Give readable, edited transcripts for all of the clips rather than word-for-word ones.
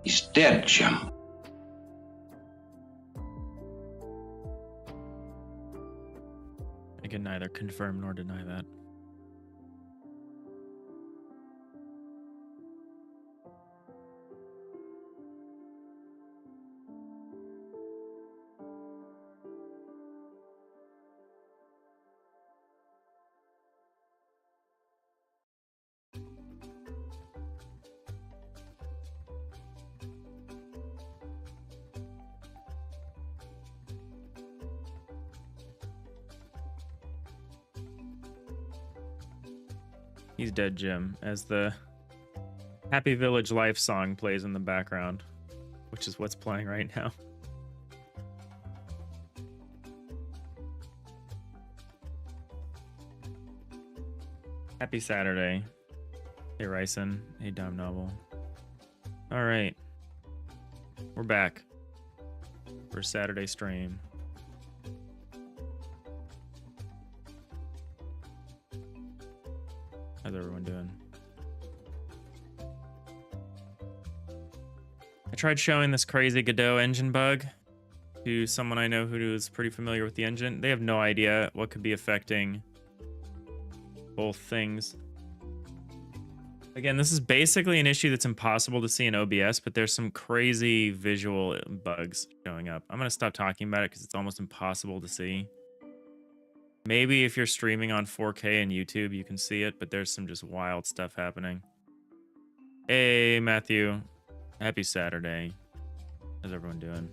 He's dead, Jim. I can neither confirm nor deny that. He's dead, Jim, as the Happy Village Life song plays in the background, which is what's playing right now. Happy Saturday. Hey, Ryson. Hey, Dom Novel. All right. We're back for Saturday stream. How's everyone doing? I tried showing this crazy Godot engine bug to someone I know who is pretty familiar with the engine. They have no idea what could be affecting both things. Again, this is basically an issue that's impossible to see in OBS, but there's some crazy visual bugs showing up. I'm going to stop talking about it because it's almost impossible to see. Maybe if you're streaming on 4K and YouTube, you can see it, but there's some just wild stuff happening. Hey, Matthew. Happy Saturday. How's everyone doing?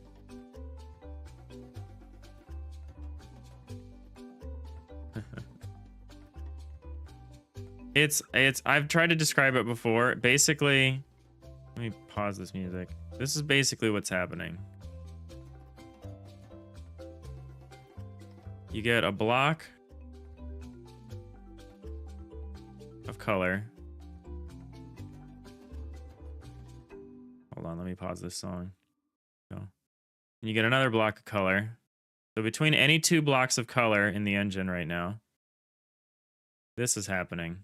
I've tried to describe it before. Basically, let me pause this music. This is basically what's happening. You get a block of color. Hold on, let me pause this song. Go. And you get another block of color. So between any two blocks of color in the engine right now, this is happening.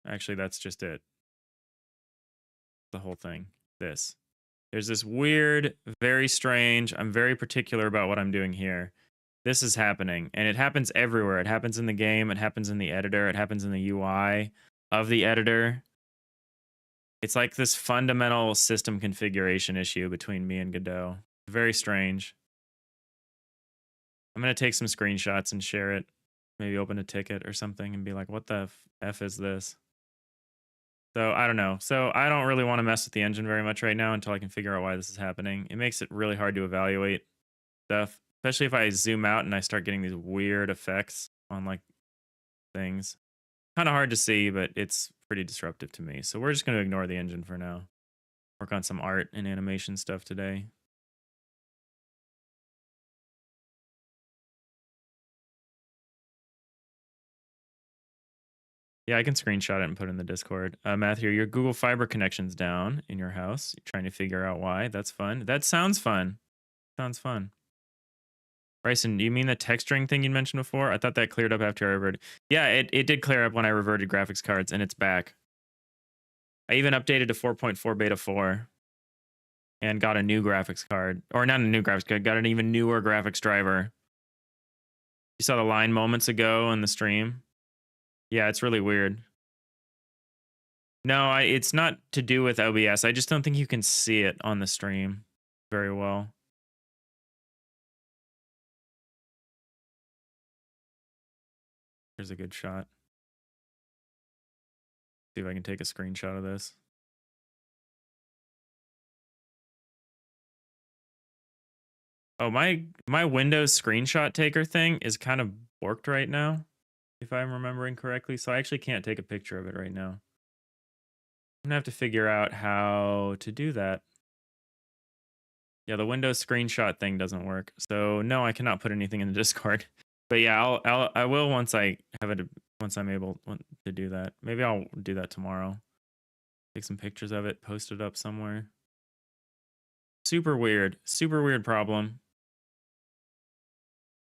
Actually, that's just it. The whole thing. This. There's this weird, very strange, I'm very particular about what I'm doing here. This is happening, and it happens everywhere. It happens in the game, it happens in the editor, it happens in the UI of the editor. It's like this fundamental system configuration issue between me and Godot. Very strange. I'm going to take some screenshots and share it. Maybe open a ticket or something and be like, what the F is this? So I don't know. So I don't really want to mess with the engine very much right now until I can figure out why this is happening. It makes it really hard to evaluate stuff, especially if I zoom out and I start getting these weird effects on like things. Kind of hard to see, but it's pretty disruptive to me. So we're just going to ignore the engine for now. Work on some art and animation stuff today. Yeah, I can screenshot it and put it in the Discord. Matthew, your Google Fiber connection's down in your house. You're trying to figure out why. That's fun. That sounds fun. Sounds fun. Bryson, do you mean the texturing thing you mentioned before? I thought that cleared up after I reverted. Yeah, it did clear up when I reverted graphics cards, and it's back. I even updated to 4.4 beta 4 and got a new graphics card. Or not a new graphics card, got an even newer graphics driver. You saw the line moments ago in the stream. Yeah, it's really weird. No, it's not to do with OBS. I just don't think you can see it on the stream very well. Here's a good shot. See if I can take a screenshot of this. Oh, my Windows screenshot taker thing is kind of borked right now, if I'm remembering correctly. So I actually can't take a picture of it right now. I'm gonna have to figure out how to do that. Yeah, the Windows screenshot thing doesn't work. So no, I cannot put anything in the Discord. But yeah, I will once I have it, once I'm able to do that. Maybe I'll do that tomorrow. Take some pictures of it, post it up somewhere. Super weird problem.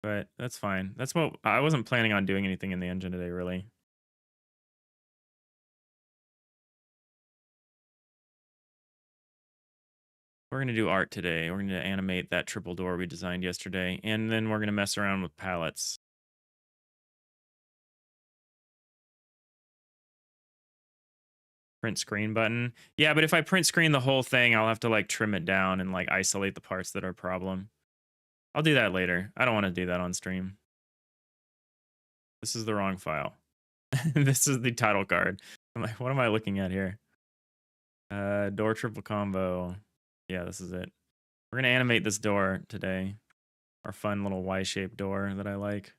But that's fine. That's what I wasn't planning on doing anything in the engine today, really. We're gonna do art today. We're gonna animate that triple door we designed yesterday, and then we're gonna mess around with palettes. Print screen button. Yeah, but if I print screen the whole thing, I'll have to like trim it down and like isolate the parts that are a problem. I'll do that later. I don't want to do that on stream. This is the wrong file. This is the title card. I'm like, what am I looking at here? Door triple combo. Yeah, this is it. We're gonna animate this door today. Our fun little Y-shaped door that I like.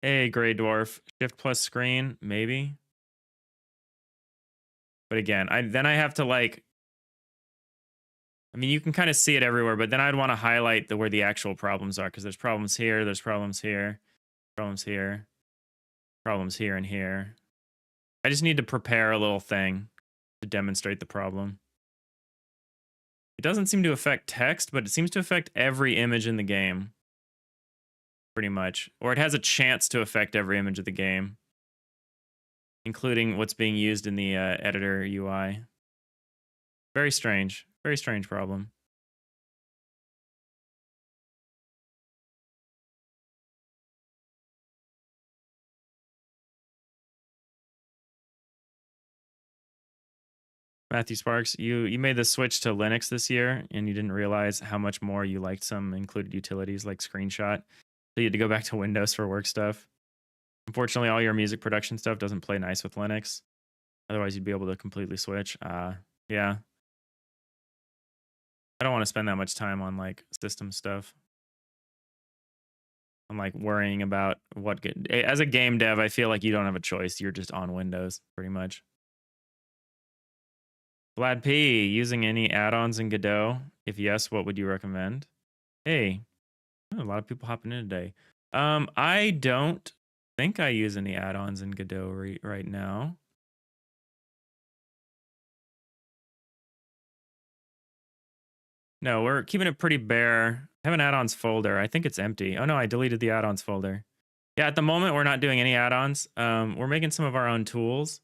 Hey, Gray Dwarf. Shift plus screen, maybe. But again, I have to like. I mean, you can kind of see it everywhere, but then I'd want to highlight where the actual problems are, because there's problems here, there's problems here, problems here, problems here and here. I just need to prepare a little thing to demonstrate the problem. It doesn't seem to affect text, but it seems to affect every image in the game. Pretty much. Or it has a chance to affect every image of the game, including what's being used in the editor UI. Very strange problem. Matthew Sparks, you made the switch to Linux this year, and you didn't realize how much more you liked some included utilities like Screenshot. So you had to go back to Windows for work stuff. Unfortunately, all your music production stuff doesn't play nice with Linux. Otherwise, you'd be able to completely switch. Yeah. I don't want to spend that much time on like system stuff. I'm like worrying about as a game dev, I feel like you don't have a choice. You're just on Windows pretty much. Vlad P, using any add-ons in Godot? If yes, what would you recommend? Hey, a lot of people hopping in today. I don't think I use any add-ons in Godot right now. No, we're keeping it pretty bare. I have an add-ons folder. I think it's empty. Oh no, I deleted the add-ons folder. Yeah, at the moment we're not doing any add-ons. We're making some of our own tools.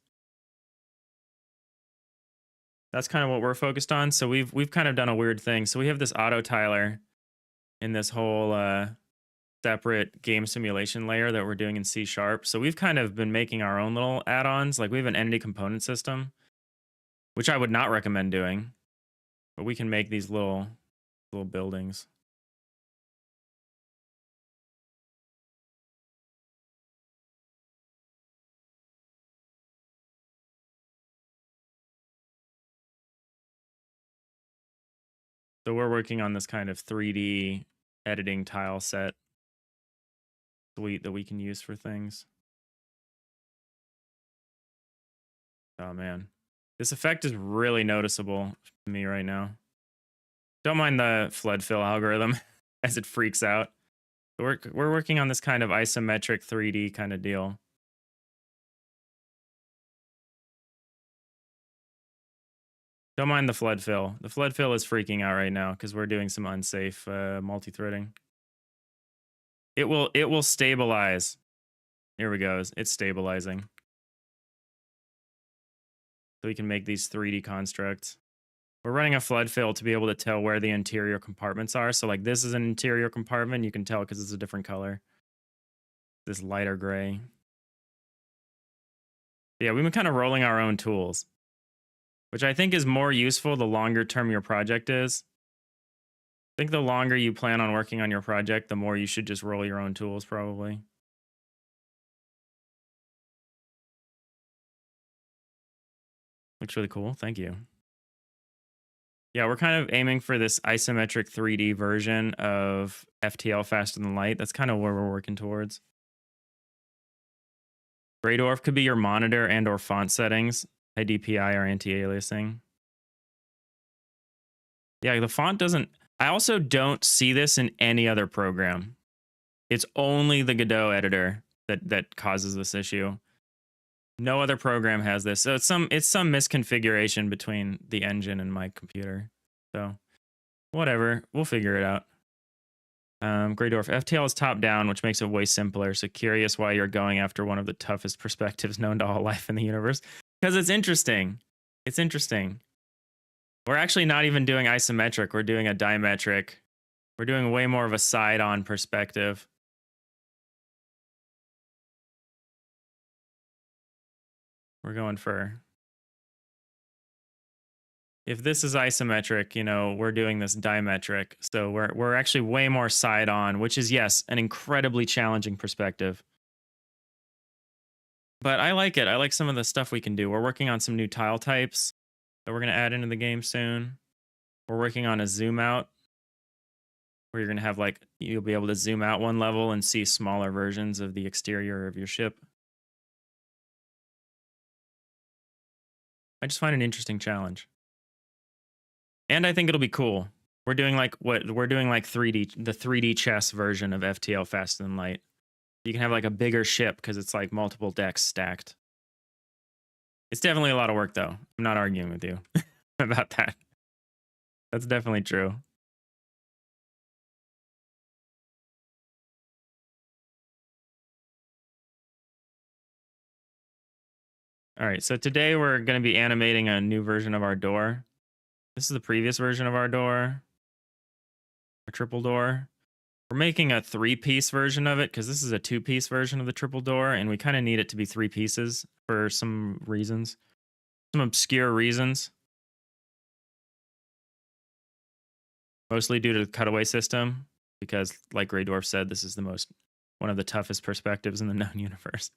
That's kind of what we're focused on. So we've kind of done a weird thing. So we have this auto tiler in this whole separate game simulation layer that we're doing in C#. So we've kind of been making our own little add-ons. Like we have an entity component system, which I would not recommend doing, but we can make these little buildings. So we're working on this kind of 3D editing tile set suite that we can use for things. Oh man, this effect is really noticeable to me right now. Don't mind the flood fill algorithm as it freaks out. We're working on this kind of isometric 3D kind of deal. Don't mind the flood fill. The flood fill is freaking out right now because we're doing some unsafe multi-threading. It will stabilize. Here we go. It's stabilizing. So we can make these 3D constructs. We're running a flood fill to be able to tell where the interior compartments are. So like this is an interior compartment. You can tell because it's a different color. This lighter gray. Yeah, we've been kind of rolling our own tools, which I think is more useful the longer term your project is. I think the longer you plan on working on your project, the more you should just roll your own tools probably. Looks really cool. Thank you. Yeah, we're kind of aiming for this isometric 3D version of FTL faster than light. That's kind of where we're working towards. Gray Dwarf could be your monitor and or font settings. DPI or anti-aliasing. Yeah, the font doesn't... I also don't see this in any other program. It's only the Godot editor that causes this issue. No other program has this. So it's some misconfiguration between the engine and my computer. So whatever, we'll figure it out. Greydorf, FTL is top down, which makes it way simpler. So curious why you're going after one of the toughest perspectives known to all life in the universe. Because it's interesting. It's interesting. We're actually not even doing isometric. We're doing a dimetric. We're doing way more of a side-on perspective. We're going for... If this is isometric, you know, we're doing this dimetric. So we're actually way more side-on, which is, yes, an incredibly challenging perspective. But I like it. I like some of the stuff we can do. We're working on some new tile types that we're going to add into the game soon. We're working on a zoom out, where you're going to have, like, you'll be able to zoom out one level and see smaller versions of the exterior of your ship. I just find it an interesting challenge. And I think it'll be cool. We're doing like 3D, the 3D chess version of FTL Faster Than Light. You can have like a bigger ship because it's like multiple decks stacked. It's definitely a lot of work though. I'm not arguing with you about that. That's definitely true. All right, so today we're going to be animating a new version of our door. This is the previous version of our door. Our triple door. We're making a 3-piece version of it because this is a 2-piece version of the triple door, and we kind of need it to be 3 pieces for some reasons. Some obscure reasons. Mostly due to the cutaway system, because like Greydorf said, this is one of the toughest perspectives in the known universe.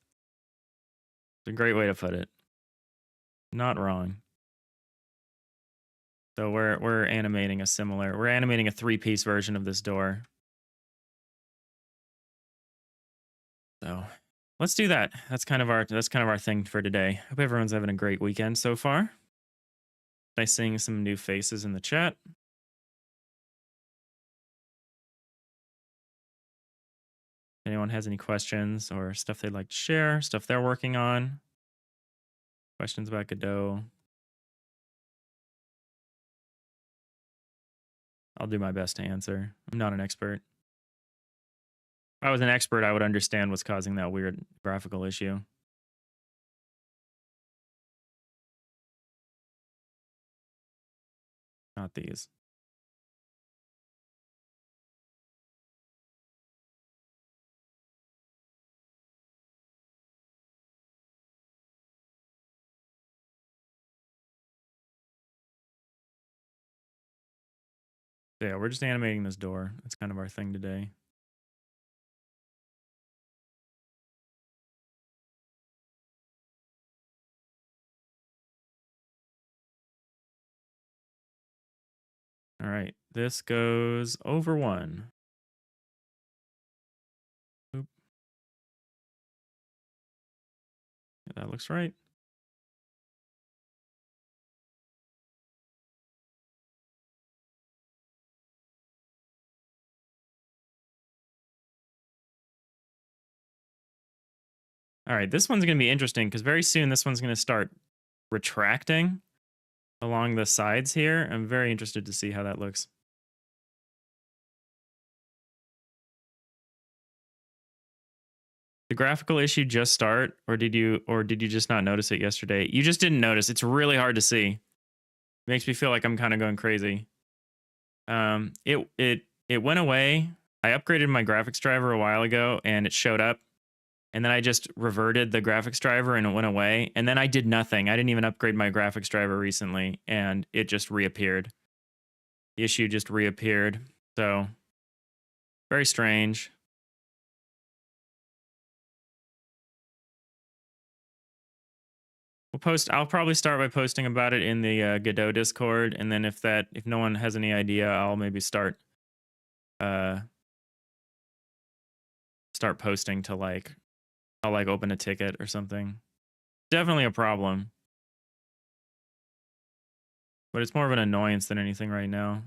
It's a great way to put it. Not wrong. So we're animating a 3-piece version of this door. So let's do that. That's kind of our thing for today. Hope everyone's having a great weekend so far. Nice seeing some new faces in the chat. If anyone has any questions or stuff they'd like to share, stuff they're working on, questions about Godot, I'll do my best to answer. I'm not an expert. If I was an expert, I would understand what's causing that weird graphical issue. Not these. So yeah, we're just animating this door. That's kind of our thing today. All right, this goes over 1. Oop. Yeah, that looks right. All right, this one's going to be interesting because very soon this one's going to start retracting along the sides here. I'm very interested to see how that looks. The graphical issue just start, or did you just not notice it yesterday? You just didn't notice. It's really hard to see. It makes me feel like I'm kind of going crazy. It went away. I upgraded my graphics driver a while ago and it showed up. And then I just reverted the graphics driver and it went away. And then I did nothing. I didn't even upgrade my graphics driver recently and it just reappeared. The issue just reappeared. So very strange. I'll probably start by posting about it in the Godot Discord, and then if no one has any idea, I'll maybe start posting to I'll open a ticket or something. Definitely a problem. But it's more of an annoyance than anything right now.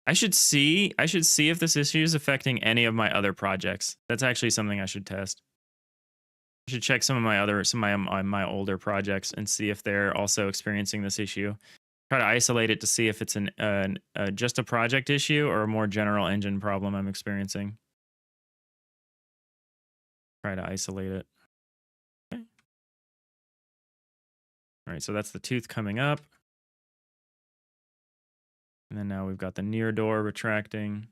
I should see if this issue is affecting any of my other projects. That's actually something I should test. I should check some of my older projects and see if they're also experiencing this issue. Try to isolate it to see if it's just a project issue or a more general engine problem I'm experiencing. Try to isolate it. Okay. All right, so that's the tooth coming up. And then now we've got the near door retracting.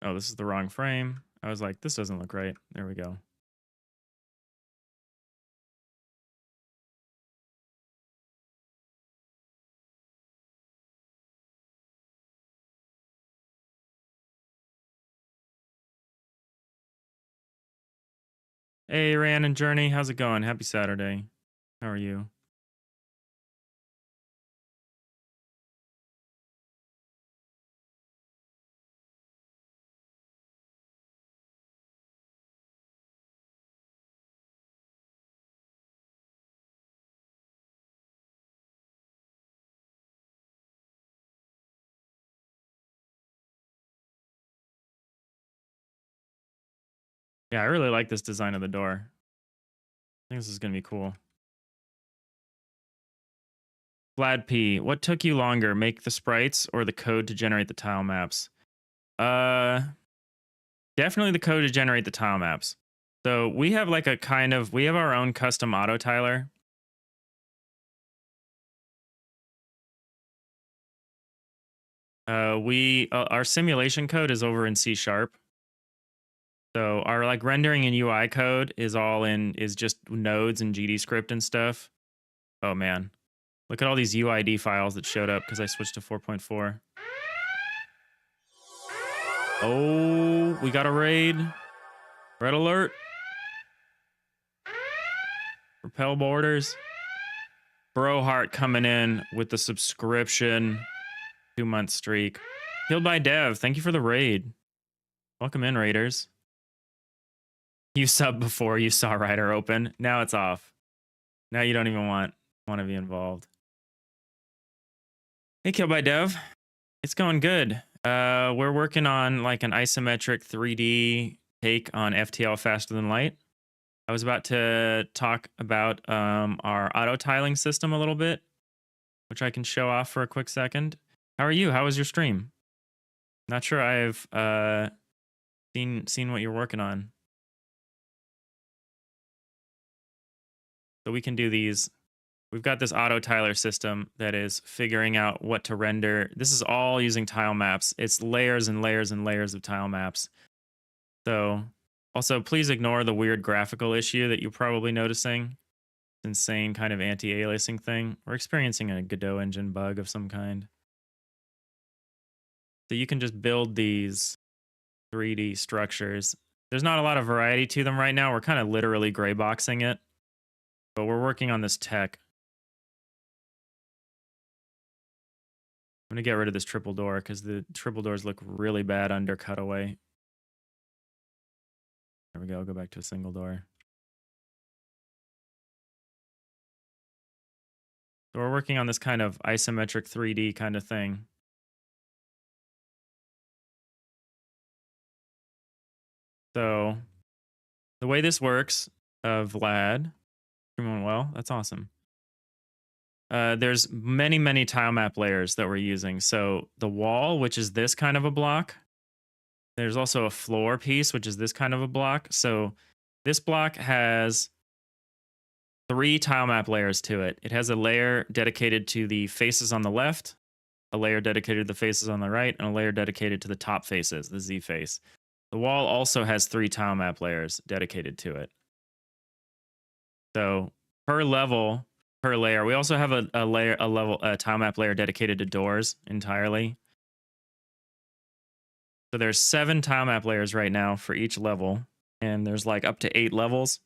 Oh, this is the wrong frame. I was like, this doesn't look right. There we go. Hey, Ran and Journey, how's it going? Happy Saturday. How are you? Yeah, I really like this design of the door. I think this is going to be cool. Vlad P, what took you longer, make the sprites or the code to generate the tile maps? Definitely the code to generate the tile maps. So we have like we have our own custom auto tiler. Our simulation code is over in C#. So our like rendering and UI code is just nodes and GDScript and stuff. Oh man. Look at all these UID files that showed up because I switched to 4.4. Oh, we got a raid. Red alert. Repel borders. Broheart coming in with the subscription. 2-month streak. Killed by Dev. Thank you for the raid. Welcome in, raiders. You subbed before you saw Rider open. Now it's off. Now you don't even want to be involved. Hey, Killed by Dev. It's going good. We're working on like an isometric 3D take on FTL faster than light. I was about to talk about our auto tiling system a little bit, which I can show off for a quick second. How are you? How was your stream? Not sure I've seen what you're working on. So we can do these. We've got this auto tiler system that is figuring out what to render. This is all using tile maps. It's layers and layers and layers of tile maps. So also please ignore the weird graphical issue that you're probably noticing. Insane kind of anti-aliasing thing. We're experiencing a Godot engine bug of some kind. So you can just build these 3D structures. There's not a lot of variety to them right now. We're kind of literally gray boxing it, but we're working on this tech. I'm gonna get rid of this triple door because the triple doors look really bad under cutaway. There we go. Go back to a single door. So we're working on this kind of isometric 3D kind of thing. So the way this works, Vlad, doing well. That's awesome. There's many tile map layers that we're using. So the wall, which is this kind of a block. There's also a floor piece, which is this kind of a block. So this block has 3 tile map layers to it. It has a layer dedicated to the faces on the left, a layer dedicated to the faces on the right, and a layer dedicated to the top faces, the Z face. The wall also has 3 tile map layers dedicated to it. So per level, per layer, we also have a tile map layer dedicated to doors entirely. So there's 7 tile map layers right now for each level, and there's like up to 8 levels.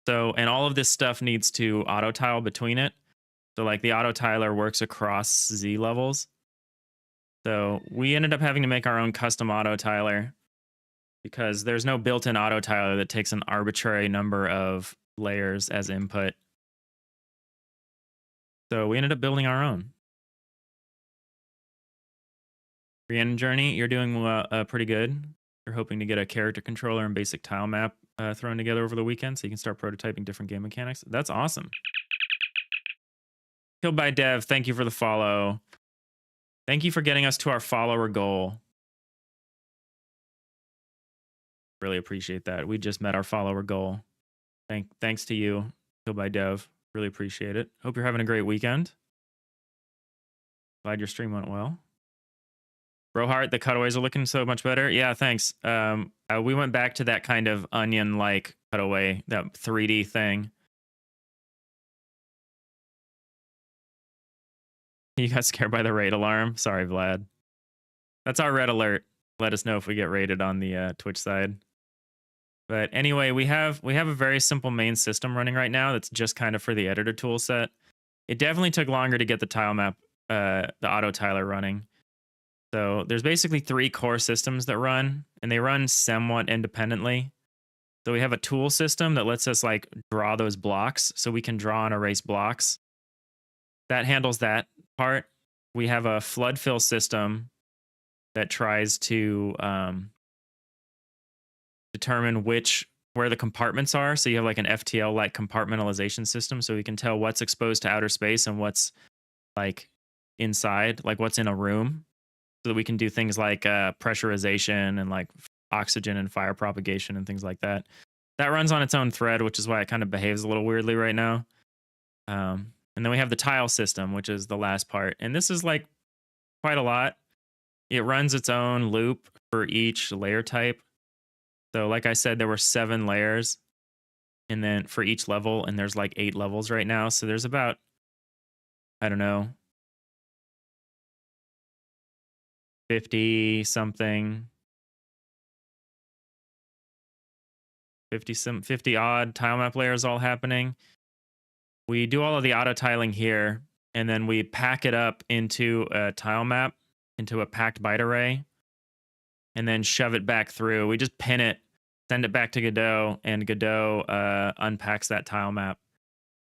So, and all of this stuff needs to auto tile between it. So like the auto tiler works across Z levels. So we ended up having to make our own custom auto tiler because there's no built-in auto tiler that takes an arbitrary number of layers as input. So we ended up building our own. Rhiannon Journey, you're doing pretty good. You're hoping to get a character controller and basic tile map thrown together over the weekend so you can start prototyping different game mechanics. That's awesome. Killed by Dev, thank you for the follow. Thank you for getting us to our follower goal. Really appreciate that. We just met our follower goal. Thanks to you, Killed by Dev. Really appreciate it. Hope you're having a great weekend. Glad your stream went well. Brohart, the cutaways are looking so much better. Yeah, thanks. We went back to that kind of onion-like cutaway, that 3D thing. You got scared by the raid alarm? Sorry, Vlad. That's our red alert. Let us know if we get raided on the Twitch side. But anyway, we have a very simple main system running right now that's just kind of for the editor tool set. It definitely took longer to get the tile map, the auto tiler running. So there's basically 3 core systems that run, and they run somewhat independently. So we have a tool system that lets us like draw those blocks, so we can draw and erase blocks. That handles that part. We have a flood fill system that tries to determine where the compartments are. So you have like an FTL-like compartmentalization system, so we can tell what's exposed to outer space and what's like inside, like what's in a room, so that we can do things like pressurization and like oxygen and fire propagation and things like that. That runs on its own thread, which is why it kind of behaves a little weirdly right now. And then we have the tile system, which is the last part. And this is like quite a lot. It runs its own loop for each layer type. So like I said, there were 7 layers, and then for each level, and there's like 8 levels right now. So there's about, I don't know, 50 something, 50 odd tile map layers all happening. We do all of the auto tiling here, and then we pack it up into a tile map, into a packed byte array, and then shove it back through. We just pin it, send it back to Godot, and Godot unpacks that tile map.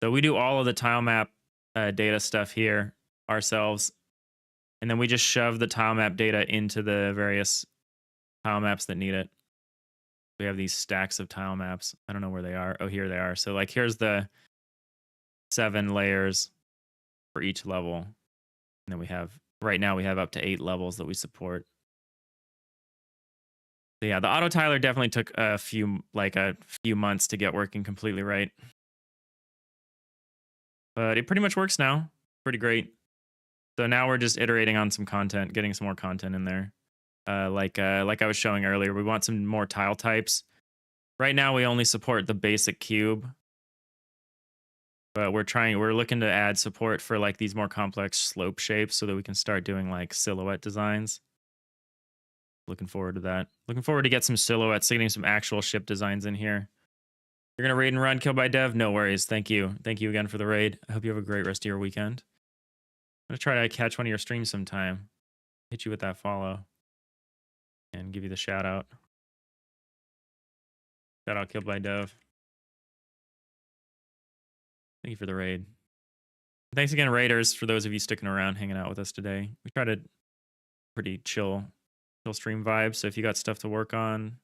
So we do all of the tile map data stuff here ourselves, and then we just shove the tile map data into the various tile maps that need it. We have these stacks of tile maps. I don't know where they are. Oh, here they are. So like here's the 7 layers for each level. And then we have, right now we have up to 8 levels that we support. So yeah, the auto tiler definitely took a few months to get working completely right. But it pretty much works now. Pretty great. So now we're just iterating on some content, getting some more content in there. Like I was showing earlier, we want some more tile types. Right now we only support the basic cube. But we're looking to add support for like these more complex slope shapes so that we can start doing like silhouette designs. Looking forward to that. Looking forward to get some silhouettes, getting some actual ship designs in here. You're gonna raid and run, kill by dev? No worries. Thank you. Thank you again for the raid. I hope you have a great rest of your weekend. I'm gonna try to catch one of your streams sometime. Hit you with that follow. And give you the shout out. Shout out, kill by dev. Thank you for the raid. Thanks again, raiders, for those of you sticking around, hanging out with us today. We try to pretty chill stream vibe. So if you got stuff to work on,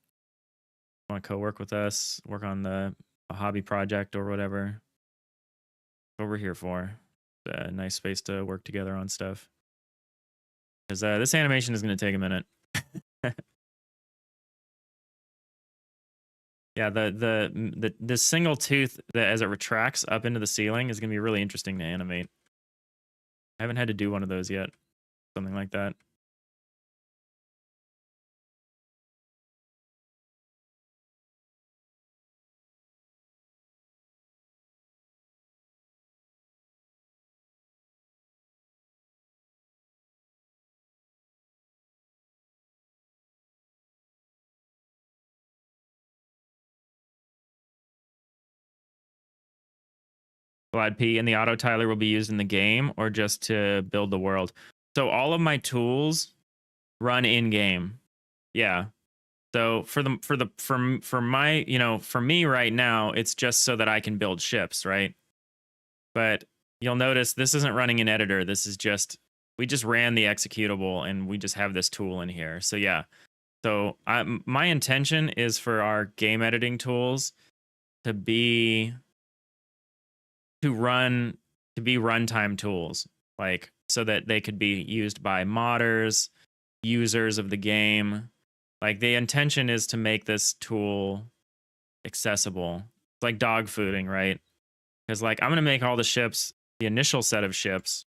want to co-work with us, work on a hobby project or whatever, that's what we're here for. It's a nice space to work together on stuff. Because this animation is going to take a minute. Yeah, the single tooth that as it retracts up into the ceiling is going to be really interesting to animate. I haven't had to do one of those yet. Something like that. Glad P, and the auto tiler will be used in the game or just to build the world. So all of my tools run in game. Yeah. So for my, for me right now, it's just so that I can build ships, right? But you'll notice this isn't running an editor. This is just, we just ran the executable and we just have this tool in here. So yeah. So my intention is for our game editing tools to be runtime tools, like so that they could be used by modders, users of the game. Like the intention is to make this tool accessible. It's like dog fooding, right? Because like I'm gonna make all the ships, the initial set of ships,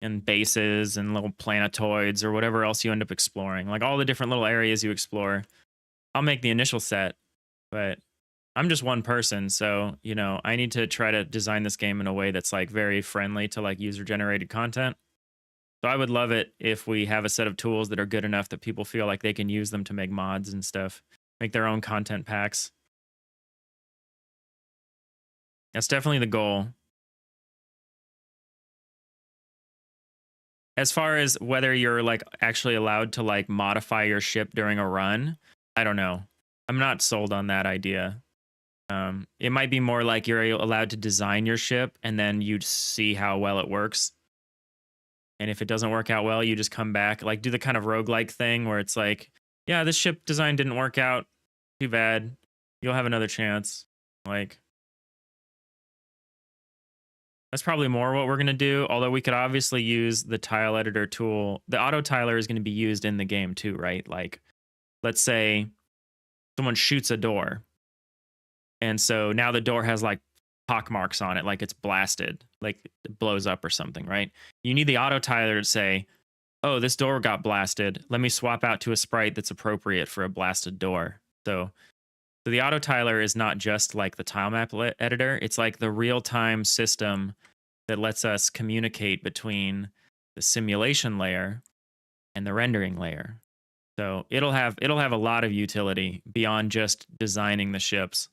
and bases and little planetoids or whatever else you end up exploring, like all the different little areas you explore. I'll make the initial set, but I'm just one person, so I need to try to design this game in a way that's like very friendly to like user generated content. So I would love it if we have a set of tools that are good enough that people feel like they can use them to make mods and stuff, make their own content packs. That's definitely the goal. As far as whether you're like actually allowed to like modify your ship during a run, I don't know. I'm not sold on that idea. It might be more like you're allowed to design your ship and then you see how well it works. And if it doesn't work out well, you just come back, like do the kind of roguelike thing where it's like, yeah, this ship design didn't work out. Too bad. You'll have another chance. Like, that's probably more what we're going to do. Although we could obviously use the tile editor tool. The auto tiler is going to be used in the game too, right? Like, let's say someone shoots a door. And so now the door has like pock marks on it, like it's blasted, like it blows up or something, right? You need the auto tiler to say, oh, this door got blasted. Let me swap out to a sprite that's appropriate for a blasted door. So the auto tiler is not just like the tile map editor. It's like the real-time system that lets us communicate between the simulation layer and the rendering layer. So it'll have a lot of utility beyond just designing the ships.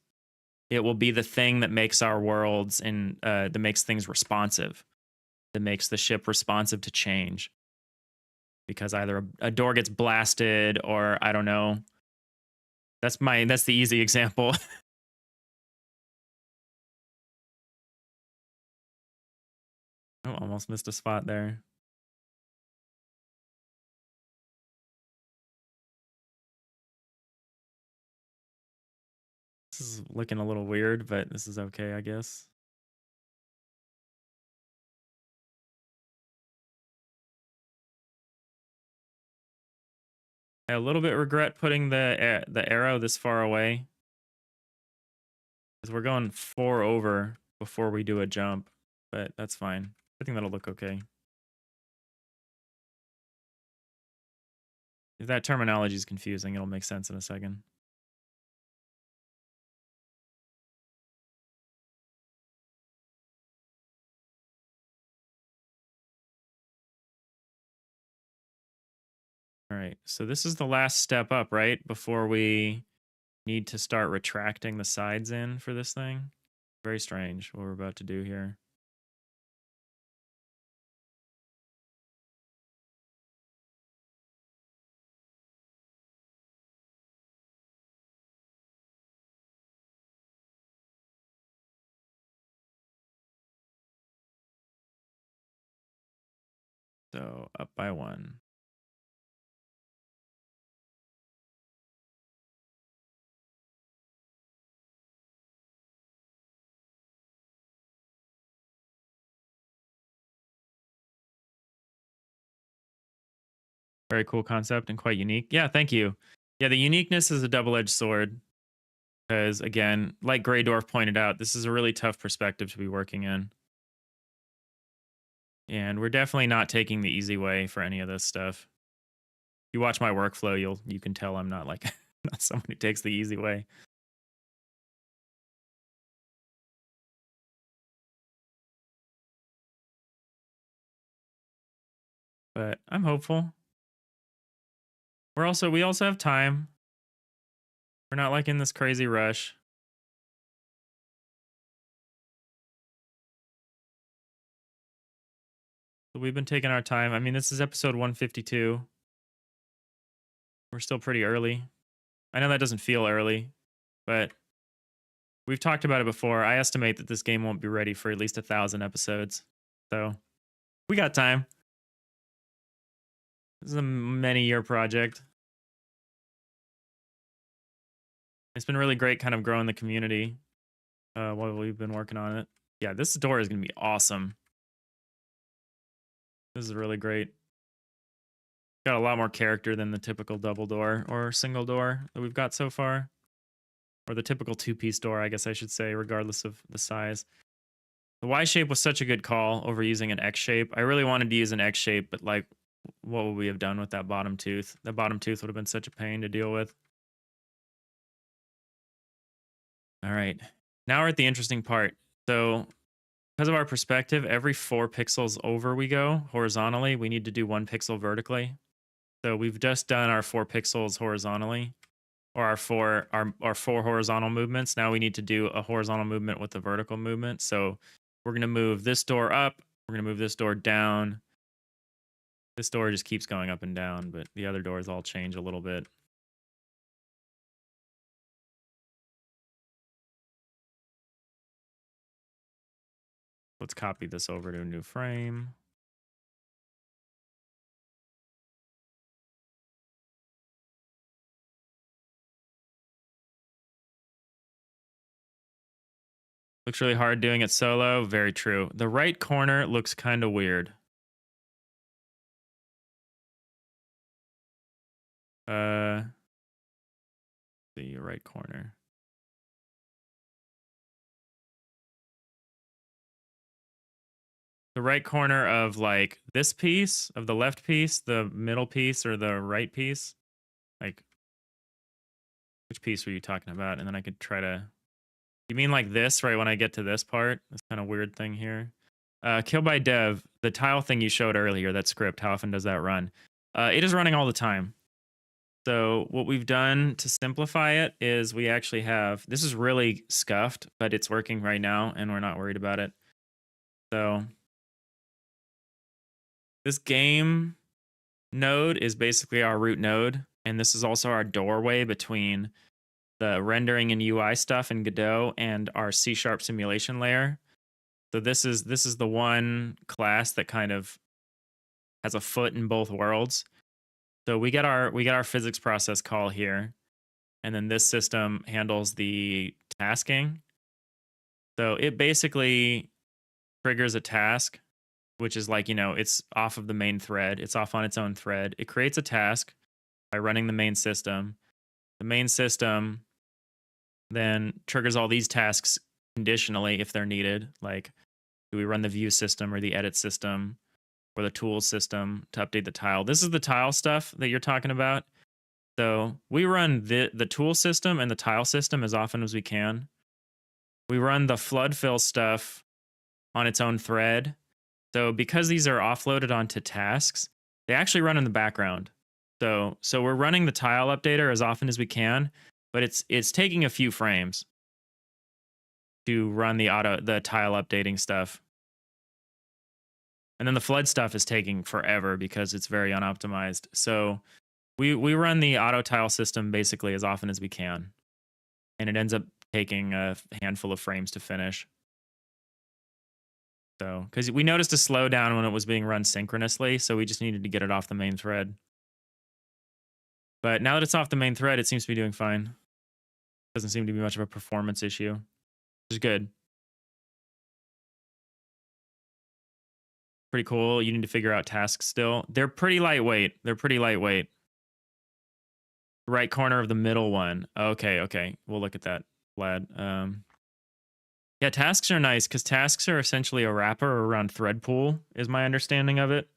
It will be the thing that makes our worlds and that makes things responsive, that makes the ship responsive to change. Because either a door gets blasted or I don't know. That's the easy example. Oh, almost missed a spot there. This is looking a little weird, but this is okay, I guess. I a little bit regret putting the arrow this far away, because we're going 4 over before we do a jump, but that's fine. I think that'll look okay. If that terminology is confusing, it'll make sense in a second. All right, so this is the last step up, right? Before we need to start retracting the sides in for this thing. Very strange what we're about to do here. So up by 1. Very cool concept and quite unique. Yeah, thank you. Yeah, the uniqueness is a double-edged sword. Because again, like Greydorf pointed out, this is a really tough perspective to be working in. And we're definitely not taking the easy way for any of this stuff. If you watch my workflow, you can tell I'm not like not someone who takes the easy way. But I'm hopeful. We also have time. We're not like in this crazy rush. So we've been taking our time. I mean, this is episode 152. We're still pretty early. I know that doesn't feel early, but we've talked about it before. I estimate that this game won't be ready for at least 1,000 episodes. So we got time. This is a many-year project. It's been really great kind of growing the community while we've been working on it. Yeah, this door is going to be awesome. This is really great. Got a lot more character than the typical double door or single door that we've got so far. Or the typical two-piece door, I guess I should say, regardless of the size. The Y shape was such a good call over using an X shape. I really wanted to use an X shape, but like, what would we have done with that bottom tooth? That bottom tooth would have been such a pain to deal with. All right, now we're at the interesting part. So because of our perspective, every 4 pixels over we go horizontally, we need to do 1 pixel vertically. So we've just done our 4 pixels horizontally, or our four horizontal movements. Now we need to do a horizontal movement with a vertical movement. So we're gonna move this door up. We're gonna move this door down. This door just keeps going up and down, but the other doors all change a little bit. Let's copy this over to a new frame. Looks really hard doing it solo. Very true. The right corner looks kind of weird. The right corner. The right corner of like this piece, of the left piece, the middle piece, or the right piece. Like, which piece were you talking about? And then I could try to. You mean like this, right? When I get to this part, this kind of weird thing here. Kill by dev, the tile thing you showed earlier, that script, how often does that run? It is running all the time. So what we've done to simplify it is we actually have, this is really scuffed, but it's working right now and we're not worried about it. So this game node is basically our root node. And this is also our doorway between the rendering and UI stuff in Godot and our C# simulation layer. So this is the one class that kind of has a foot in both worlds. So we get our physics process call here, and then this system handles the tasking. So it basically triggers a task, which is like, it's off of the main thread. It's off on its own thread. It creates a task by running the main system. The main system then triggers all these tasks conditionally if they're needed. Like, do we run the view system or the edit system or the tools system to update the tile? This is the tile stuff that you're talking about. So we run the tool system and the tile system as often as we can. We run the flood fill stuff on its own thread. So because these are offloaded onto tasks, they actually run in the background. So we're running the tile updater as often as we can, but it's taking a few frames to run the tile updating stuff. And then the flood stuff is taking forever because it's very unoptimized. So we run the auto tile system basically as often as we can. And it ends up taking a handful of frames to finish. So, because we noticed a slowdown when it was being run synchronously, so we just needed to get it off the main thread. But now that it's off the main thread, it seems to be doing fine. Doesn't seem to be much of a performance issue, which is good. Pretty cool. You need to figure out tasks still. They're pretty lightweight. Right corner of the middle one. Okay. We'll look at that, Vlad. Yeah, tasks are nice because tasks are essentially a wrapper around thread pool, is my understanding of it.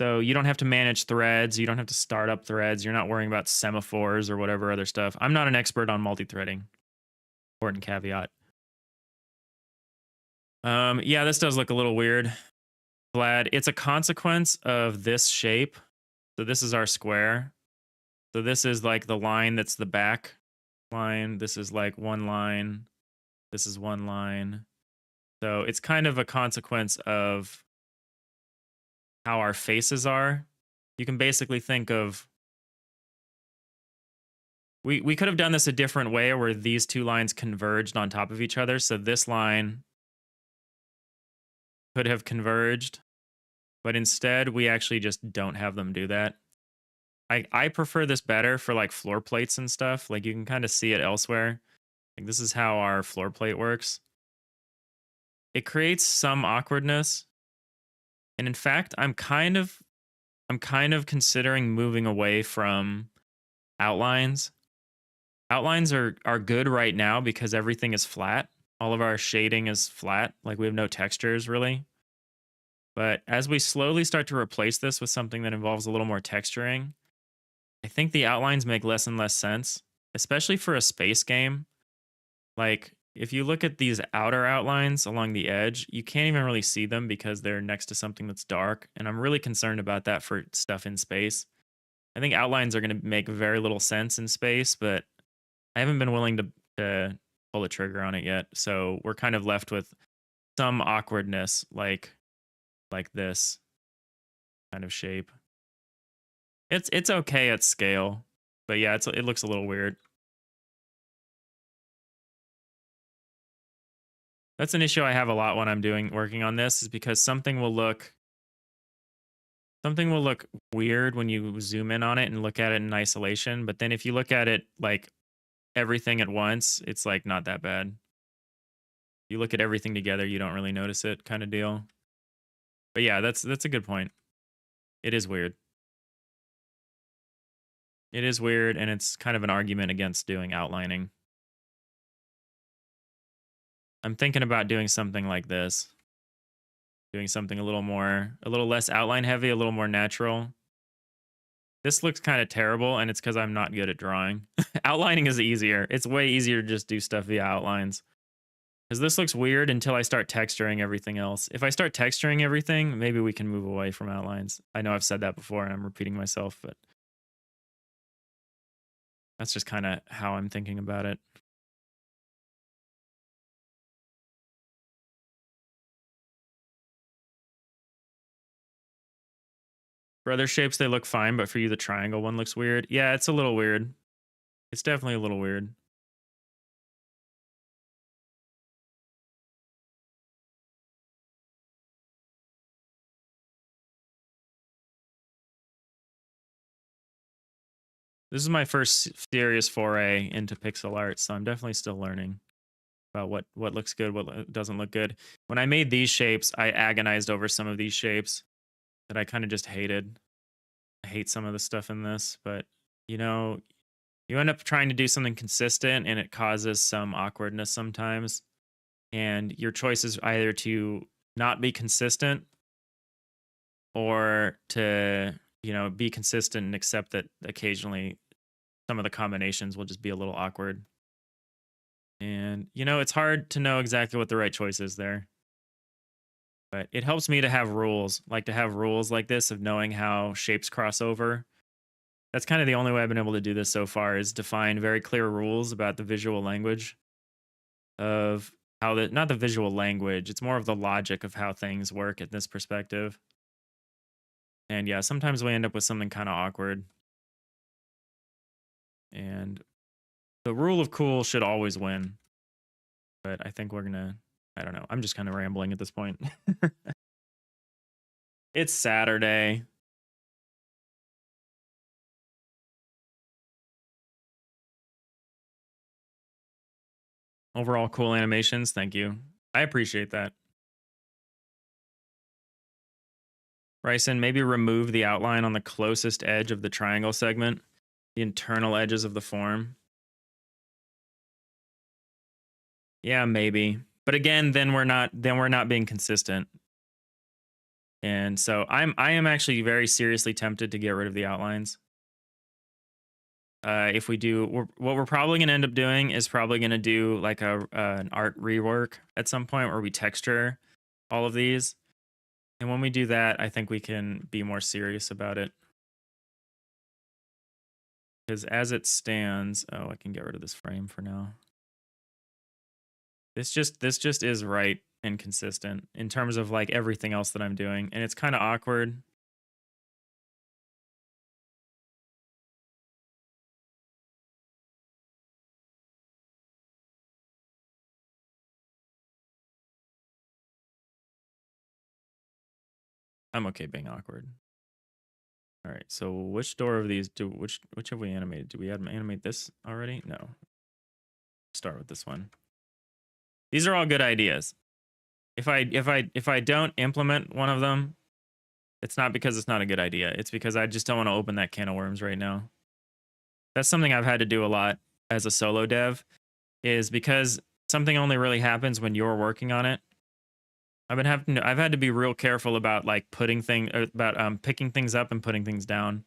So you don't have to manage threads. You don't have to start up threads. You're not worrying about semaphores or whatever other stuff. I'm not an expert on multi-threading. Important caveat. Yeah, this does look a little weird, Vlad. It's a consequence of this shape. So this is our square. So this is like the line that's the back line. This is like one line. This is one line. So it's kind of a consequence of how our faces are, you can basically think of, we could have done this a different way where these two lines converged on top of each other. So this line could have converged, but instead we actually just don't have them do that. I prefer this better for like floor plates and stuff. Like you can kind of see it elsewhere. Like this is how our floor plate works. It creates some awkwardness. And in fact, I'm kind of considering moving away from outlines. Outlines are good right now because everything is flat. All of our shading is flat. Like we have no textures really. But as we slowly start to replace this with something that involves a little more texturing, I think the outlines make less and less sense, especially for a space game. Like if you look at these outer outlines along the edge, you can't even really see them because they're next to something that's dark. And I'm really concerned about that for stuff in space. I think outlines are going to make very little sense in space, but I haven't been willing to pull the trigger on it yet. So we're kind of left with some awkwardness, like this kind of shape. It's okay at scale, but yeah, it looks a little weird. That's an issue I have a lot when I'm working on this, is because something will look weird when you zoom in on it and look at it in isolation, but then if you look at it like everything at once, it's like not that bad. You look at everything together, you don't really notice it, kind of deal. But yeah, that's a good point. It is weird. It is weird, and it's kind of an argument against doing outlining. I'm thinking about doing something like this. Doing something a little less outline heavy, a little more natural. This looks kind of terrible, and it's because I'm not good at drawing. Outlining is easier. It's way easier to just do stuff via outlines. Because this looks weird until I start texturing everything else. If I start texturing everything, maybe we can move away from outlines. I know I've said that before, and I'm repeating myself, but that's just kind of how I'm thinking about it. For other shapes, they look fine, but for you, the triangle one looks weird. Yeah, it's a little weird. It's definitely a little weird. This is my first serious foray into pixel art, so I'm definitely still learning about what looks good, what doesn't look good. When I made these shapes, I agonized over some of these shapes that I kind of just hated. I hate some of the stuff in this, but you know, you end up trying to do something consistent and it causes some awkwardness sometimes. And your choice is either to not be consistent or to, be consistent and accept that occasionally some of the combinations will just be a little awkward. And, it's hard to know exactly what the right choice is there. But it helps me to have rules, like this of knowing how shapes cross over. That's kind of the only way I've been able to do this so far, is define very clear rules about the visual language of how not the visual language, it's more of the logic of how things work at this perspective. And yeah, sometimes we end up with something kind of awkward. And the rule of cool should always win. But I think I don't know. I'm just kind of rambling at this point. It's Saturday. Overall cool animations. Thank you. I appreciate that. Bryson, maybe remove the outline on the closest edge of the triangle segment, the internal edges of the form. Yeah, maybe. But again, then we're not being consistent. And so I am actually very seriously tempted to get rid of the outlines. If we do, what we're probably going to end up doing is probably going to do like an art rework at some point where we texture all of these. And when we do that, I think we can be more serious about it. Because as it stands, I can get rid of this frame for now. This just is right and consistent in terms of like everything else that I'm doing. And it's kind of awkward I'm okay being awkward. All right, so which door of these which have we animated? Do we animate this already? No. Start with this one. These are all good ideas. If I don't implement one of them, it's not because it's not a good idea. It's because I just don't want to open that can of worms right now. That's something I've had to do a lot as a solo dev, is because something only really happens when you're working on it. I've had to be real careful about like picking things up and putting things down.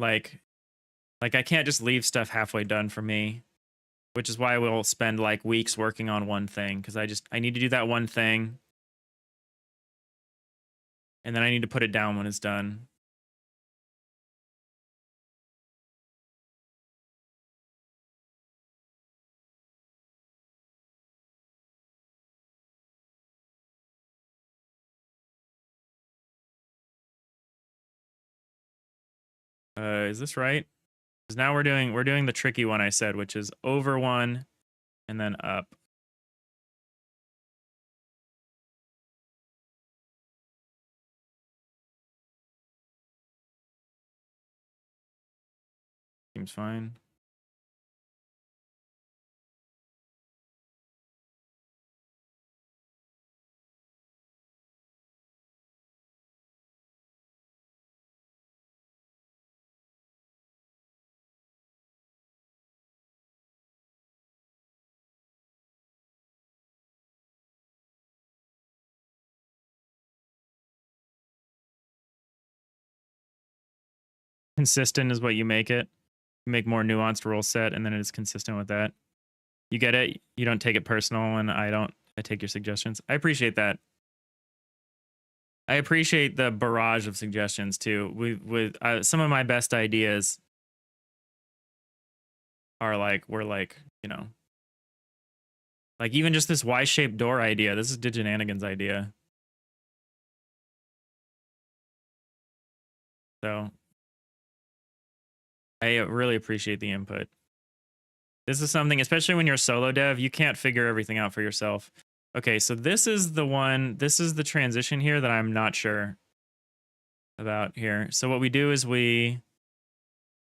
Like I can't just leave stuff halfway done for me, which is why we'll spend like weeks working on one thing, because I need to do that one thing, and then I need to put it down when it's done. Is this right? Because now we're doing the tricky one I said, which is over one and then up. Seems fine. Consistent is what you make it. You make more nuanced rule set, and then it is consistent with that. You get it? You don't take it personal, and I take your suggestions. I appreciate that. I appreciate the barrage of suggestions too. With some of my best ideas are like, you know, like even just this Y-shaped door idea. This is Digitannigan's idea. So I really appreciate the input. This is something, especially when you're a solo dev, you can't figure everything out for yourself. Okay, so this is the transition here that I'm not sure about here. So what we do is we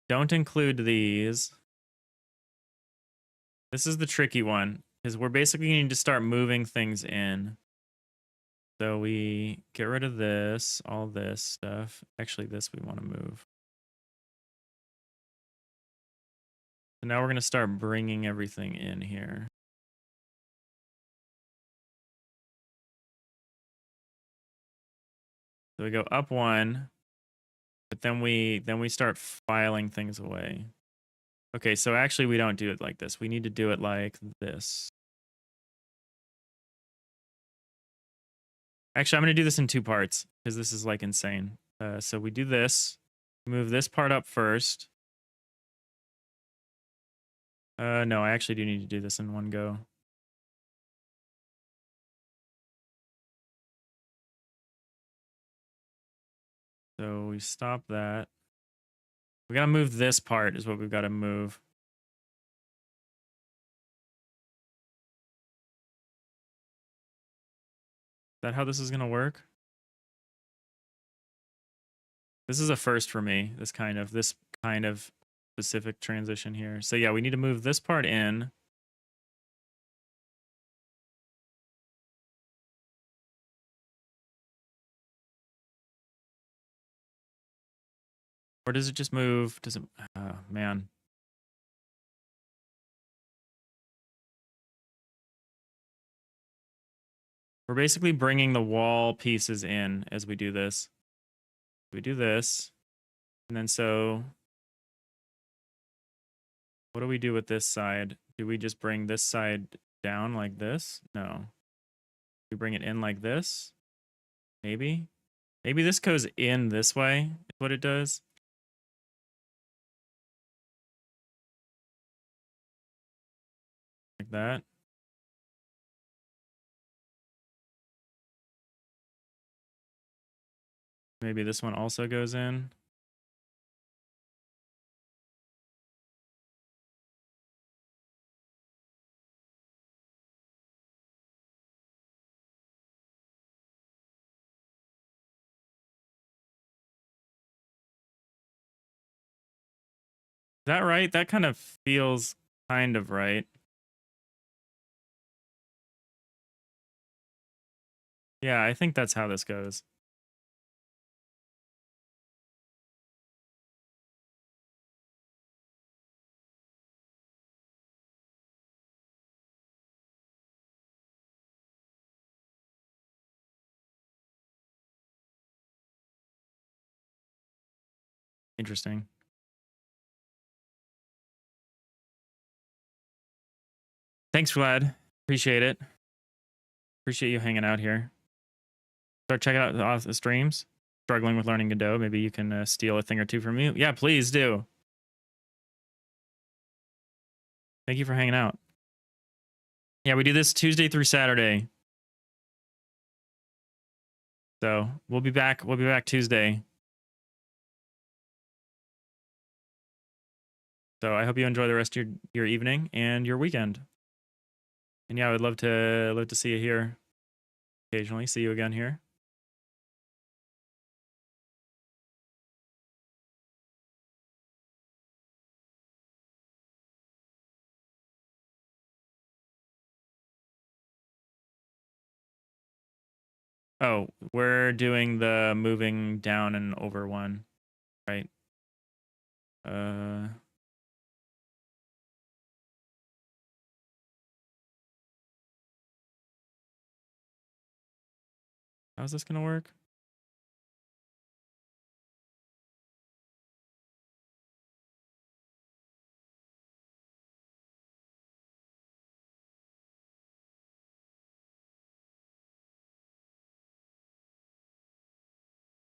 don't include these. This is the tricky one, because we're basically going to start moving things in. So we get rid of this, all this stuff. Actually, this we want to move. So now we're going to start bringing everything in here. So we go up one, but then we start filing things away. Okay, so actually we don't do it like this. We need to do it like this. Actually, I'm going to do this in two parts because this is like insane. So we do this, move this part up first. No, I actually do need to do this in one go. So we stop that. We got to move this part is what we've got to move. Is that how this is going to work? This is a first for me, this kind of specific transition here. So yeah, we need to move this part in. Or does it just move? Does it, man. We're basically bringing the wall pieces in as we do this. We do this. And then so what do we do with this side? Do we just bring this side down like this? No. We bring it in like this? Maybe? Maybe this goes in this way, is what it does. Like that. Maybe this one also goes in. that right? That kind of feels kind of right. Yeah, I think that's how this goes. Interesting. Thanks, Vlad. Appreciate it. Appreciate you hanging out here. Start checking out the streams. Struggling with learning Godot. Maybe you can steal a thing or two from me. Yeah, please do. Thank you for hanging out. Yeah, we do this Tuesday through Saturday. So we'll be back. We'll be back Tuesday. So I hope you enjoy the rest of your evening and your weekend. And yeah, I would love to see you here occasionally. See you again here. Oh, we're doing the moving down and over one, right? How's this gonna work?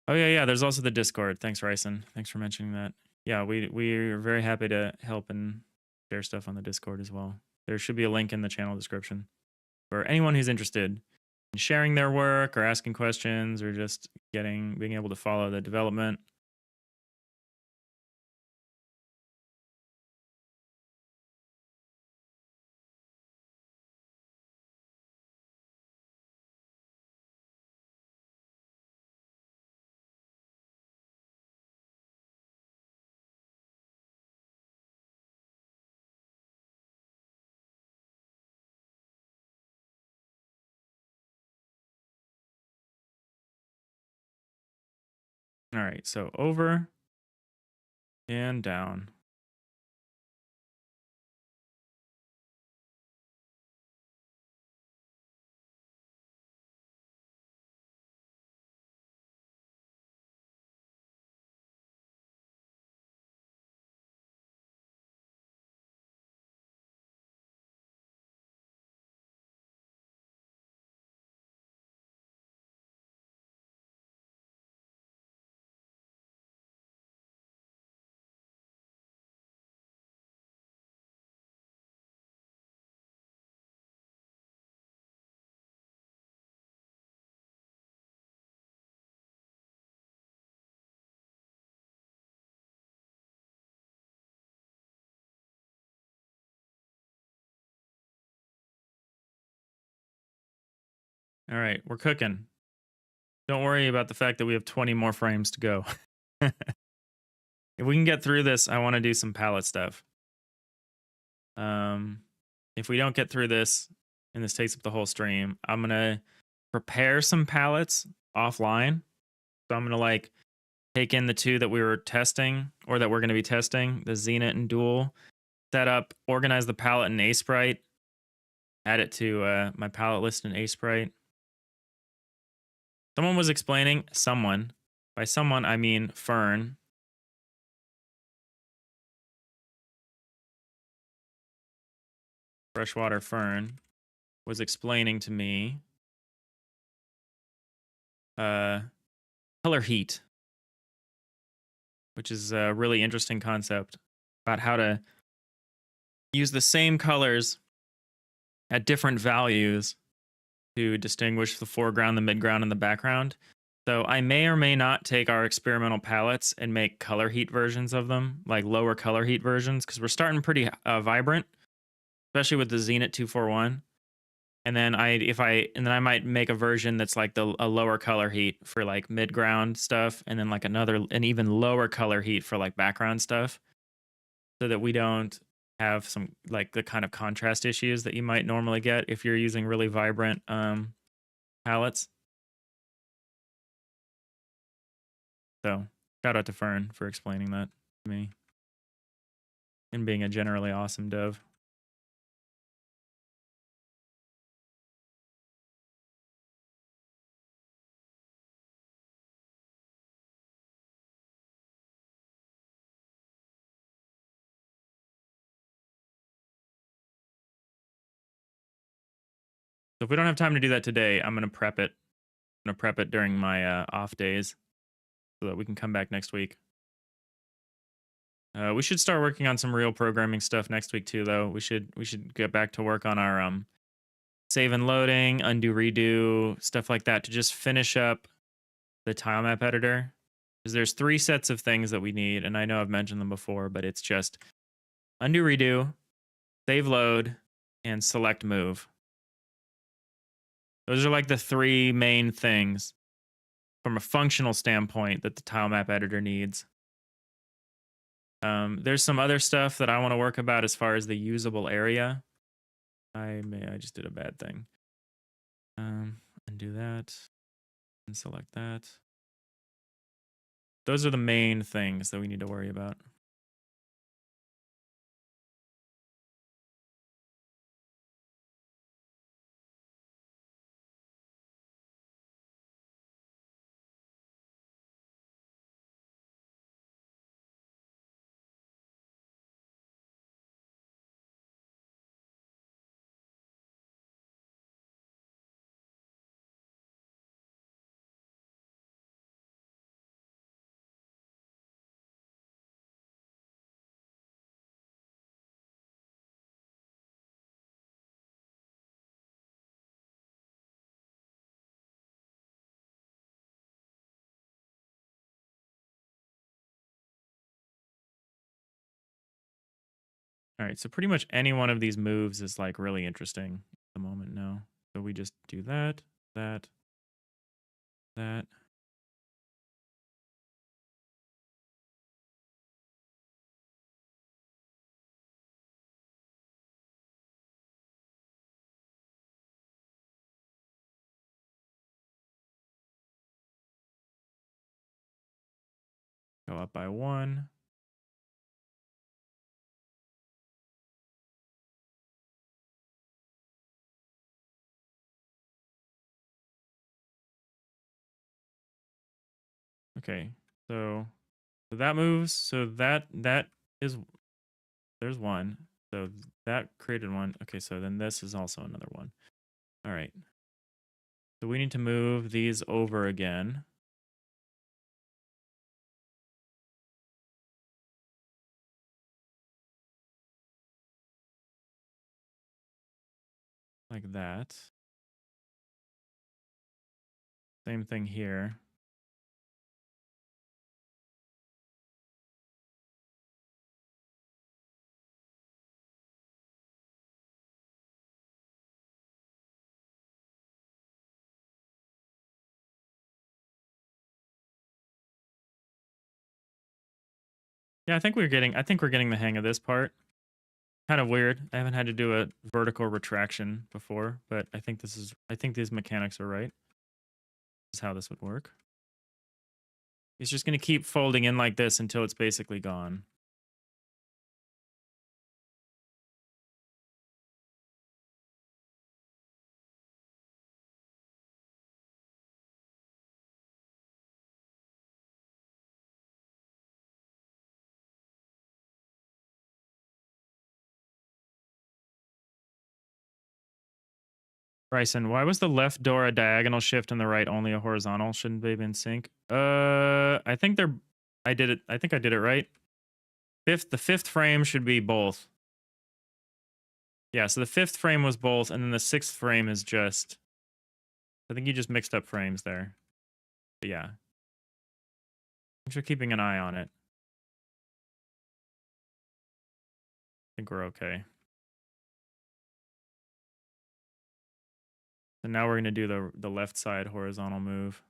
Oh yeah. There's also the Discord. Thanks, Ryson. Thanks for mentioning that. Yeah, we're very happy to help and share stuff on the Discord as well. There should be a link in the channel description for anyone who's interested in sharing their work or asking questions or just being able to follow the development. All right, so over and down. All right, we're cooking. Don't worry about the fact that we have 20 more frames to go. If we can get through this, I want to do some palette stuff. If we don't get through this, and this takes up the whole stream, I'm gonna prepare some palettes offline. So I'm gonna like take in the two that we were testing or that we're gonna be testing, the Zenit and Dual, set up, organize the palette in Sprite, add it to my palette list in Sprite. Someone was explaining, by someone I mean Fern. Freshwater Fern was explaining to me color heat, which is a really interesting concept about how to use the same colors at different values to distinguish the foreground, the midground, and the background. So I may or may not take our experimental palettes and make color heat versions of them, like lower color heat versions, because we're starting pretty vibrant, especially with the Zenit 241. And then I might make a version that's like a lower color heat for like midground stuff, and then like an even lower color heat for like background stuff. so that we don't have some like the kind of contrast issues that you might normally get if you're using really vibrant palettes. So shout out to Fern for explaining that to me and being a generally awesome dev. So if we don't have time to do that today, I'm gonna prep it. I'm gonna prep it during my off days so that we can come back next week. We should start working on some real programming stuff next week too, though. We should get back to work on our save and loading, undo, redo, stuff like that to just finish up the tile map editor. Because there's 3 sets of things that we need, and I know I've mentioned them before, but it's just undo, redo, save, load, and select move. Those are like the 3 main things from a functional standpoint that the tile map editor needs. There's some other stuff that I want to work about as far as the usable area. I just did a bad thing. Undo that and select that. Those are the main things that we need to worry about. All right, so pretty much any one of these moves is like really interesting at the moment now. So we just do that, that, that. Go up by 1. Okay, so that moves. So that is, there's 1. So that created 1. Okay, so then this is also another 1. All right. So we need to move these over again. Like that. Same thing here. Yeah, I think we're getting the hang of this part. Kind of weird. I haven't had to do a vertical retraction before, but I think these mechanics are right. This is how this would work. It's just going to keep folding in like this until it's basically gone. Bryson, why was the left door a diagonal shift and the right only a horizontal? Shouldn't they be in sync? I think I did it right. The fifth frame should be both. Yeah, so the 5th frame was both, and then the 6th frame is just, I think you just mixed up frames there. But yeah. Thanks for keeping an eye on it. I think we're okay. So now we're going to do the left side horizontal move.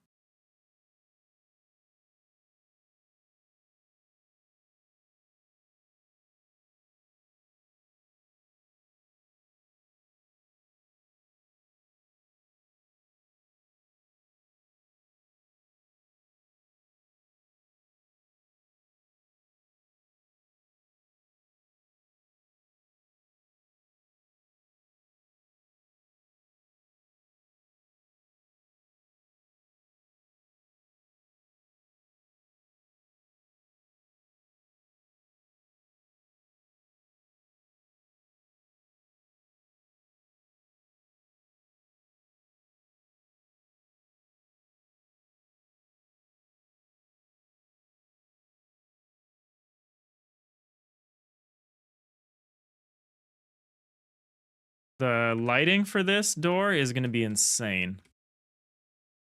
The lighting for this door is going to be insane.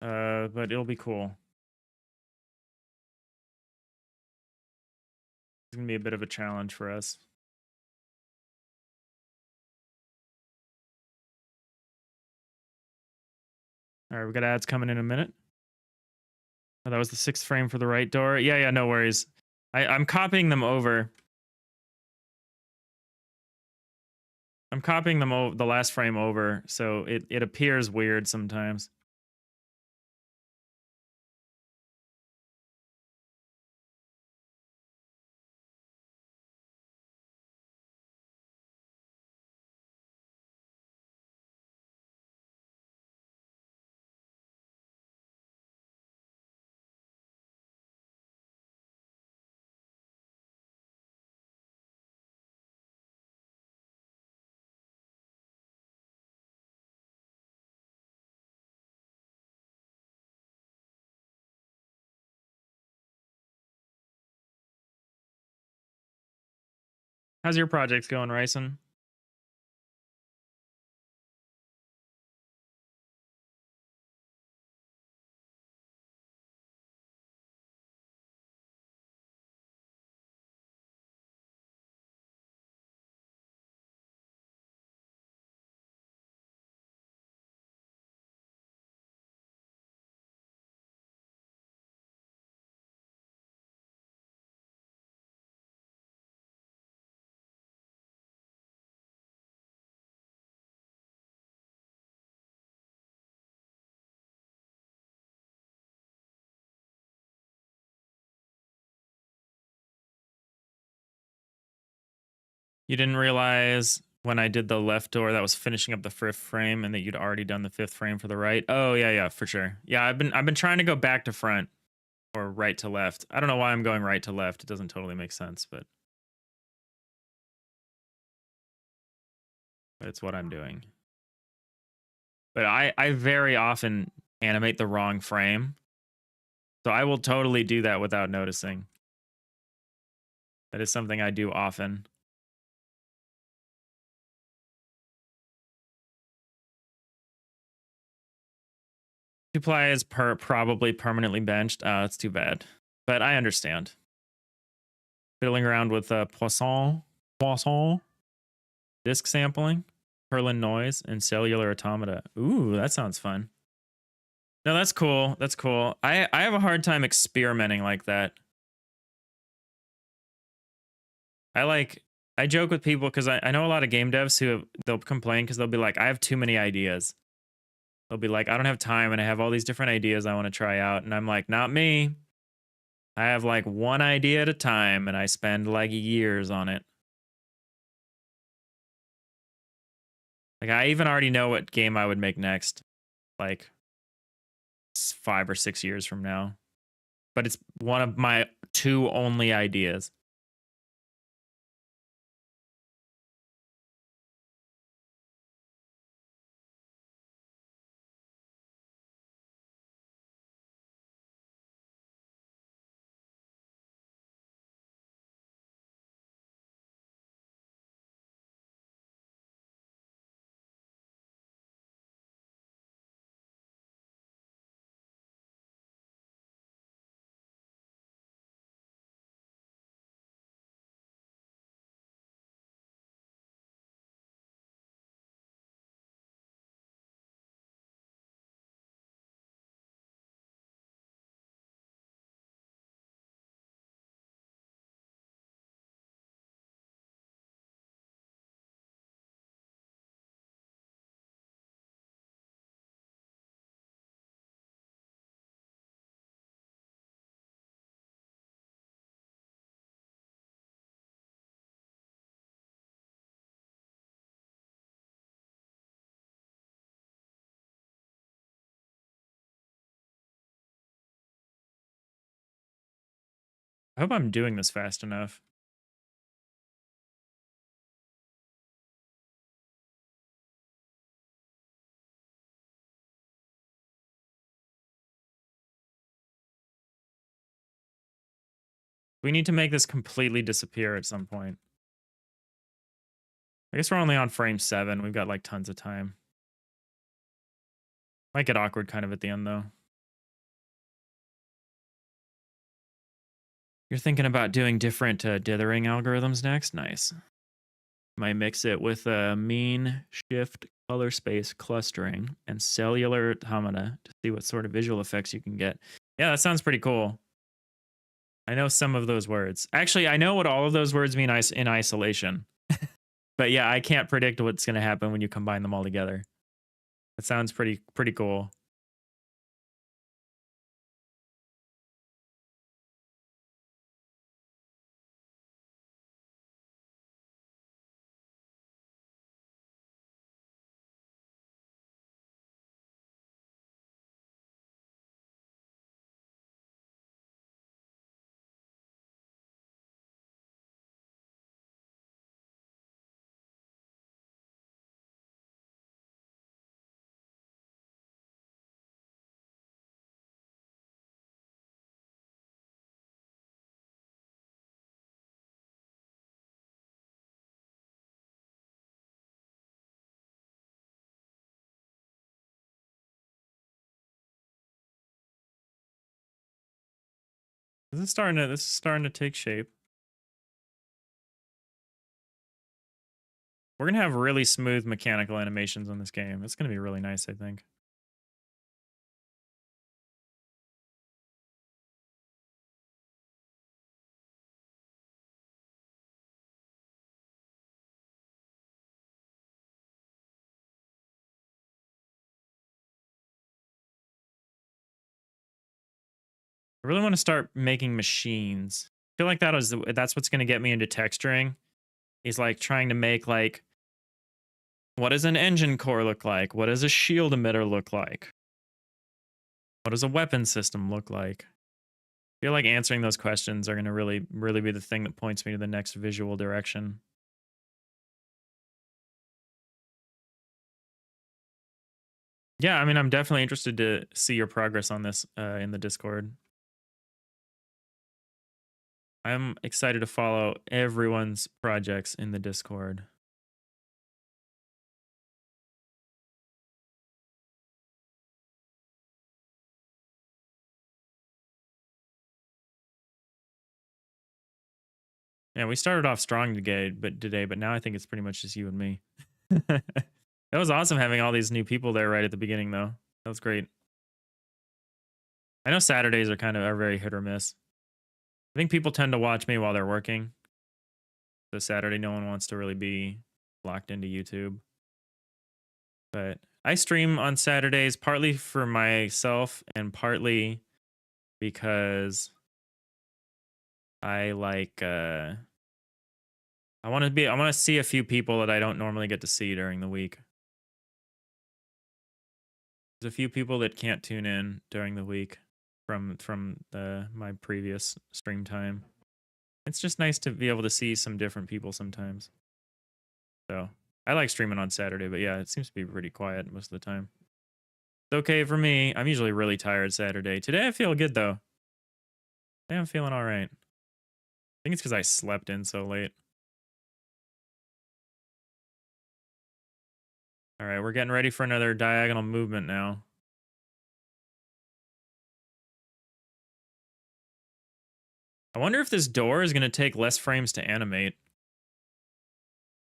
But it'll be cool. It's going to be a bit of a challenge for us. All right, we got ads coming in a minute. Oh, that was the 6th frame for the right door. Yeah, no worries. I'm copying them over. I'm copying them the last frame over, so it appears weird sometimes. How's your projects going, Ryson? You didn't realize when I did the left door that was finishing up the 5th frame and that you'd already done the 5th frame for the right? Oh, yeah, for sure. Yeah, I've been trying to go back to front or right to left. I don't know why I'm going right to left. It doesn't totally make sense, but it's what I'm doing. But I very often animate the wrong frame. So I will totally do that without noticing. That is something I do often. Supply is probably permanently benched. That's too bad. But I understand. Fiddling around with Poisson, disk sampling, Perlin noise, and cellular automata. Ooh, that sounds fun. No, that's cool. That's cool. I have a hard time experimenting like that. I joke with people because I know a lot of game devs who they'll complain because they'll be like, I have too many ideas. They'll be like, I don't have time and I have all these different ideas I want to try out. And I'm like, not me. I have like one idea at a time and I spend like years on it. Like I even already know what game I would make next. Like 5 or 6 years from now. But it's one of my 2 only ideas. I hope I'm doing this fast enough. We need to make this completely disappear at some point. I guess we're only on frame 7. We've got like tons of time. Might get awkward kind of at the end though. You're thinking about doing different dithering algorithms next? Nice. Might mix it with mean shift color space clustering and cellular automata to see what sort of visual effects you can get. Yeah, that sounds pretty cool. I know some of those words. Actually, I know what all of those words mean in isolation. But yeah, I can't predict what's going to happen when you combine them all together. That sounds pretty cool. This is starting to take shape. We're going to have really smooth mechanical animations on this game. It's going to be really nice, I think. I really want to start making machines. I feel like that's what's going to get me into texturing. Is like trying to make like, what does an engine core look like? What does a shield emitter look like? What does a weapon system look like? I feel like answering those questions are going to really be the thing that points me to the next visual direction. Yeah, I mean, I'm definitely interested to see your progress on this in the Discord. I'm excited to follow everyone's projects in the Discord. Yeah, we started off strong today, but now I think it's pretty much just you and me. That was awesome having all these new people there right at the beginning, though. That was great. I know Saturdays are very hit or miss. I think people tend to watch me while they're working. So Saturday, no one wants to really be locked into YouTube. But I stream on Saturdays partly for myself and partly because I like I want to see a few people that I don't normally get to see during the week. There's a few people that can't tune in during the week from my previous stream time. It's just nice to be able to see some different people sometimes. So I like streaming on Saturday, but yeah, it seems to be pretty quiet most of the time. It's okay for me. I'm usually really tired Saturday. Today I feel good though. Today I'm feeling all right. I think it's because I slept in so late. All right, we're getting ready for another diagonal movement now. I wonder if this door is going to take less frames to animate.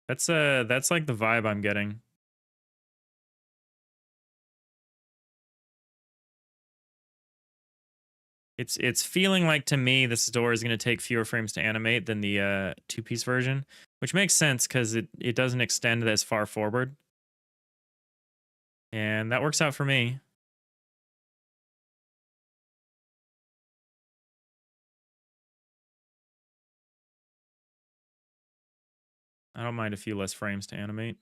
That's like the vibe I'm getting. It's feeling like to me this door is going to take fewer frames to animate than the two-piece version, which makes sense because it doesn't extend as far forward. And that works out for me. I don't mind a few less frames to animate.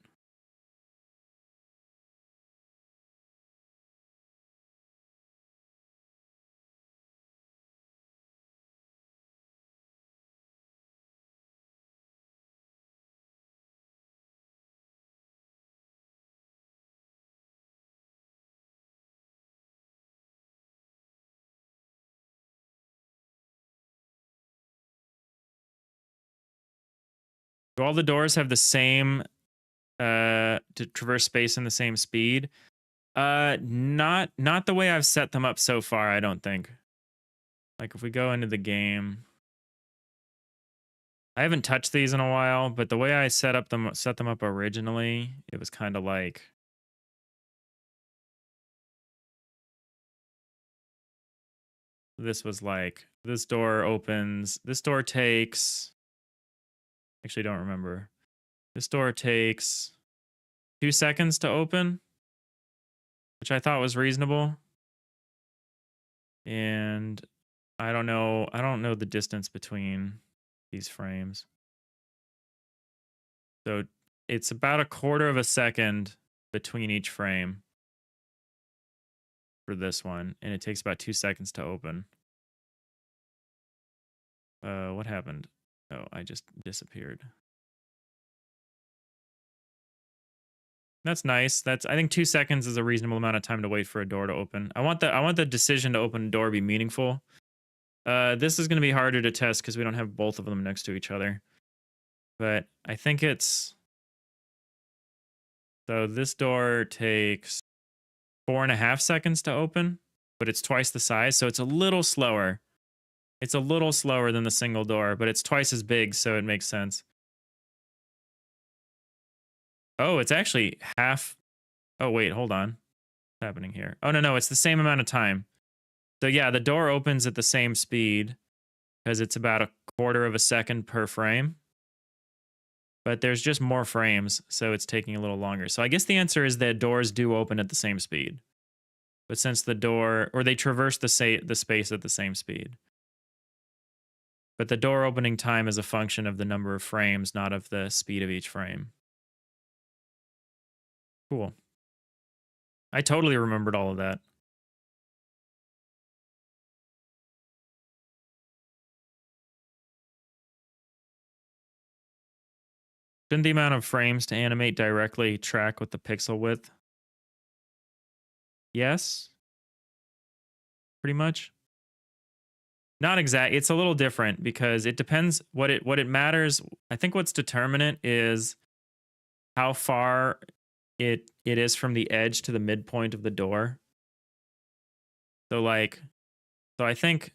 Do all the doors have the same to traverse space in the same speed. Not the way I've set them up so far, I don't think. Like if we go into the game, I haven't touched these in a while, but the way I set them up originally, it was kind of like this was like this door opens, this door takes, actually don't remember. This door takes 2 seconds to open, which I thought was reasonable. And I don't know the distance between these frames. So it's about a quarter of a second between each frame for this one, and it takes about 2 seconds to open. What happened? Oh, I just disappeared. That's nice. I think 2 seconds is a reasonable amount of time to wait for a door to open. I want the decision to open a door to be meaningful. This is going to be harder to test because we don't have both of them next to each other. But I think it's... So this door takes 4.5 seconds to open, but it's twice the size, so it's a little slower. It's a little slower than the single door, but it's twice as big, so it makes sense. Oh, it's actually half... Oh, wait, hold on. What's happening here? Oh, no, it's the same amount of time. So yeah, the door opens at the same speed because it's about a quarter of a second per frame. But there's just more frames, so it's taking a little longer. So I guess the answer is that doors do open at the same speed. But since the door... Or they traverse the space at the same speed. But the door opening time is a function of the number of frames, not of the speed of each frame. Cool. I totally remembered all of that. Shouldn't the amount of frames to animate directly track with the pixel width? Yes. Pretty much. Not exact. It's a little different because it depends what it matters. I think what's determinant is how far it is from the edge to the midpoint of the door. So I think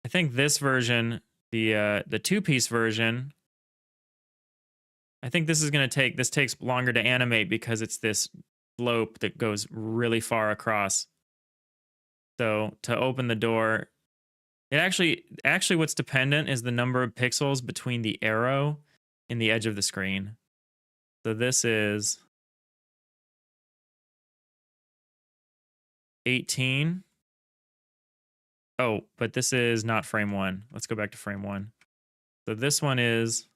this version, the two-piece version, I think this takes longer to animate because it's this slope that goes really far across. So to open the door, it actually what's dependent is the number of pixels between the arrow and the edge of the screen. So this is 18. Oh, but this is not frame 1. Let's go back to frame 1. So this one is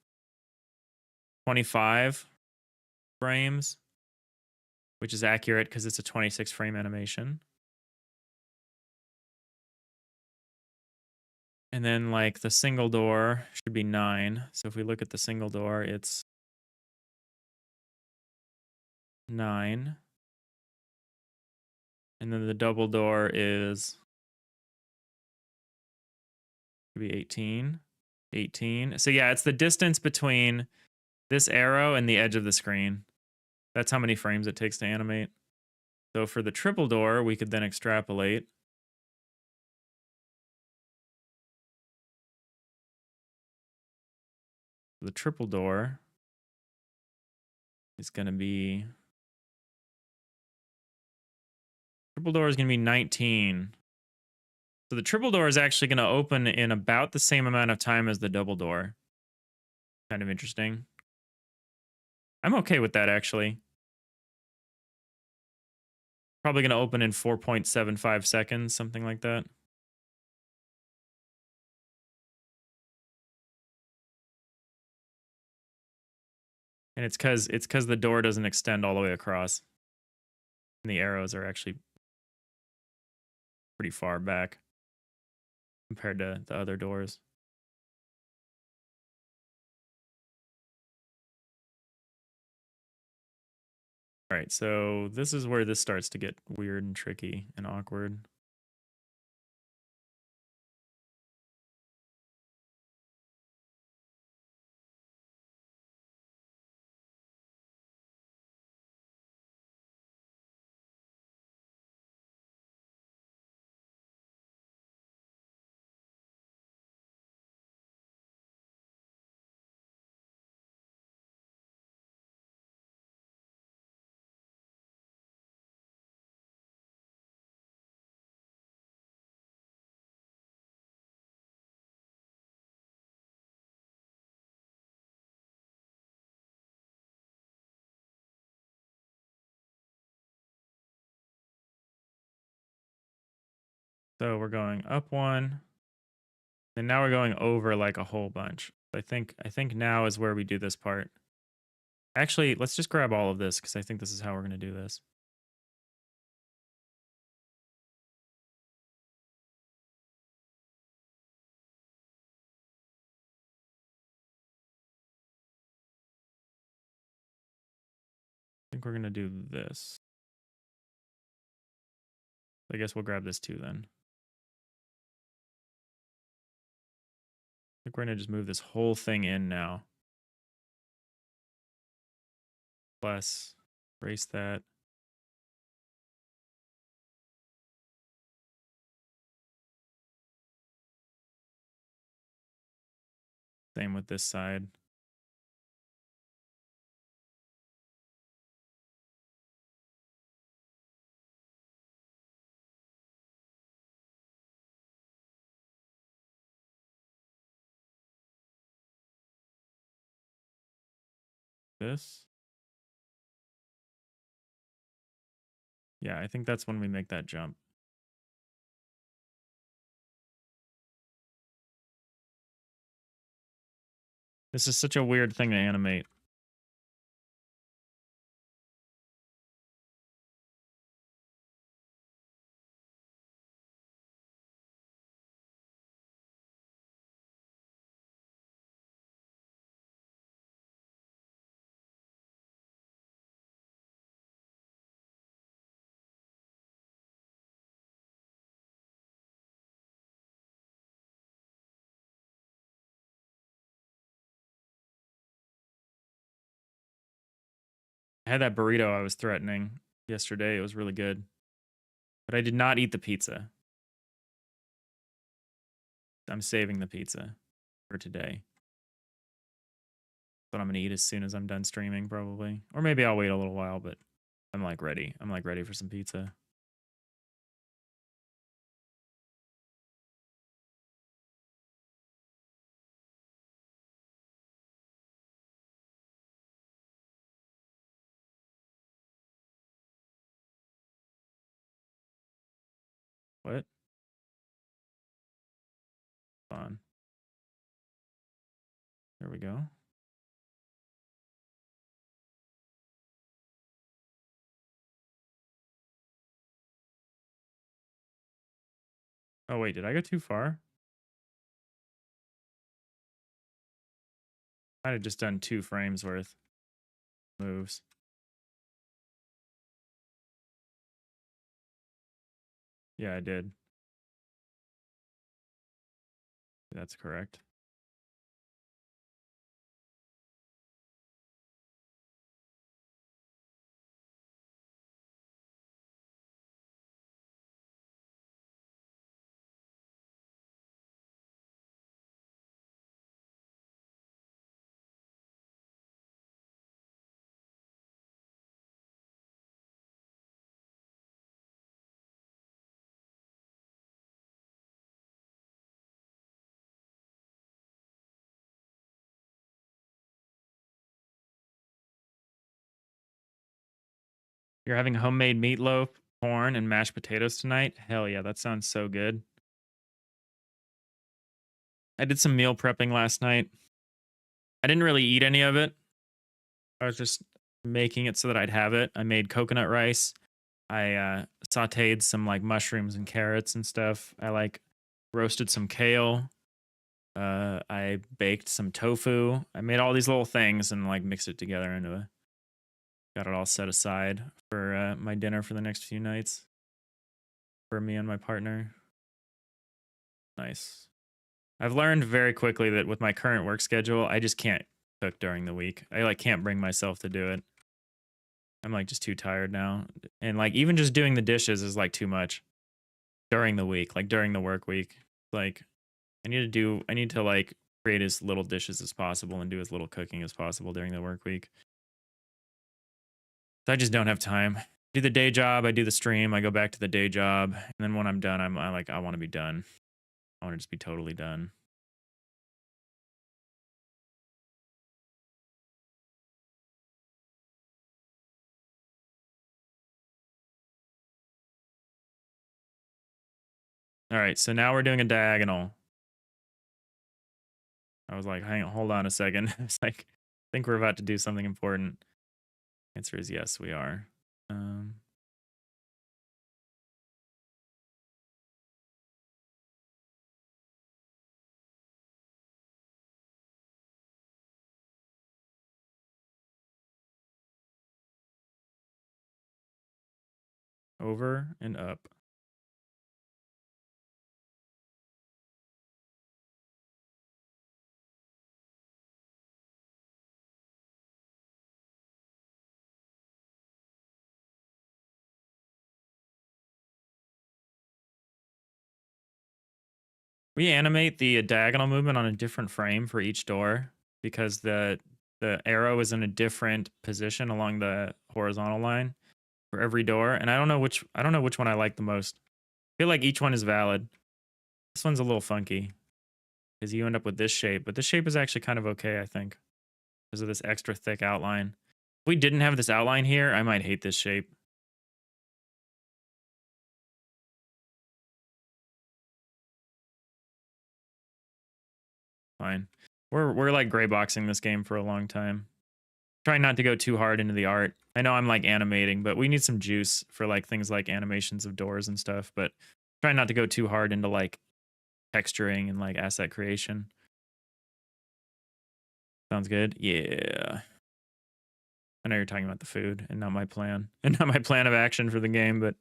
25 frames, which is accurate because it's a 26 frame animation. And then like the single door should be 9. So if we look at the single door, it's 9. And then the double door is should be 18. 18. So yeah, it's the distance between this arrow and the edge of the screen. That's how many frames it takes to animate. So for the triple door, we could then extrapolate. The triple door is going to be... Triple door is going to be 19. So the triple door is actually going to open in about the same amount of time as the double door. Kind of interesting. I'm okay with that, actually. Probably going to open in 4.75 seconds, something like that. And it's because the door doesn't extend all the way across. And the arrows are actually pretty far back compared to the other doors. All right, so this is where this starts to get weird and tricky and awkward. So we're going up one, and now we're going over like a whole bunch. I think now is where we do this part. Actually, let's just grab all of this because I think this is how we're going to do this. I think we're going to do this. I guess we'll grab this too then. I think we're going to just move this whole thing in now. Plus, erase that. Same with this side. This. Yeah, I think that's when we make that jump. This is such a weird thing to animate. I had that burrito I was threatening yesterday. It was really good. But I did not eat the pizza. I'm saving the pizza for today. But I'm going to eat as soon as I'm done streaming, probably. Or maybe I'll wait a little while, but I'm like ready. I'm like ready for some pizza. What? On. There we go. Oh, wait, did I go too far? Might have just done 2 frames worth moves. Yeah, I did. That's correct. You're having homemade meatloaf, corn, and mashed potatoes tonight? Hell yeah, that sounds so good. I did some meal prepping last night. I didn't really eat any of it. I was just making it so that I'd have it. I made coconut rice. I sauteed some like mushrooms and carrots and stuff. I like roasted some kale. I baked some tofu. I made all these little things and like mixed it together into a. Got it all set aside for my dinner for the next few nights. For me and my partner. Nice. I've learned very quickly that with my current work schedule, I just can't cook during the week. I like can't bring myself to do it. I'm like just too tired now. And like even just doing the dishes is like too much during the week, like during the work week. Like I need to like create as little dishes as possible and do as little cooking as possible during the work week. So I just don't have time. Do the day job, I do the stream, I go back to the day job, and then when I'm done, I like I want to be done. I want to just be totally done. All right, so now we're doing a diagonal. I was like, hang on, hold on a second. It's like, I think we're about to do something important. Answer is yes, we are. Over and up. We animate the diagonal movement on a different frame for each door because the arrow is in a different position along the horizontal line for every door, and I don't know which one I like the most. I feel like each one is valid. This one's a little funky because you end up with this shape, but this shape is actually kind of okay, I think, because of this extra thick outline. If we didn't have this outline here, I might hate this shape. Fine. We're like gray boxing this game for a long time. Trying not to go too hard into the art. I know I'm like animating, but we need some juice for like things like animations of doors and stuff, but trying not to go too hard into like texturing and like asset creation. Sounds good. Yeah. I know you're talking about the food and not my plan. And not my plan of action for the game, but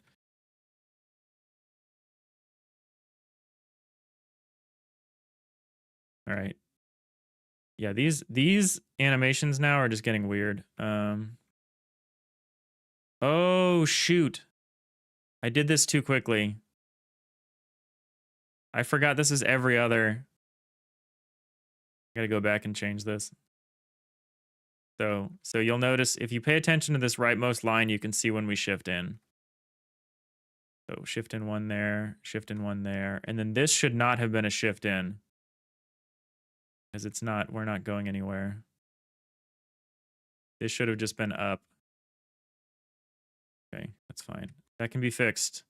all right. Yeah, these animations now are just getting weird. Oh shoot. I did this too quickly. I forgot this is every other. I gotta go back and change this. So you'll notice if you pay attention to this rightmost line, you can see when we shift in. So shift in one there, shift in one there, and then this should not have been a shift in because it's not. We're not going anywhere. This should have just been up. Okay, that's fine. That can be fixed.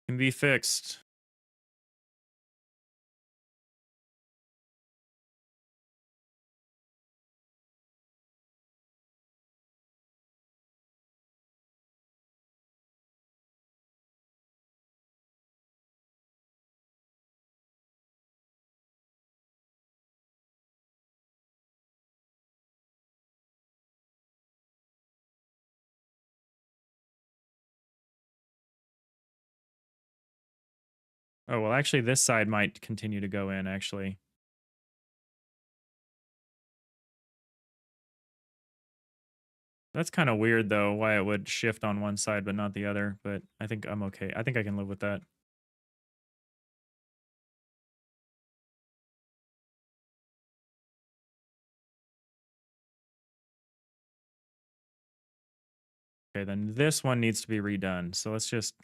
Can be fixed. Oh, well, actually, this side might continue to go in, actually. That's kind of weird, though, why it would shift on one side but not the other, but I think I'm okay. I think I can live with that. Okay, then this one needs to be redone. So let's just...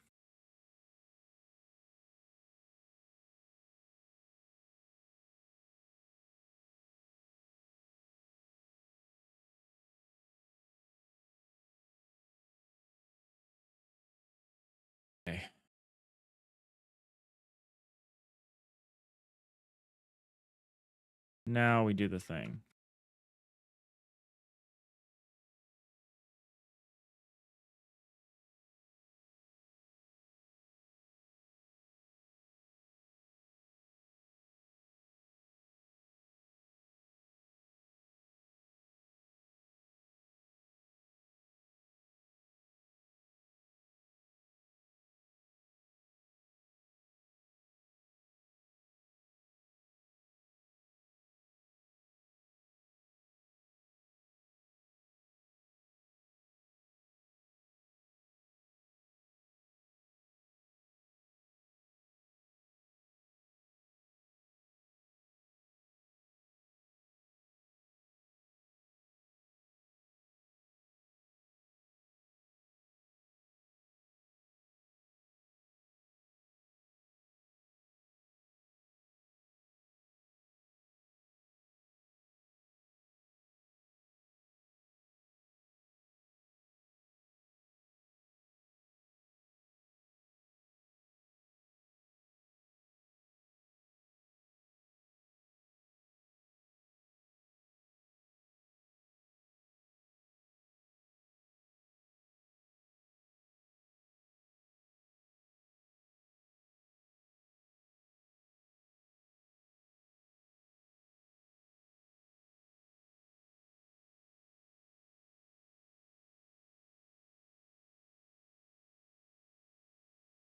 Okay. Now we do the thing.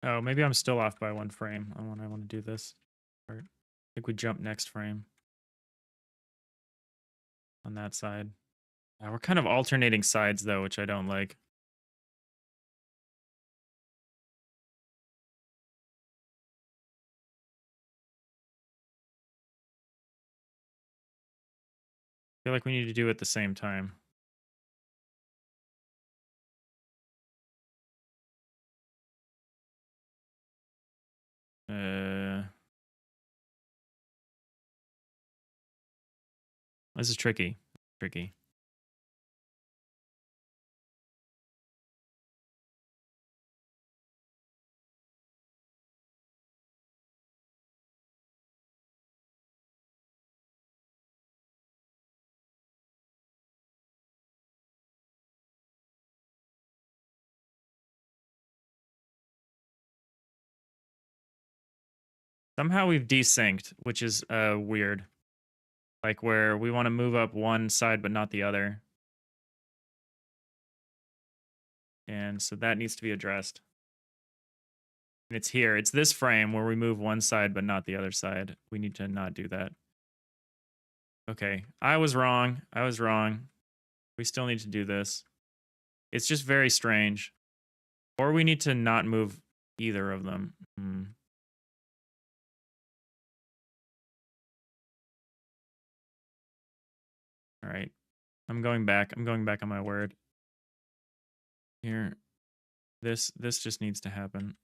Oh, maybe I'm still off by 1 frame when I want to do this part. I think we jump next frame on that side. We're kind of alternating sides though, which I don't like. I feel like we need to do it at the same time. This is tricky. Tricky. Somehow we've desynced, which is weird. Like where we want to move up one side but not the other. And so that needs to be addressed. And it's here. It's this frame where we move one side but not the other side. We need to not do that. Okay, I was wrong. I was wrong. We still need to do this. It's just very strange. Or we need to not move either of them. All right. I'm going back. I'm going back on my word. Here. This just needs to happen.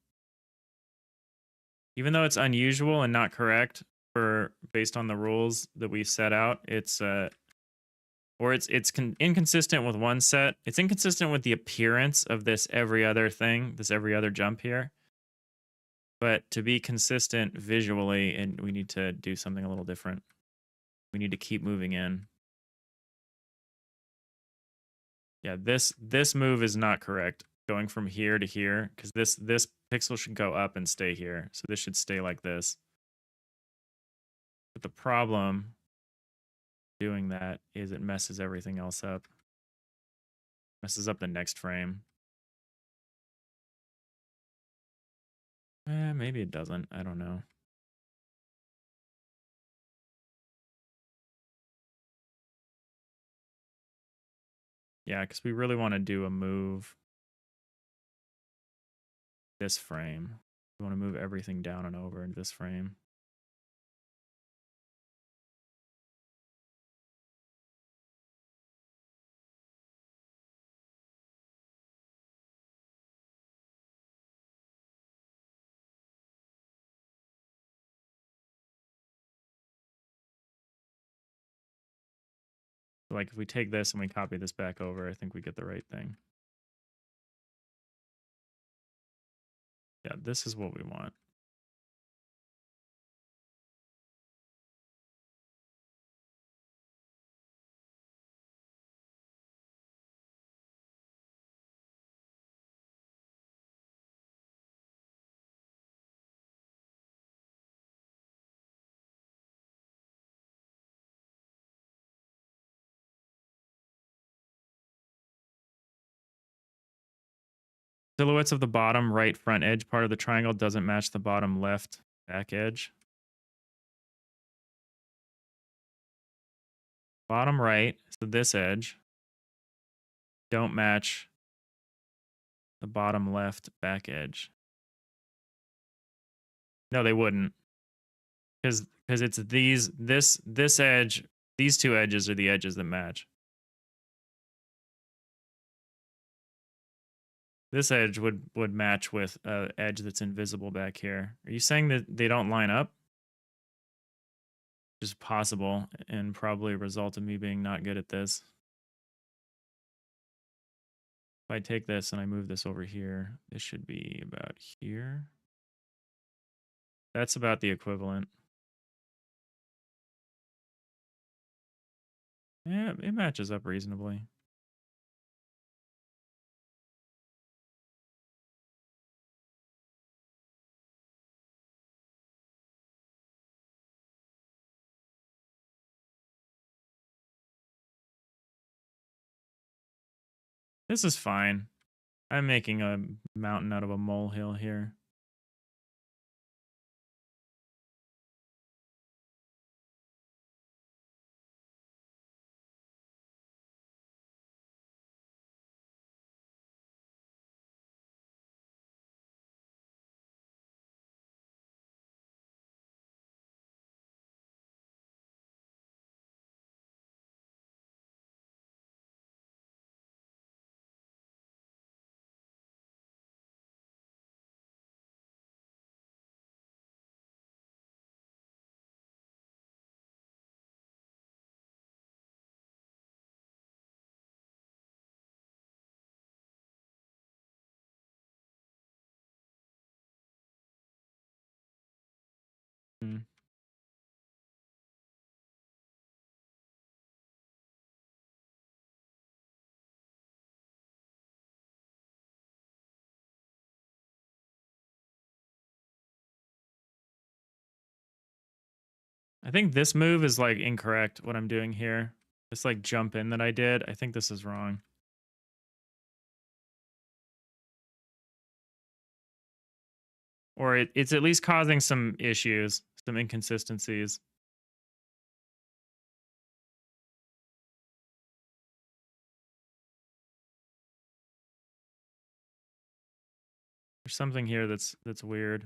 Even though it's unusual and not correct for based on the rules that we set out, it's inconsistent with one set. It's inconsistent with the appearance of this every other thing, this every other jump here. But to be consistent visually, and we need to do something a little different. We need to keep moving in. Yeah, this move is not correct. Going from here to here, because this pixel should go up and stay here. So this should stay like this. But the problem doing that is it messes everything else up. Messes up the next frame. Maybe it doesn't. I don't know. Yeah, because we really want to do a move this frame. We want to move everything down and over in this frame. Like if we take this and we copy this back over, I think we get the right thing. Yeah, this is what we want. Silhouettes of the bottom right front edge part of the triangle doesn't match the bottom left back edge. Bottom right, so this edge, don't match the bottom left back edge. No, they wouldn't. Because it's this edge, these two edges are the edges that match. This edge would match with an edge that's invisible back here. Are you saying that they don't line up? Just possible, and probably a result of me being not good at this. If I take this and I move this over here, this should be about here. That's about the equivalent. Yeah, it matches up reasonably. This is fine. I'm making a mountain out of a molehill here. Hmm. I think this move is like incorrect, what I'm doing here. This like jump in that I did, I think this is wrong. Or it's at least causing some issues, some inconsistencies. There's something here that's weird.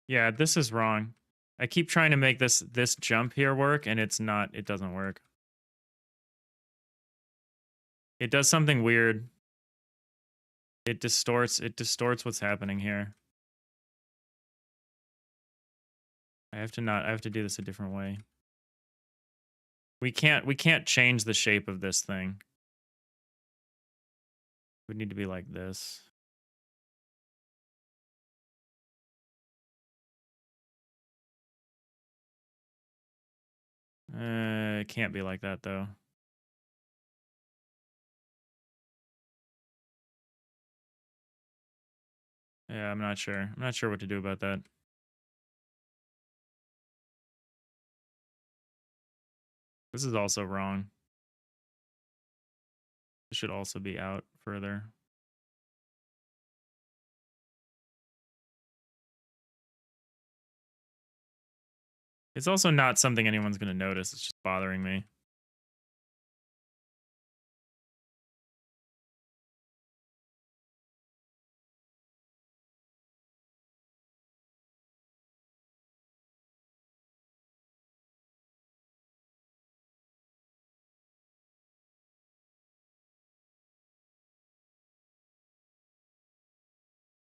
Yeah, this is wrong. I keep trying to make this jump here work and it doesn't work. It does something weird. It distorts what's happening here. I have to do this a different way. We can't change the shape of this thing. We need to be like this. It can't be like that though. Yeah, I'm not sure. I'm not sure what to do about that. This is also wrong. This should also be out further. It's also not something anyone's going to notice. It's just bothering me.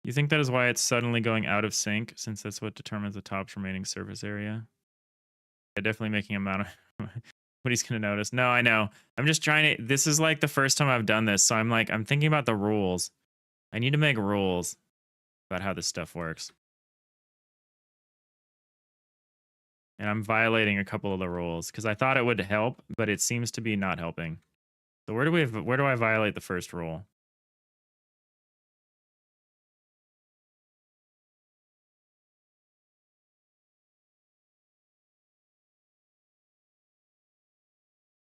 You think that is why it's suddenly going out of sync, since that's what determines the top's remaining surface area? Yeah, definitely making amount of what he's going to notice. No, I know. I'm just trying to. This is like the first time I've done this, so I'm thinking about the rules. I need to make rules about how this stuff works. And I'm violating a couple of the rules because I thought it would help, but it seems to be not helping. So where do I violate the first rule?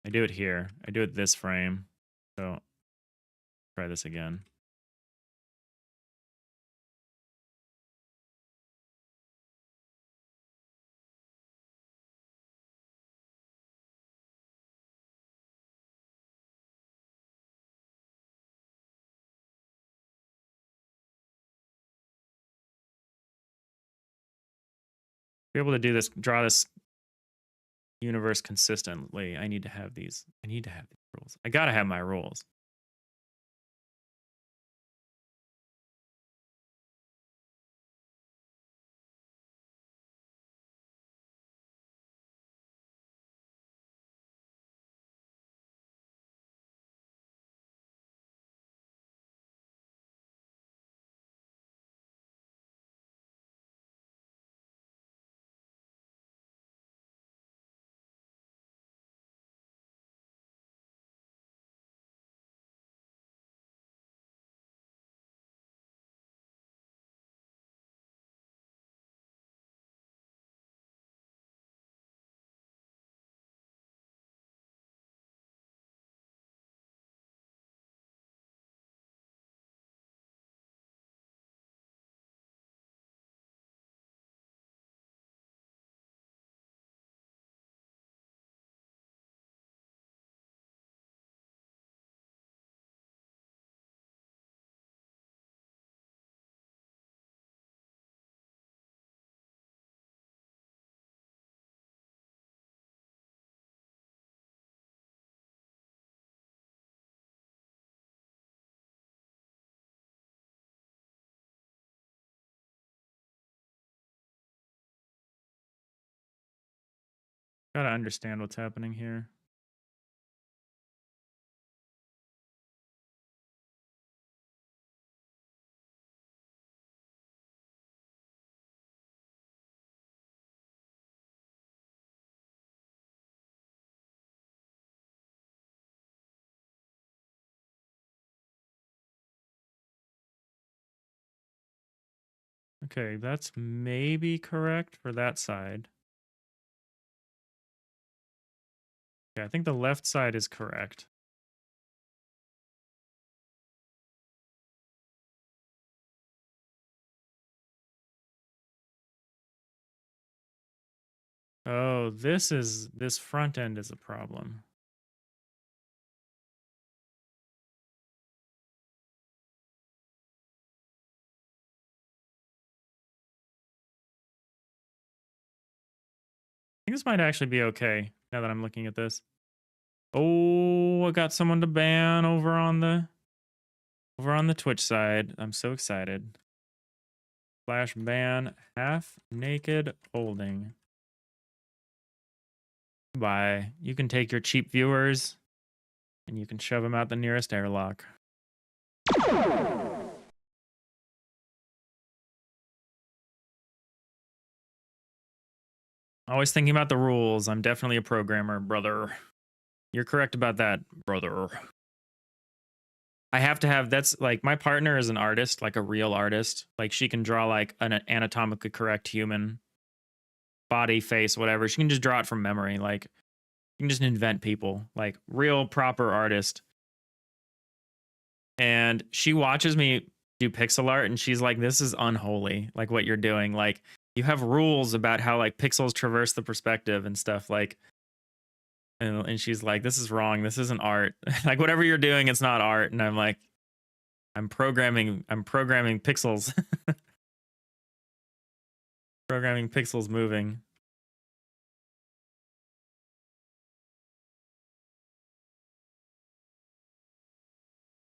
I do it here. I do it this frame. So try this again. Be able to do this, draw this universe consistently. I need to have these. I need to have these rules. I gotta have my rules. Gotta understand what's happening here. Okay, that's maybe correct for that side. Yeah, I think the left side is correct. Oh, this front end is a problem. I think this might actually be okay now that I'm looking at this. Oh, I got someone to ban over on the Twitch side. I'm so excited. Slash ban half naked holding. Bye. You can take your cheap viewers and you can shove them out the nearest airlock. Always thinking about the rules. I'm definitely a programmer, brother. You're correct about that, brother. I have to have, that's like, my partner is an artist, like a real artist. Like, she can draw like an anatomically correct human body, face, whatever. She can just draw it from memory. Like, you can just invent people, like real proper artist. And she watches me do pixel art and she's like, this is unholy, like what you're doing. Like, you have rules about how like pixels traverse the perspective and stuff. Like, and she's like, this is wrong. This isn't art. Like, whatever you're doing, it's not art. And I'm like, I'm programming pixels. Programming pixels moving.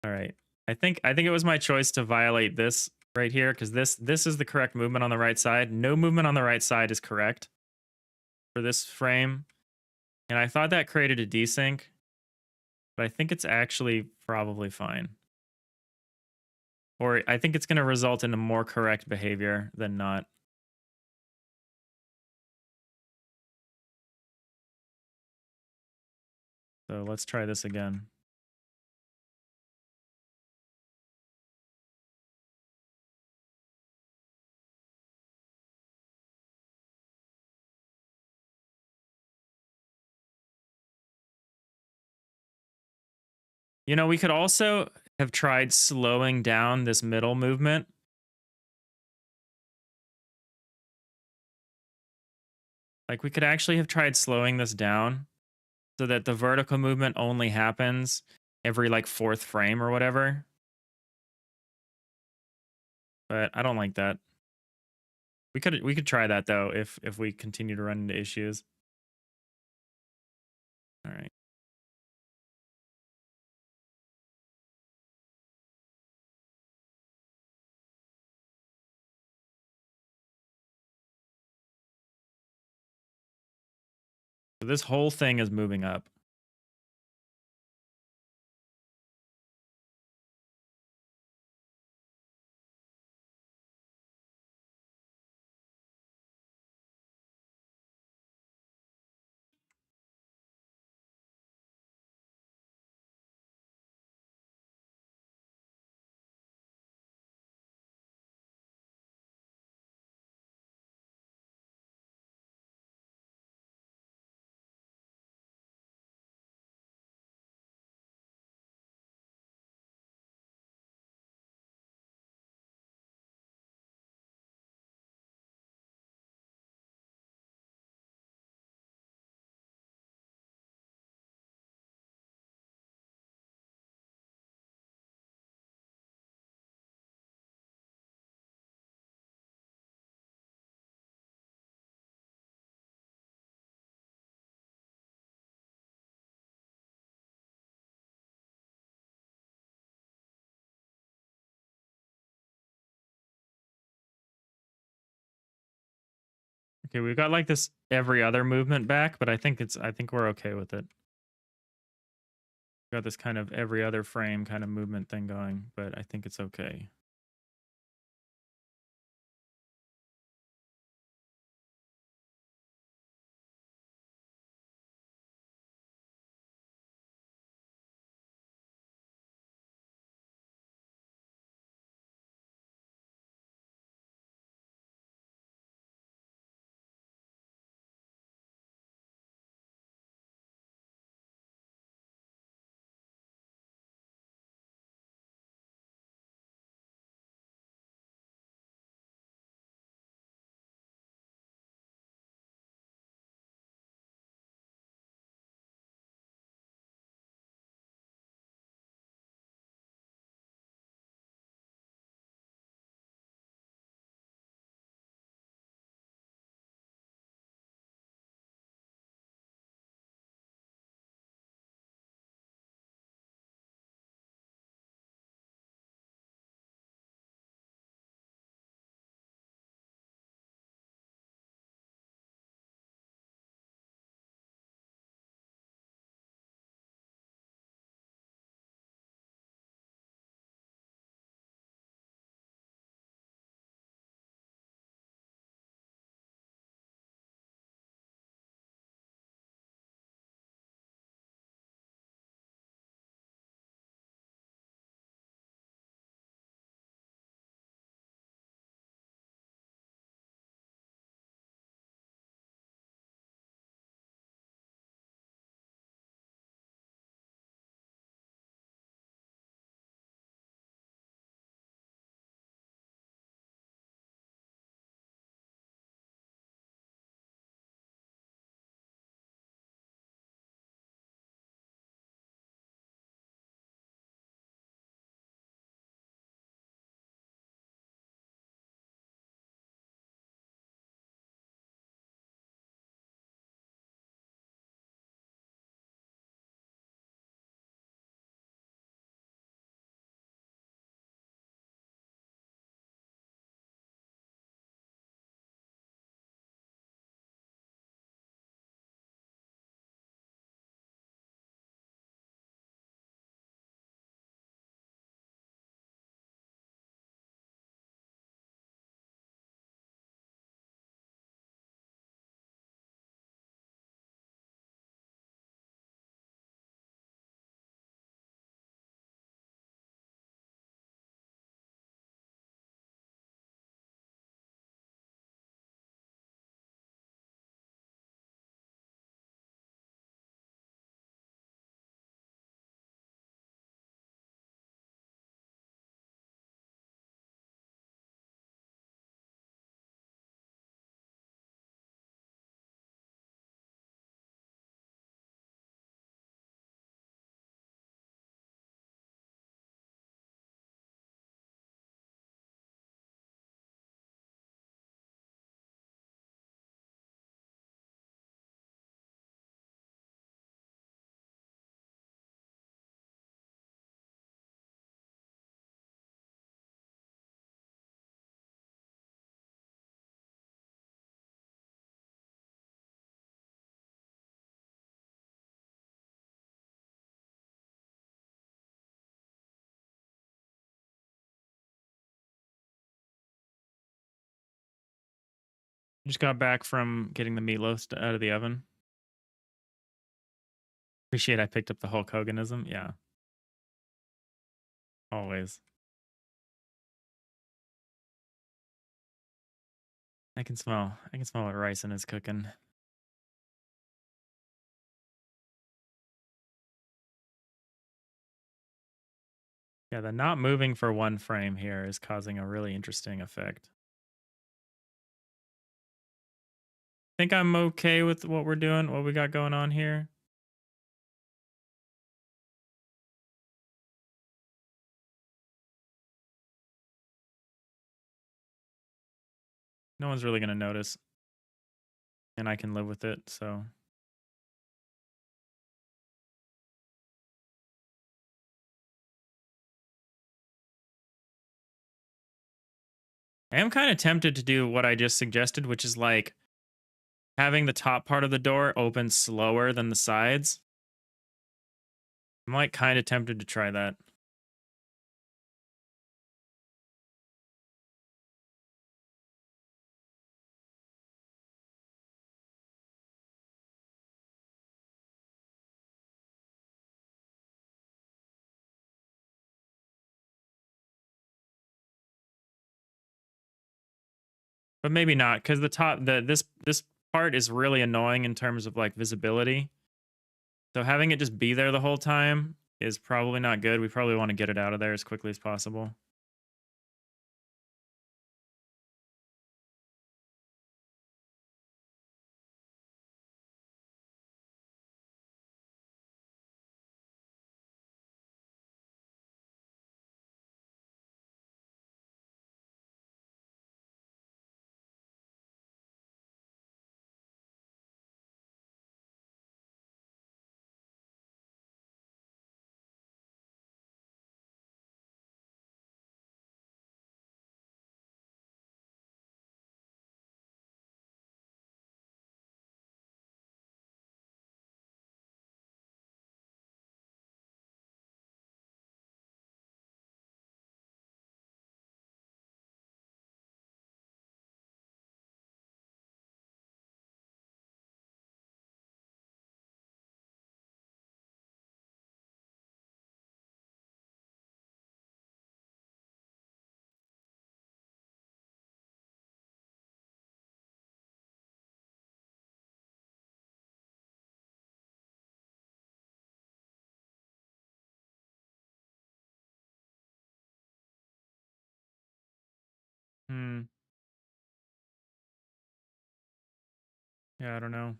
All right. I think it was my choice to violate this right here because this is the correct movement on the right side. No movement on the right side is correct for this frame. And I thought that created a desync, but I think it's actually probably fine. Or I think it's going to result in a more correct behavior than not. So let's try this again. You know, we could also have tried slowing down this middle movement. Like, we could actually have tried slowing this down so that the vertical movement only happens every like fourth frame or whatever. But I don't like that. We could try that though if we continue to run into issues. All right. So this whole thing is moving up. Okay, we've got like this every other movement back, but I think we're okay with it. Got this kind of every other frame kind of movement thing going, but I think it's okay. Just got back from getting the meatloaf out of the oven. Appreciate I picked up the Hulk Hoganism. Yeah, always. I can smell what Ryson is cooking. Yeah, the not moving for one frame here is causing a really interesting effect. Think I'm okay with what we're doing, what we got going on here. No one's really gonna notice, and I can live with it, so. I am kind of tempted to do what I just suggested, which is like having the top part of the door open slower than the sides. I'm like kind of tempted to try that. But maybe not, because the top this part is really annoying in terms of like visibility. So having it just be there the whole time is probably not good. We probably want to get it out of there as quickly as possible. Hmm. Yeah, I don't know.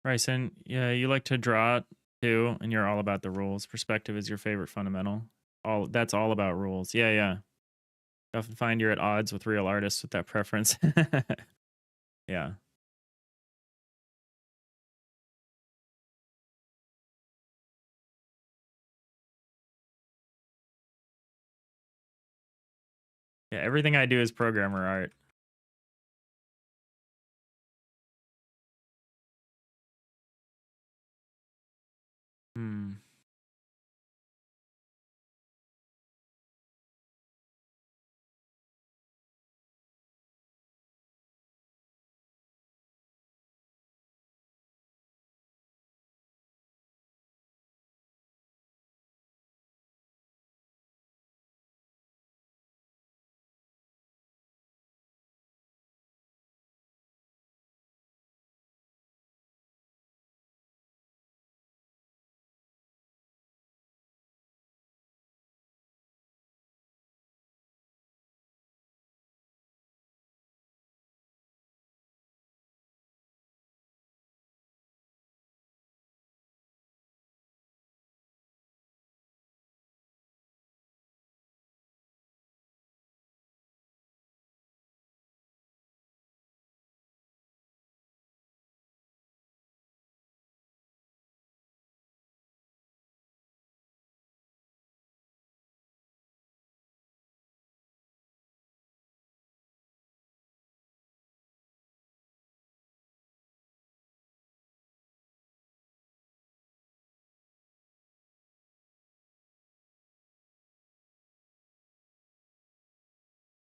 Bryson, yeah, you like to draw too, and you're all about the rules. Perspective is your favorite fundamental. That's all about rules. Yeah, yeah. You often find you're at odds with real artists with that preference. Yeah. Yeah, everything I do is programmer art. Hmm.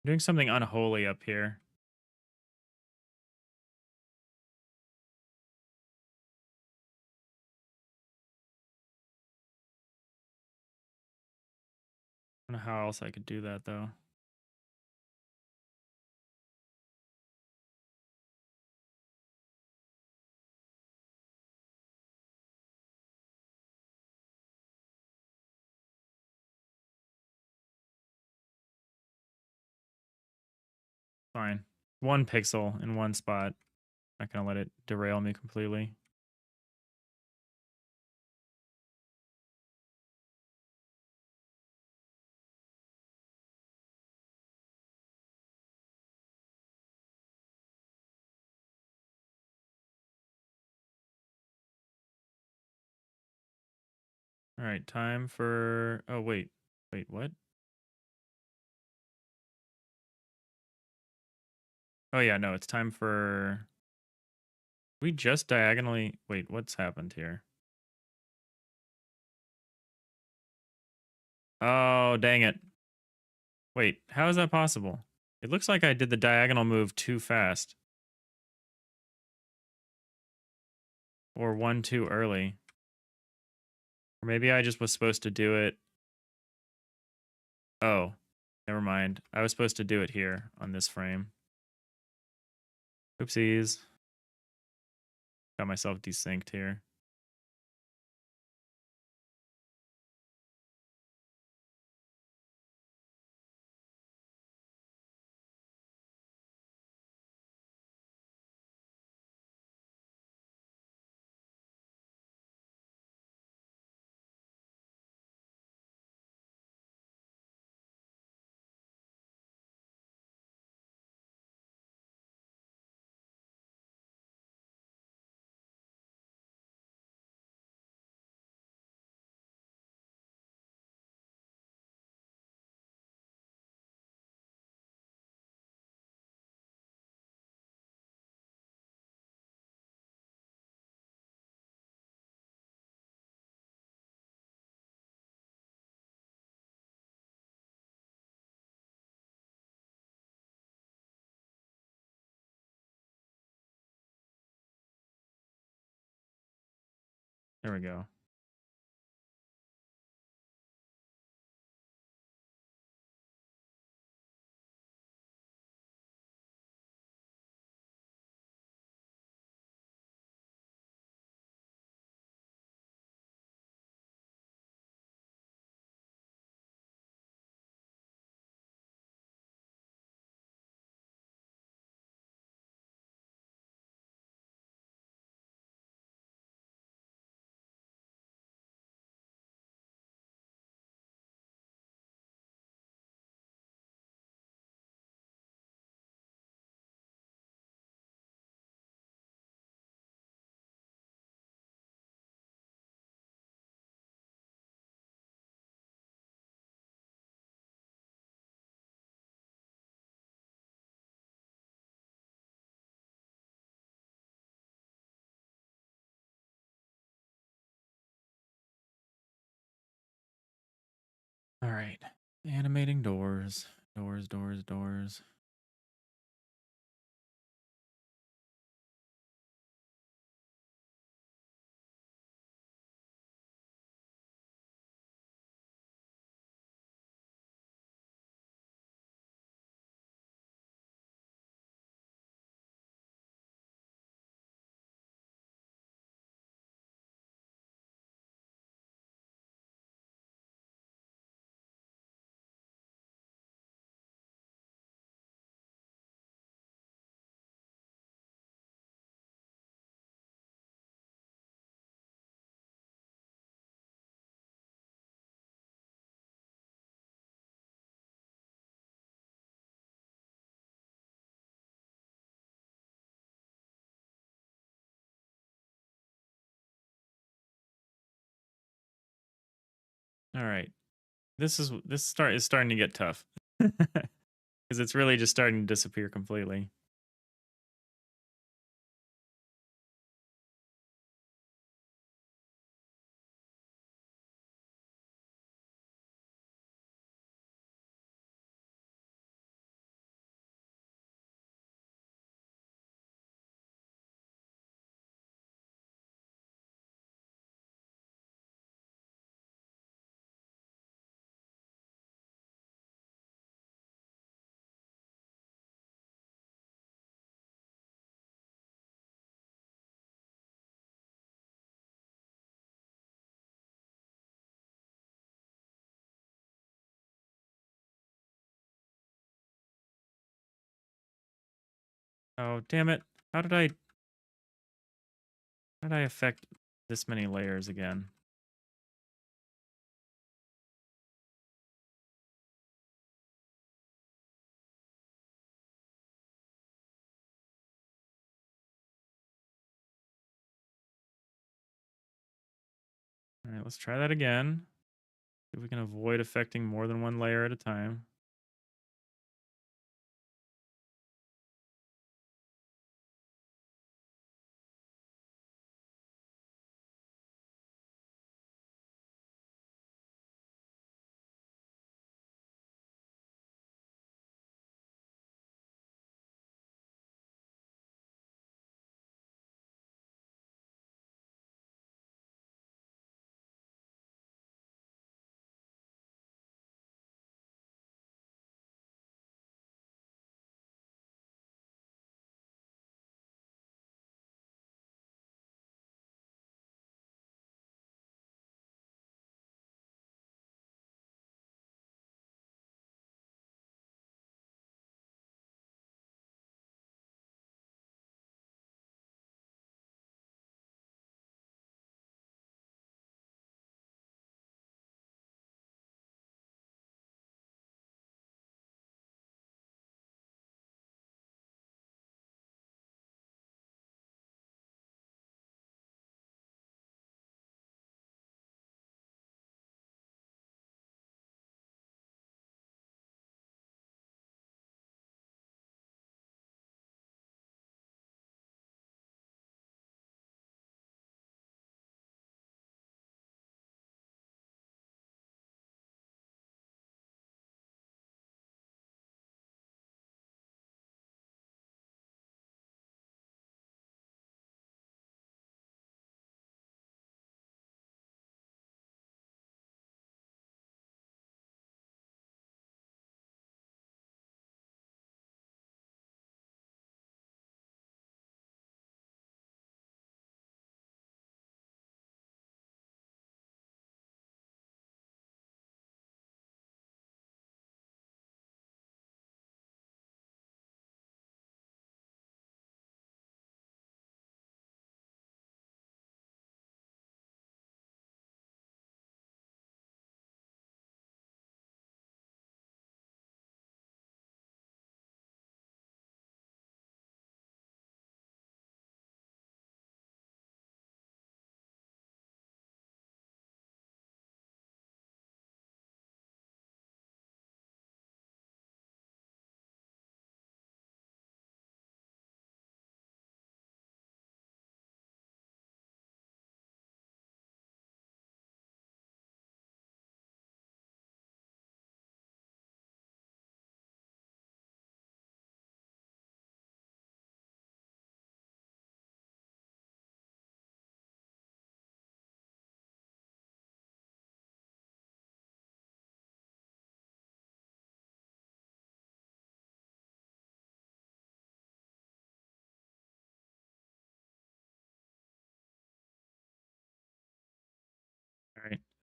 Doing something unholy up here. I don't know how else I could do that though. Fine. 1 pixel in one spot. Not gonna let it derail me completely. All right, time for. Oh wait, what? Oh yeah, no, it's time for... We just diagonally... Wait, what's happened here? Oh, dang it. Wait, how is that possible? It looks like I did the diagonal move too fast. Or one too early. Or maybe I just was supposed to do it... Oh, never mind. I was supposed to do it here on this frame. Oopsies. Got myself desynced here. There we go. All right. Animating doors. Doors, doors, doors. All right. This is starting to get tough. Because it's really just starting to disappear completely. Oh, damn it. How did I affect this many layers again? All right, let's try that again. See if we can avoid affecting more than one layer at a time.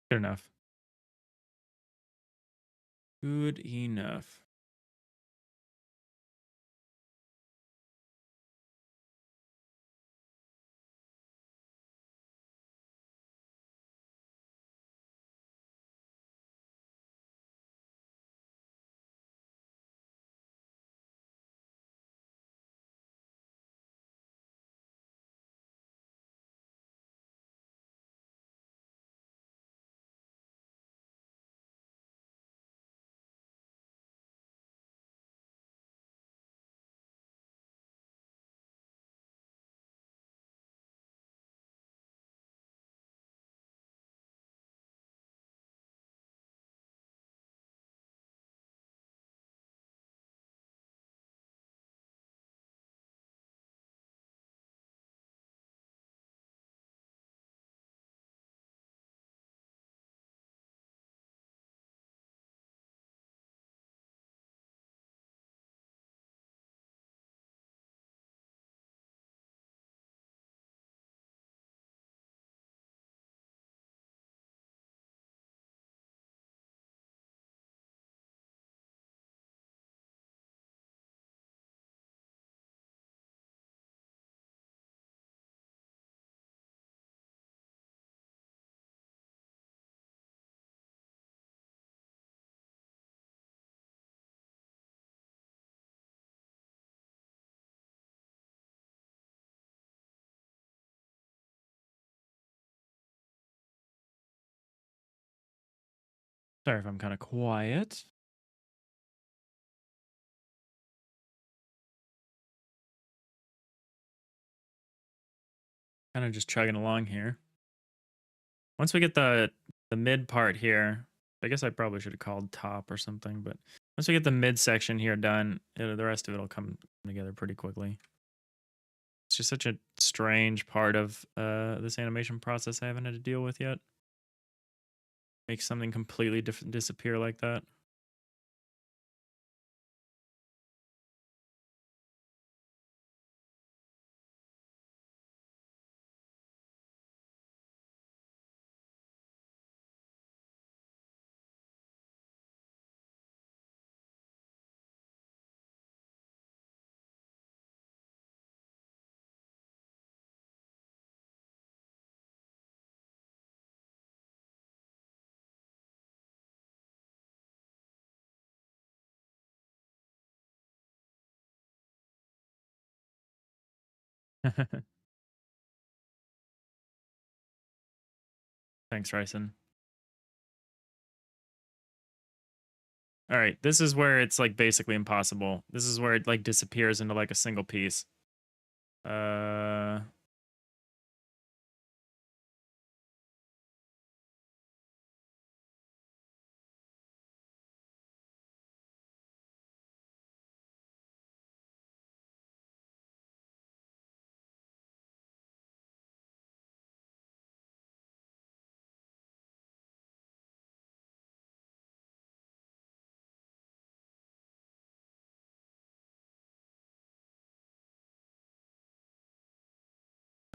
Good enough. Good enough. Sorry if I'm kind of quiet. Kind of just chugging along here. Once we get the mid part here, I guess I probably should have called top or something, but once we get the mid section here done, the rest of it will come together pretty quickly. It's just such a strange part of this animation process I haven't had to deal with yet. Make something completely disappear like that. Thanks, Ryson. All right, this is where it's like basically impossible. This is where it like disappears into like a single piece. Uh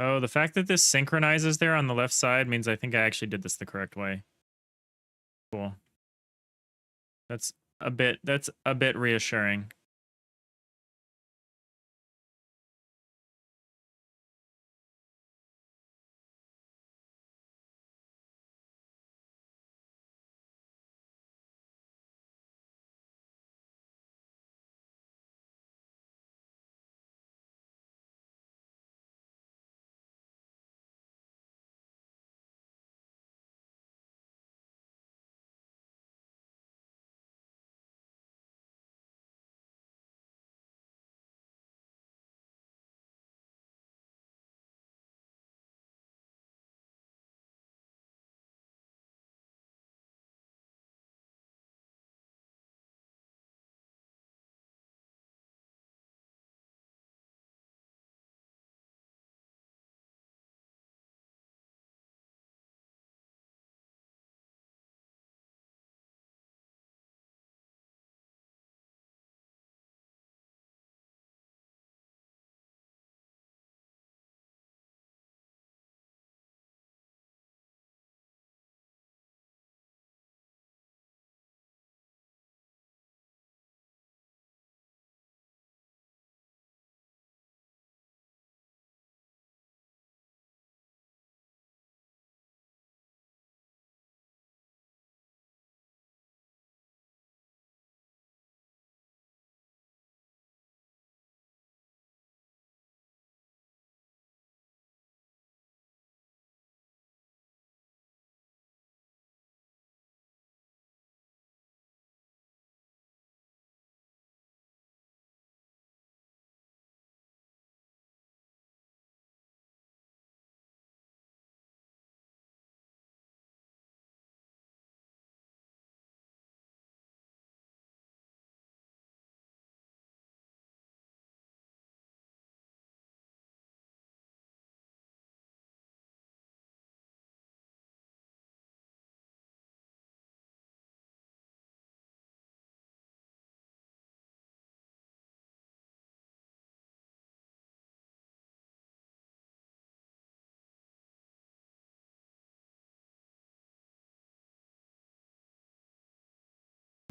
Oh, the fact that this synchronizes there on the left side means I think I actually did this the correct way. Cool. That's a bit reassuring.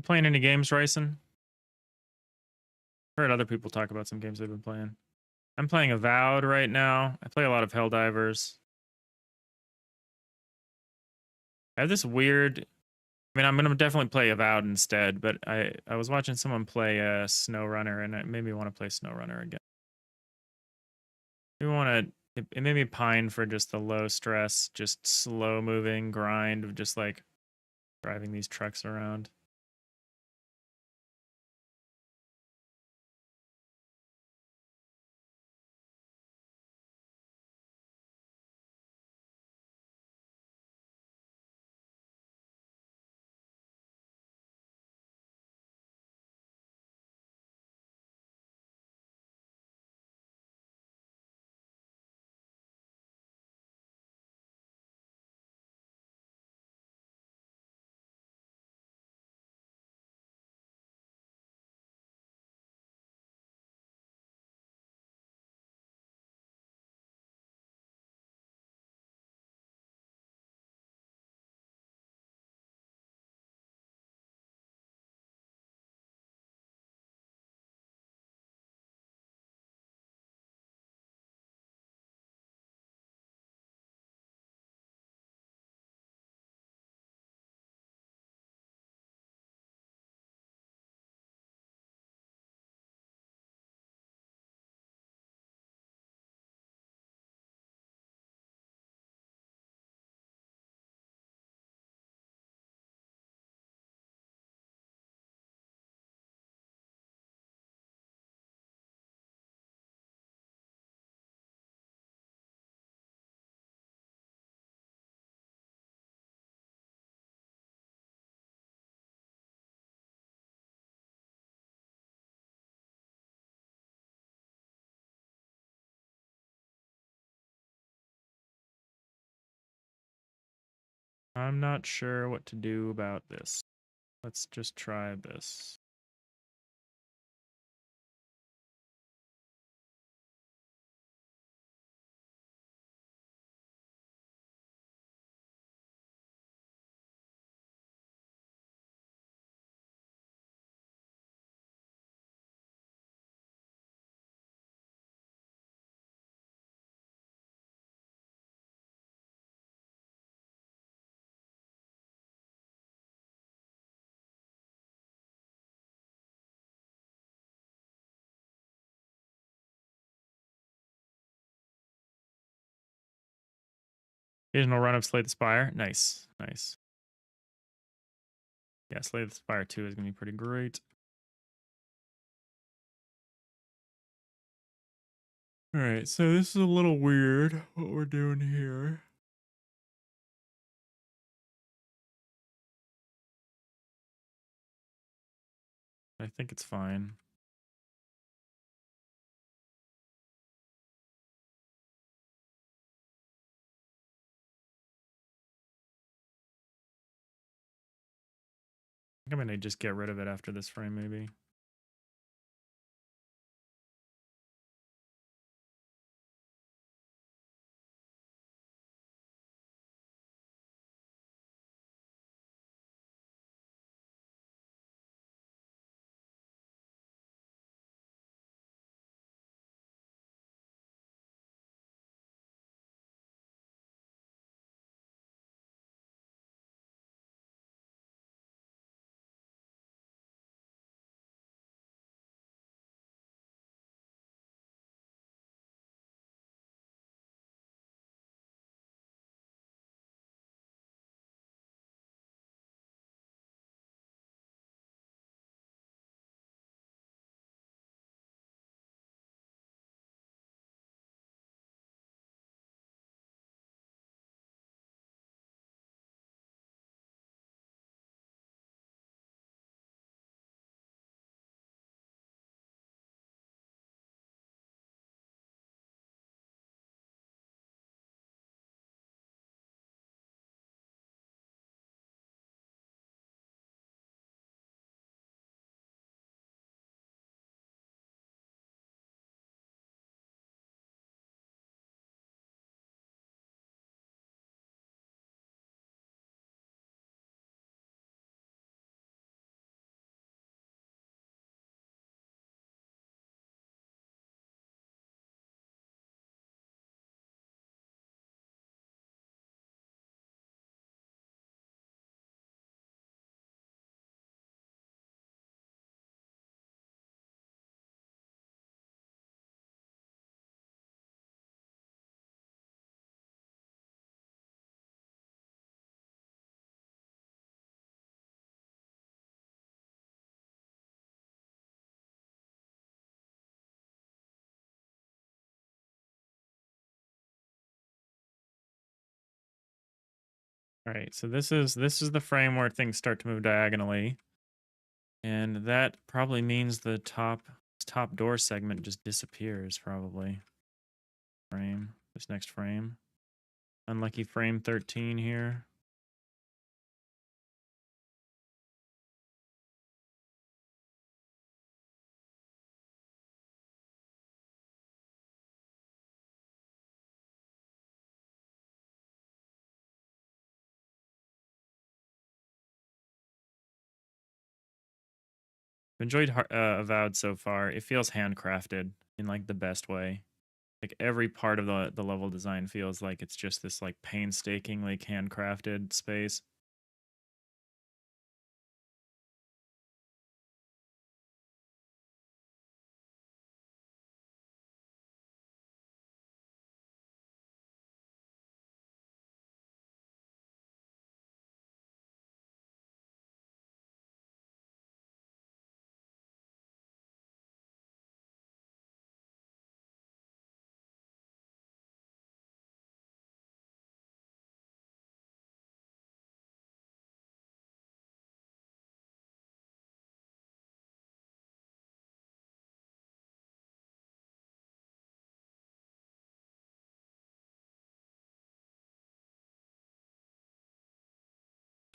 Playing any games, Ryson? Heard other people talk about some games they've been playing. I'm playing Avowed right now. I play a lot of Helldivers. I have this weird. I mean, I'm gonna definitely play Avowed instead, but I was watching someone play SnowRunner, and it made me want to play SnowRunner again. We want to. It made me pine for just the low stress, just slow moving grind of just like driving these trucks around. I'm not sure what to do about this. Let's just try this. Occasional run of Slay the Spire. Nice. Nice. Yeah, Slay the Spire 2 is going to be pretty great. Alright, so this is a little weird, what we're doing here. I think it's fine. I think I'm going to just get rid of it after this frame, maybe. All right, so this is the frame where things start to move diagonally. And that probably means the top door segment just disappears, probably. Frame. This next frame. Unlucky frame 13 here. Enjoyed Avowed so far. It feels handcrafted in like the best way. Like every part of the level design feels like it's just this like painstakingly handcrafted space.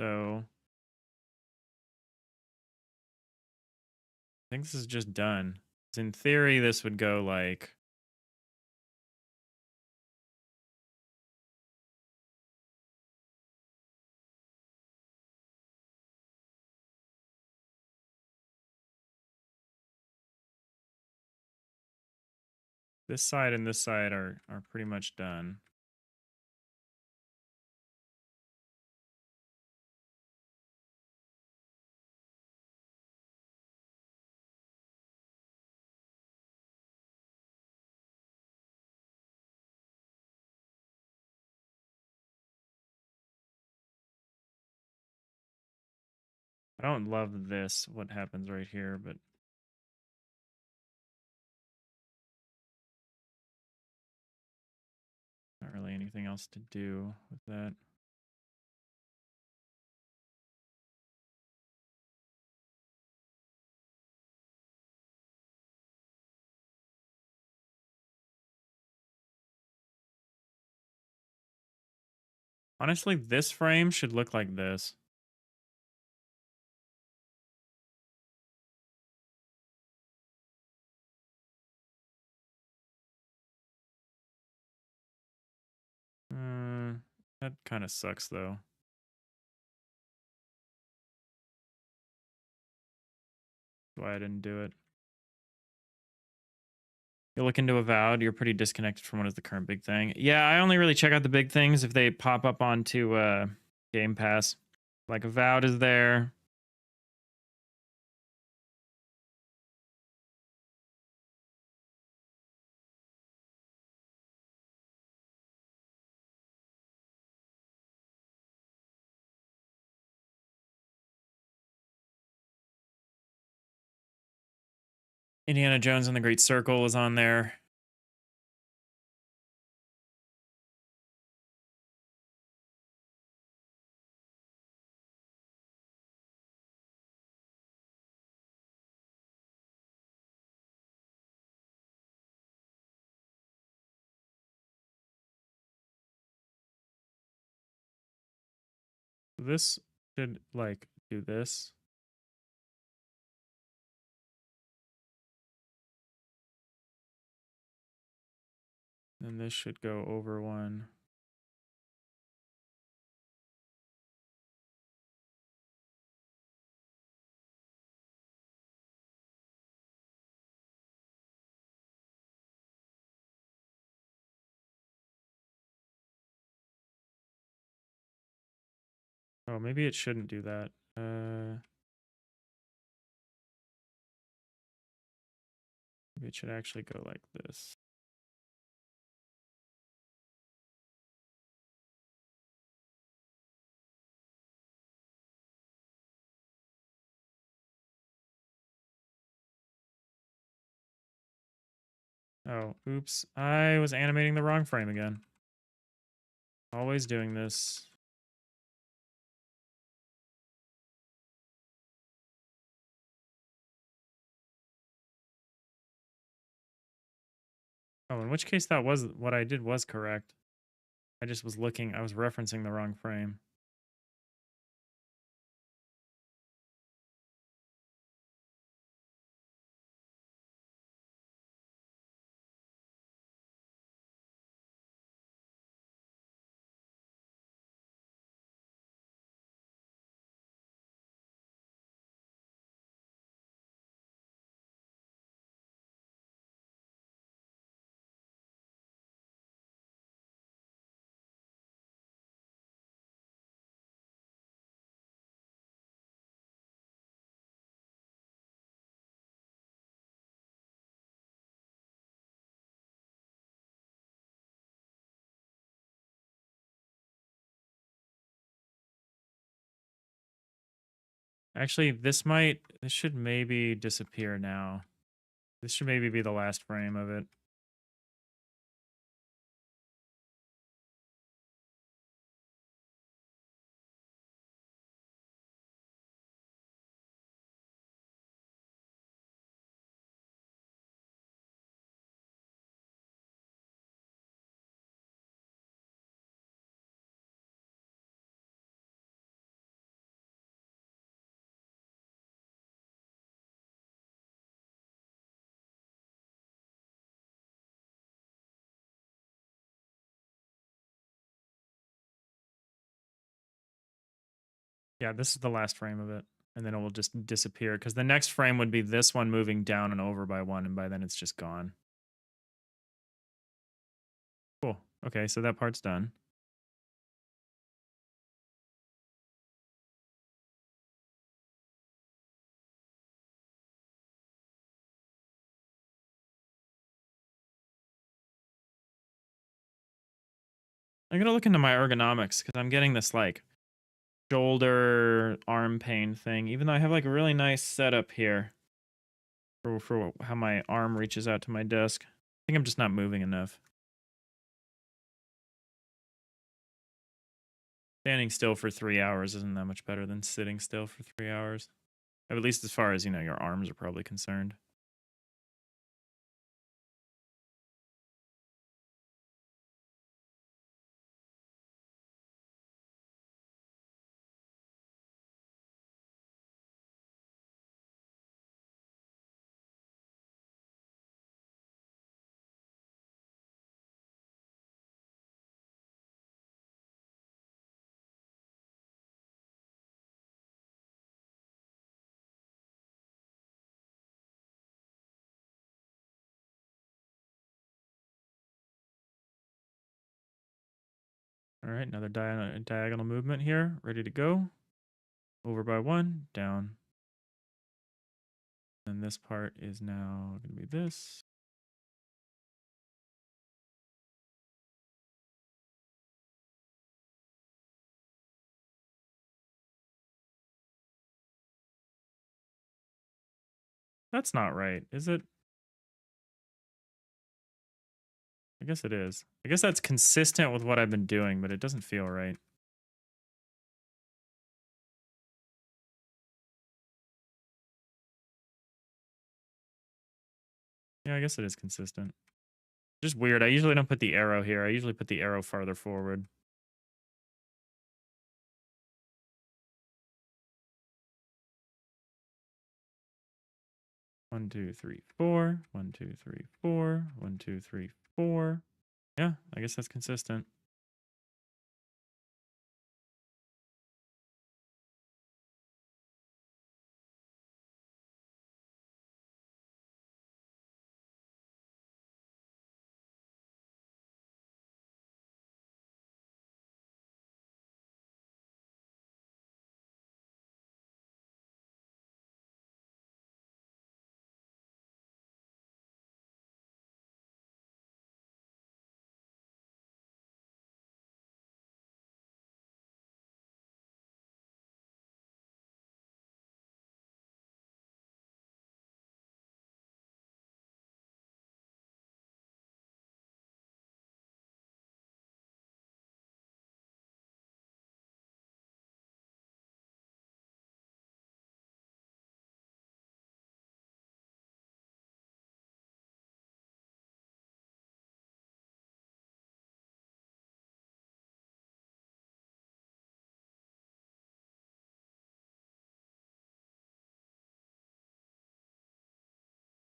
So I think this is just done. In theory, this would go like this side and this side are pretty much done. I don't love this, what happens right here, but not really anything else to do with that. Honestly, this frame should look like this. That kind of sucks, though. That's why I didn't do it. You look into Avowed, you're pretty disconnected from what is the current big thing. Yeah, I only really check out the big things if they pop up onto Game Pass. Like Avowed is there. Indiana Jones and the Great Circle is on there. This should like do this. And this should go over one. Oh, maybe it shouldn't do that. Maybe it should actually go like this. Oh, oops. I was animating the wrong frame again. Always doing this. Oh, in which case that was what I did was correct. I just was looking, I was referencing the wrong frame. Actually, this should maybe disappear now. This should maybe be the last frame of it. Yeah, this is the last frame of it. And then it will just disappear because the next frame would be this one moving down and over by one, and by then it's just gone. Cool. Okay, so that part's done. I'm gonna look into my ergonomics because I'm getting this like shoulder arm pain thing, even though I have like a really nice setup here for how my arm reaches out to my desk. I think I'm just not moving enough. Standing still for 3 hours isn't that much better than sitting still for 3 hours. At least as far as, you know, your arms are probably concerned. All right, another diagonal movement here. Ready to go. Over by one, down. And this part is now going to be this. That's not right, is it? I guess it is. I guess that's consistent with what I've been doing, but it doesn't feel right. Yeah, I guess it is consistent. Just weird. I usually don't put the arrow here. I usually put the arrow farther forward. One, two, three, four. 1, 2, 3, 4. 1, 2, 3, 4. Yeah, I guess that's consistent.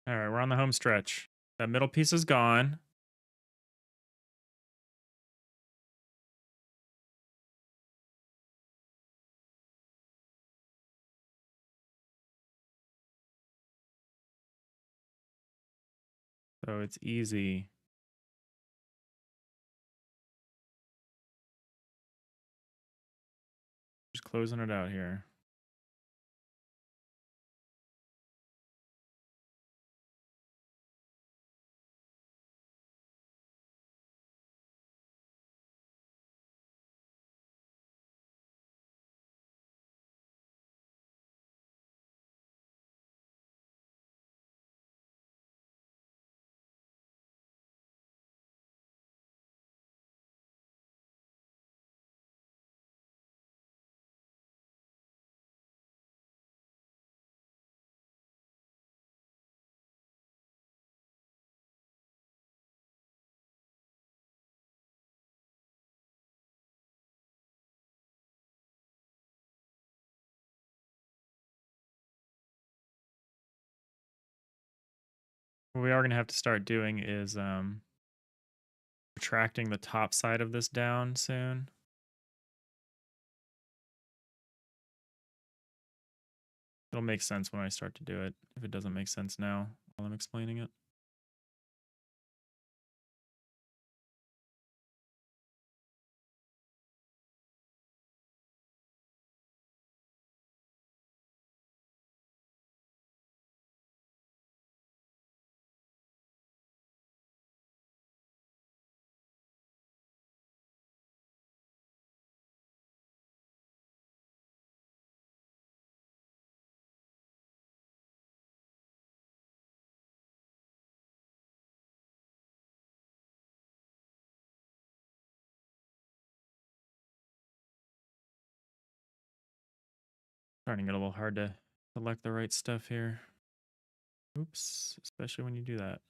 All right, we're on the home stretch. That middle piece is gone. So it's easy. Just closing it out here. What we are going to have to start doing is retracting the top side of this down soon. It'll make sense when I start to do it, if it doesn't make sense now while I'm explaining it. Starting to get a little hard to select the right stuff here. Oops, especially when you do that.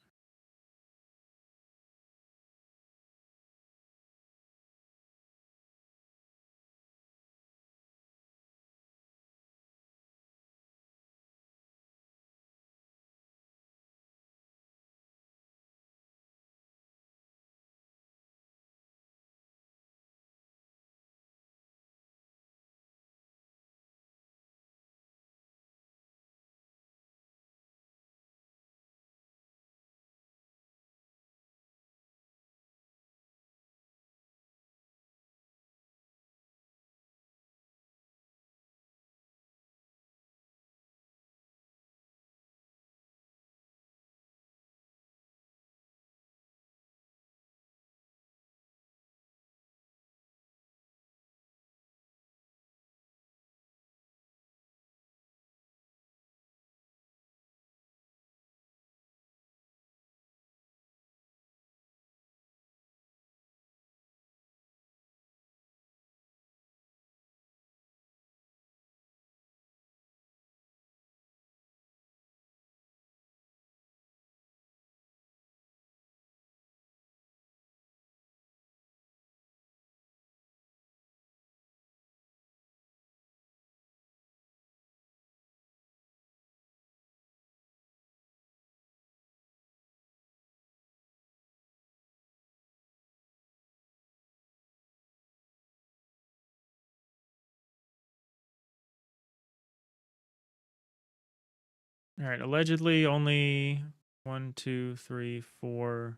All right, allegedly only 1, 2, 3, 4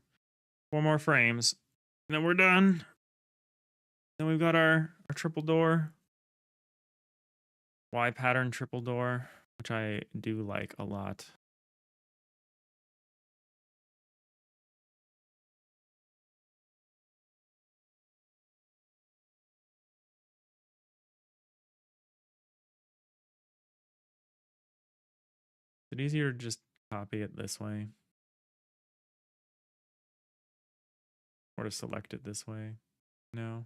more frames. And then we're done. Then we've got our triple door. Y pattern triple door, which I do like a lot. Is it easier to just copy it this way? Or to select it this way? No.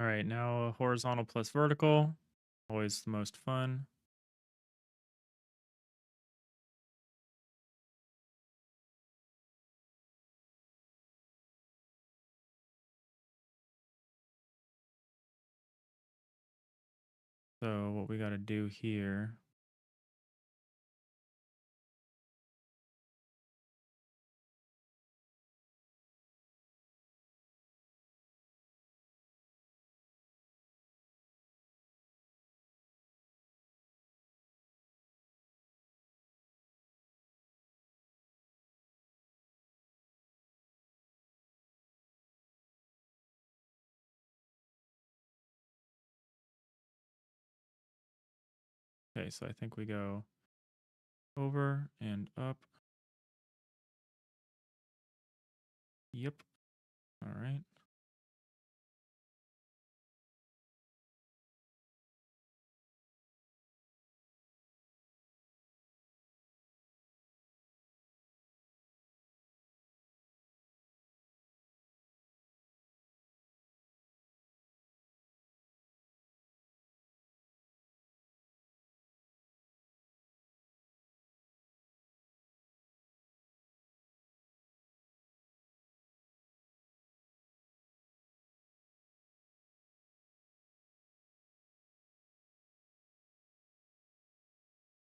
right, now horizontal plus vertical. Always the most fun. So what we got to do here. Okay, so I think we go over and up. Yep. All right.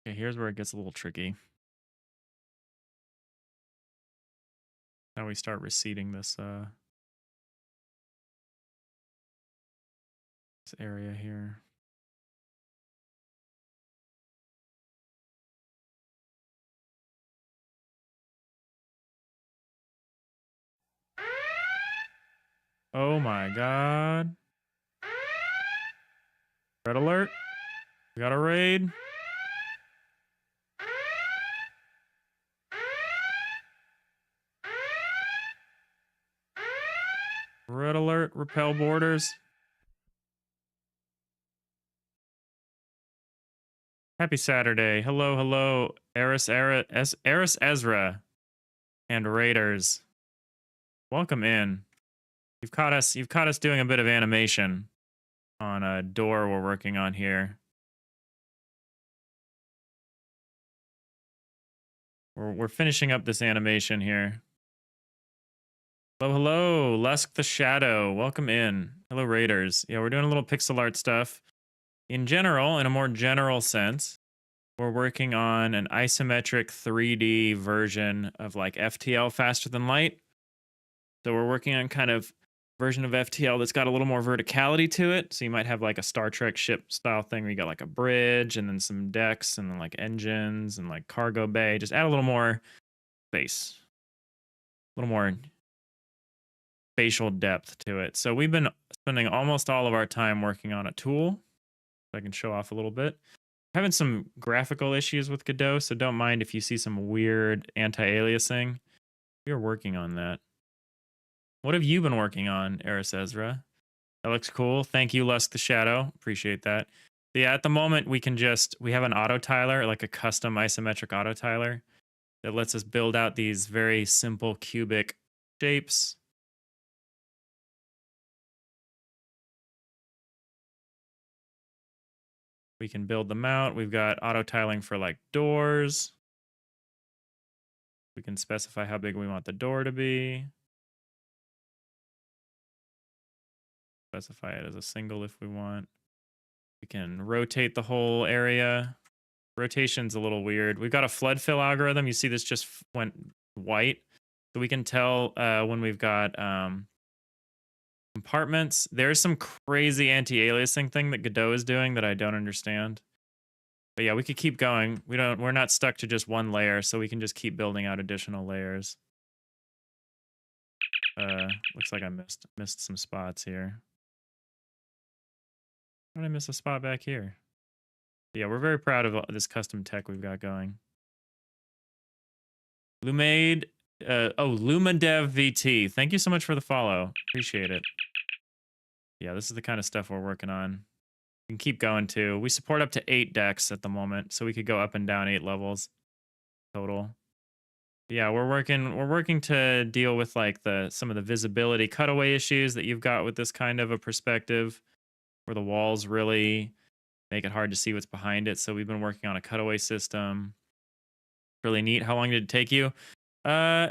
Okay, here's where it gets a little tricky. Now we start reseeding this this area here. Oh my god. Red alert. We got a raid. Red alert. Repel borders. Happy Saturday. Hello, hello. Eris Ezra and Raiders. Welcome in. You've caught us doing a bit of animation on a door we're working on here. We're finishing up this animation here. Hello, hello, Lusk the Shadow. Welcome in. Hello, Raiders. Yeah, we're doing a little pixel art stuff. In general, in a more general sense, we're working on an isometric 3D version of like FTL faster than light. So we're working on kind of version of FTL that's got a little more verticality to it. So you might have like a Star Trek ship style thing where you got like a bridge and then some decks and then like engines and like cargo bay. Just add a little more space, a little more spatial depth to it. So we've been spending almost all of our time working on a tool. I can show off a little bit. Having some graphical issues with Godot, so don't mind if you see some weird anti-aliasing. We are working on that. What have you been working on, Eris Ezra? That looks cool. Thank you, Lusk the Shadow. Appreciate that. Yeah, at the moment we have an auto tiler, like a custom isometric auto tiler that lets us build out these very simple cubic shapes. We can build them out. We've got auto tiling for like doors. We can specify how big we want the door to be. Specify it as a single if we want. We can rotate the whole area. Rotation's a little weird. We've got a flood fill algorithm. You see this just went white. So we can tell when we've got compartments. There's some crazy anti-aliasing thing that Godot is doing that I don't understand. But yeah, we could keep going. We're not stuck to just one layer, so we can just keep building out additional layers. Looks like I missed some spots here. How did I miss a spot back here? But yeah, we're very proud of this custom tech we've got going. Lumade, Lumadev VT. Thank you so much for the follow. Appreciate it. Yeah, this is the kind of stuff we're working on. We can keep going too. We support up to 8 decks at the moment, so we could go up and down 8 levels total. Yeah, we're working to deal with like some of the visibility cutaway issues that you've got with this kind of a perspective. where the walls really make it hard to see what's behind it. So we've been working on a cutaway system. Really neat. How long did it take you?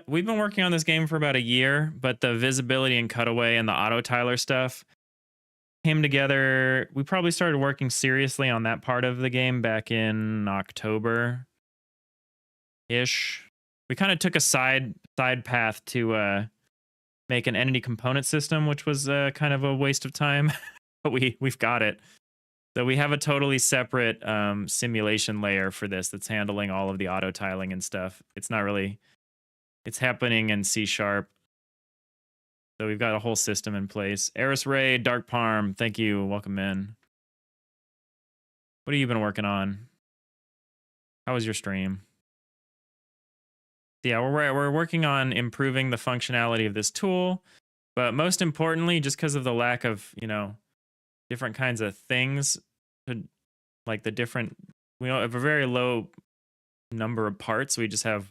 We've been working on this game for about a year, but the visibility and cutaway and the auto tiler stuff came together. We probably started working seriously on that part of the game back in October ish. We kind of took a side path to make an entity component system, which was kind of a waste of time, but we've got it. So we have a totally separate simulation layer for this that's handling all of the auto tiling and stuff. It's not really, it's happening in C#. So we've got a whole system in place. Eris Ray, Dark Parm, thank you. Welcome in. What have you been working on? How was your stream? Yeah, we're working on improving the functionality of this tool, but most importantly, just because of the lack of, you know, different kinds of things, like the different, we have a very low number of parts. We just have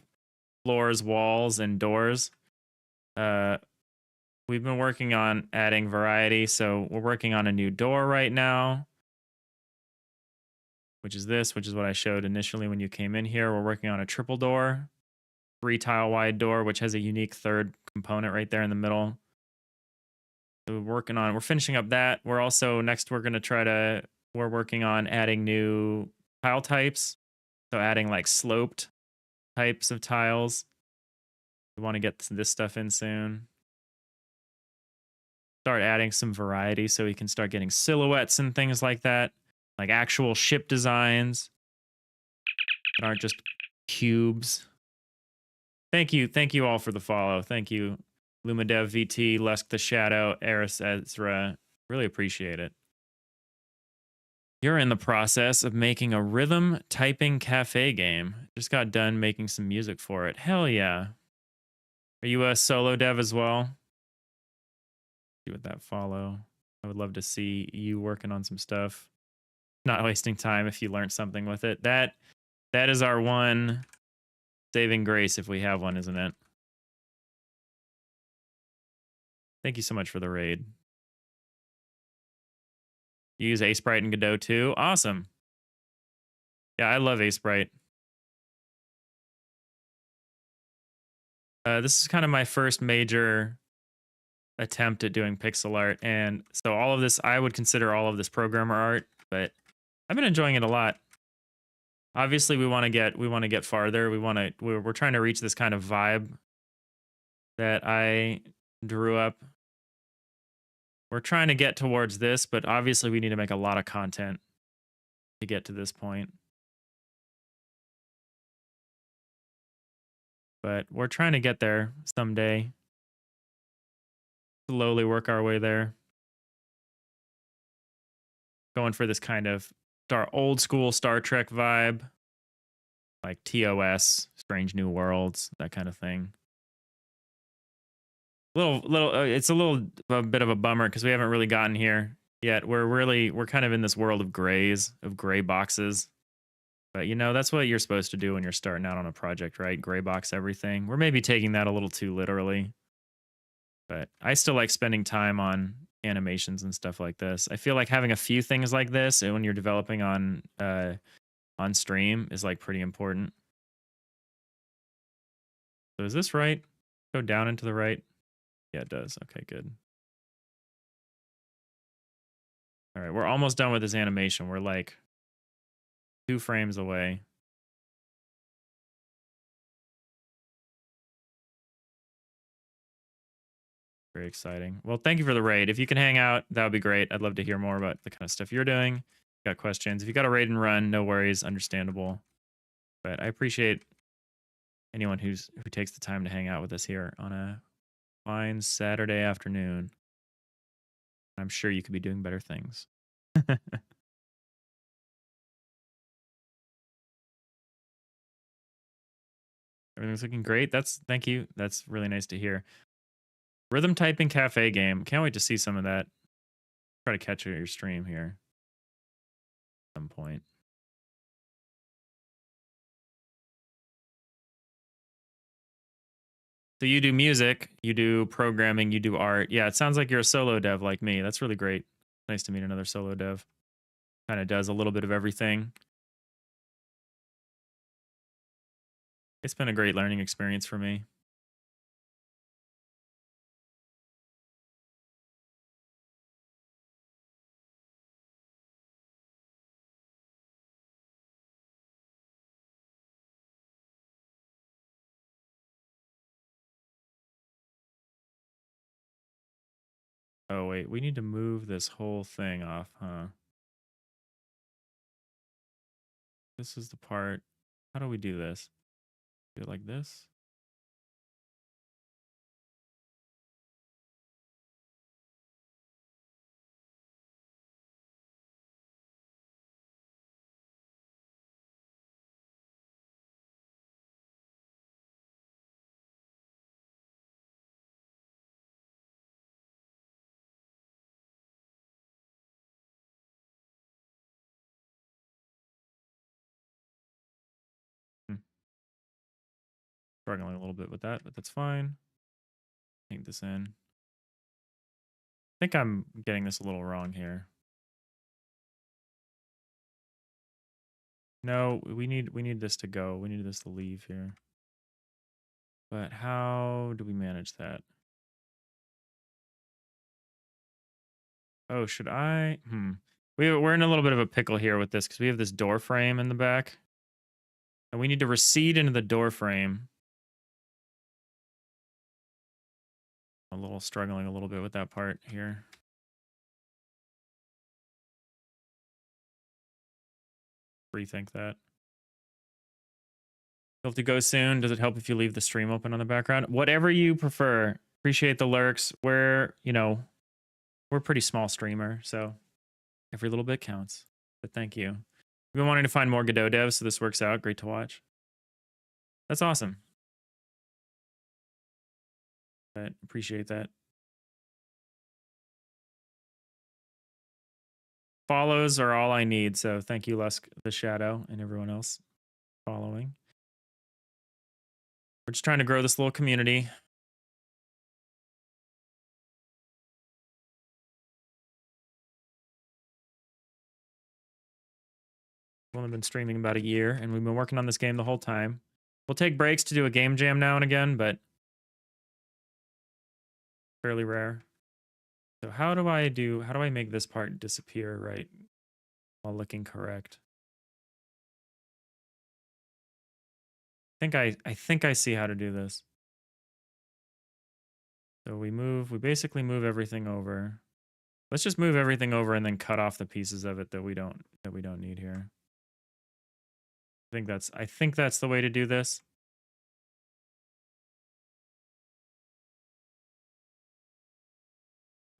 floors, walls, and doors. We've been working on adding variety, so we're working on a new door right now, which is this, which is what I showed initially when you came in here. We're working on a triple door, 3 tile wide door, which has a unique third component right there in the middle. So we're finishing up that. We're also, next we're working on adding new tile types. So adding like sloped types of tiles. We want to get this stuff in soon. Start adding some variety so we can start getting silhouettes and things like that. Like actual ship designs that aren't just cubes. Thank you all for the follow. Thank you, Lumadev VT, Lesk the Shadow, Eris Ezra. Really appreciate it. You're in the process of making a rhythm typing cafe game. Just got done making some music for it. Hell yeah. Are you a solo dev as well? See what that follow. I would love to see you working on some stuff. Not wasting time if you learned something with it. That is our one saving grace if we have one, isn't it? Thank you so much for the raid. You use Sprite and Godot too? Awesome. Yeah, I love Sprite. This is kind of my first major attempt at doing pixel art, and so all of this, I would consider all of this programmer art, but I've been enjoying it a lot. Obviously, we want to get farther. We're trying to reach this kind of vibe that I drew up. We're trying to get towards this, but obviously we need to make a lot of content to get to this point. But we're trying to get there someday. Slowly work our way there. Going for this kind of old school Star Trek vibe, like TOS, Strange New Worlds, that kind of thing. It's a bit of a bummer because we haven't really gotten here yet. We're kind of in this world of gray boxes. But you know, that's what you're supposed to do when you're starting out on a project, right? Gray box everything. We're maybe taking that a little too literally. But I still like spending time on animations and stuff like this. I feel like having a few things like this when you're developing on stream is like pretty important. So is this right? Go down and to the right? Yeah, it does. Okay, good. All right, we're almost done with this animation. We're like 2 frames away. Very exciting. Well, thank you for the raid. If you can hang out, that would be great. I'd love to hear more about the kind of stuff you're doing. Got questions. If you got a raid and run, no worries, understandable. But I appreciate anyone who takes the time to hang out with us here on a fine Saturday afternoon. I'm sure you could be doing better things. Everything's looking great. Thank you. That's really nice to hear. Rhythm typing cafe game. Can't wait to see some of that. Try to catch your stream here at some point. So you do music, you do programming, you do art. Yeah, it sounds like you're a solo dev like me. That's really great. Nice to meet another solo dev. Kind of does a little bit of everything. It's been a great learning experience for me. Oh, wait. We need to move this whole thing off, huh? This is the part. How do we do this? Do it like this? Hmm. Struggling a little bit with that, but that's fine. Paint this in. I think I'm getting this a little wrong here. No, we need this to go. We need this to leave here. But how do we manage that? Oh, should I? We're in a little bit of a pickle here with this because we have this door frame in the back. And we need to recede into the door frame. A little struggling a little bit with that part here. Rethink that. You'll have to go soon. Does it help if you leave the stream open on the background? Whatever you prefer. Appreciate the lurks. We're a pretty small streamer, so every little bit counts. But thank you. We've been wanting to find more Godot devs, so this works out. Great to watch. That's awesome. But appreciate that. Follows are all I need, so thank you, Lusk the Shadow, and everyone else following. We're just trying to grow this little community. We've only been streaming about a year, and we've been working on this game the whole time. We'll take breaks to do a game jam now and again, but fairly rare. So how do I make this part disappear right while looking correct? I think I see how to do this. So we basically move everything over. Let's just move everything over and then cut off the pieces of it that we don't need here. I think that's the way to do this.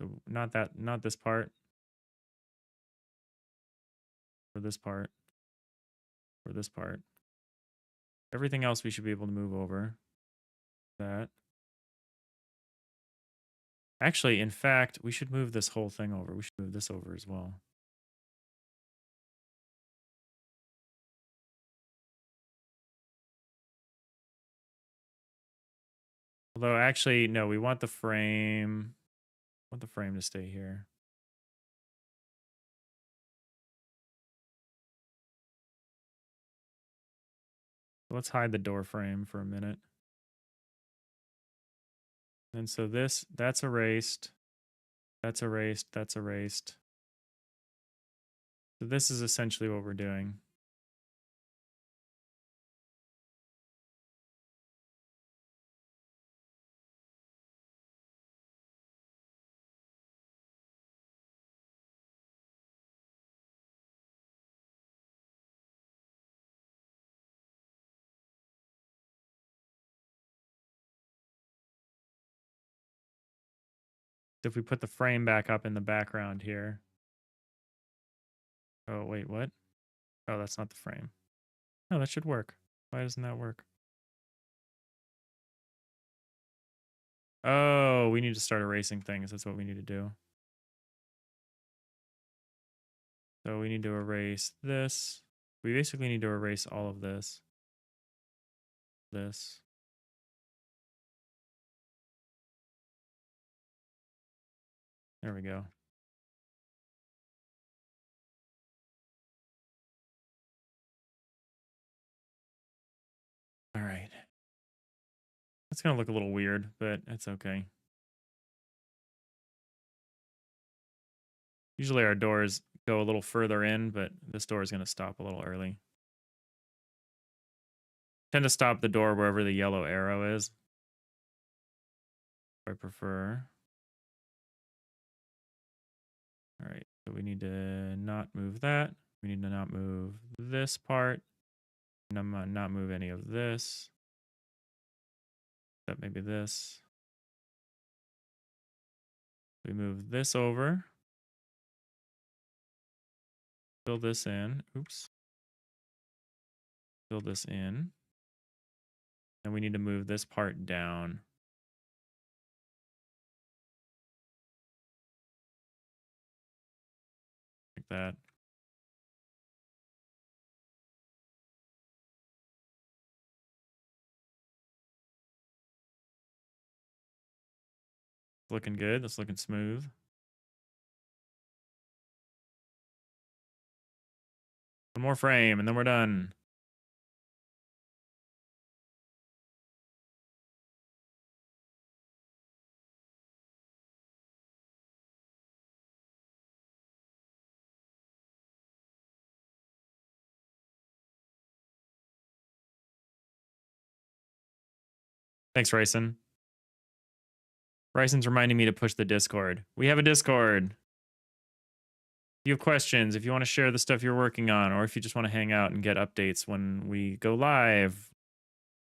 So not this part. Or this part. Or this part. Everything else we should be able to move over. That. Actually, in fact, we should move this whole thing over. We should move this over as well. Although, actually, no, we want the frame. I want the frame to stay here. Let's hide the door frame for a minute. And so that's erased. That's erased. That's erased. So this is essentially what we're doing. If we put the frame back up in the background here. Oh, wait, what? Oh, that's not the frame. No, that should work. Why doesn't that work? Oh, we need to start erasing things. That's what we need to do. So we need to erase this. We basically need to erase all of this. This. There we go. That's gonna look a little weird, but it's okay. Usually our doors go a little further in, but this door is gonna stop a little early. Tend to stop the door wherever the yellow arrow is. I prefer. All right, so we need to not move that. We need to not move this part. Not move any of this. Except maybe this. We move this over. Fill this in. Oops. Fill this in. And we need to move this part down. Like that. Looking good. That's looking smooth. One more frame and then we're done. Thanks, Ryson. Ryson's reminding me to push the Discord. We have a Discord. If you have questions, if you want to share the stuff you're working on, or if you just want to hang out and get updates when we go live,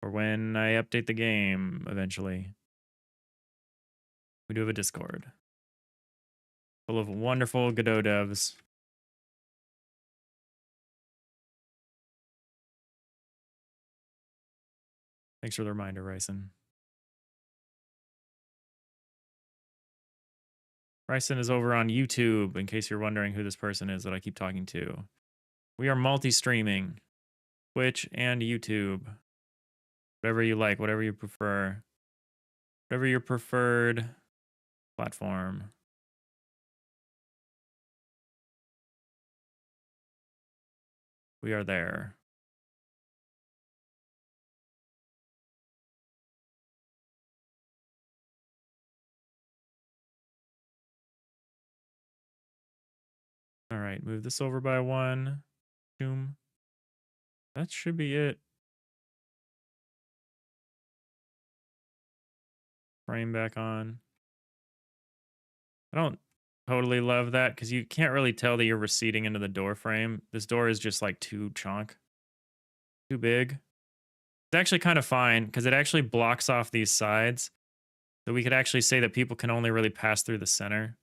or when I update the game eventually, we do have a Discord full of wonderful Godot devs. Thanks for the reminder, Ryson. Ryson is over on YouTube, in case you're wondering who this person is that I keep talking to. We are multi-streaming, Twitch and YouTube. Whatever you like, whatever you prefer. Whatever your preferred platform. We are there. All right, move this over by one. Boom. That should be it. Frame back on. I don't totally love that because you can't really tell that you're receding into the door frame. This door is just like too chonk. Too big. It's actually kind of fine because it actually blocks off these sides. So we could actually say that people can only really pass through the center.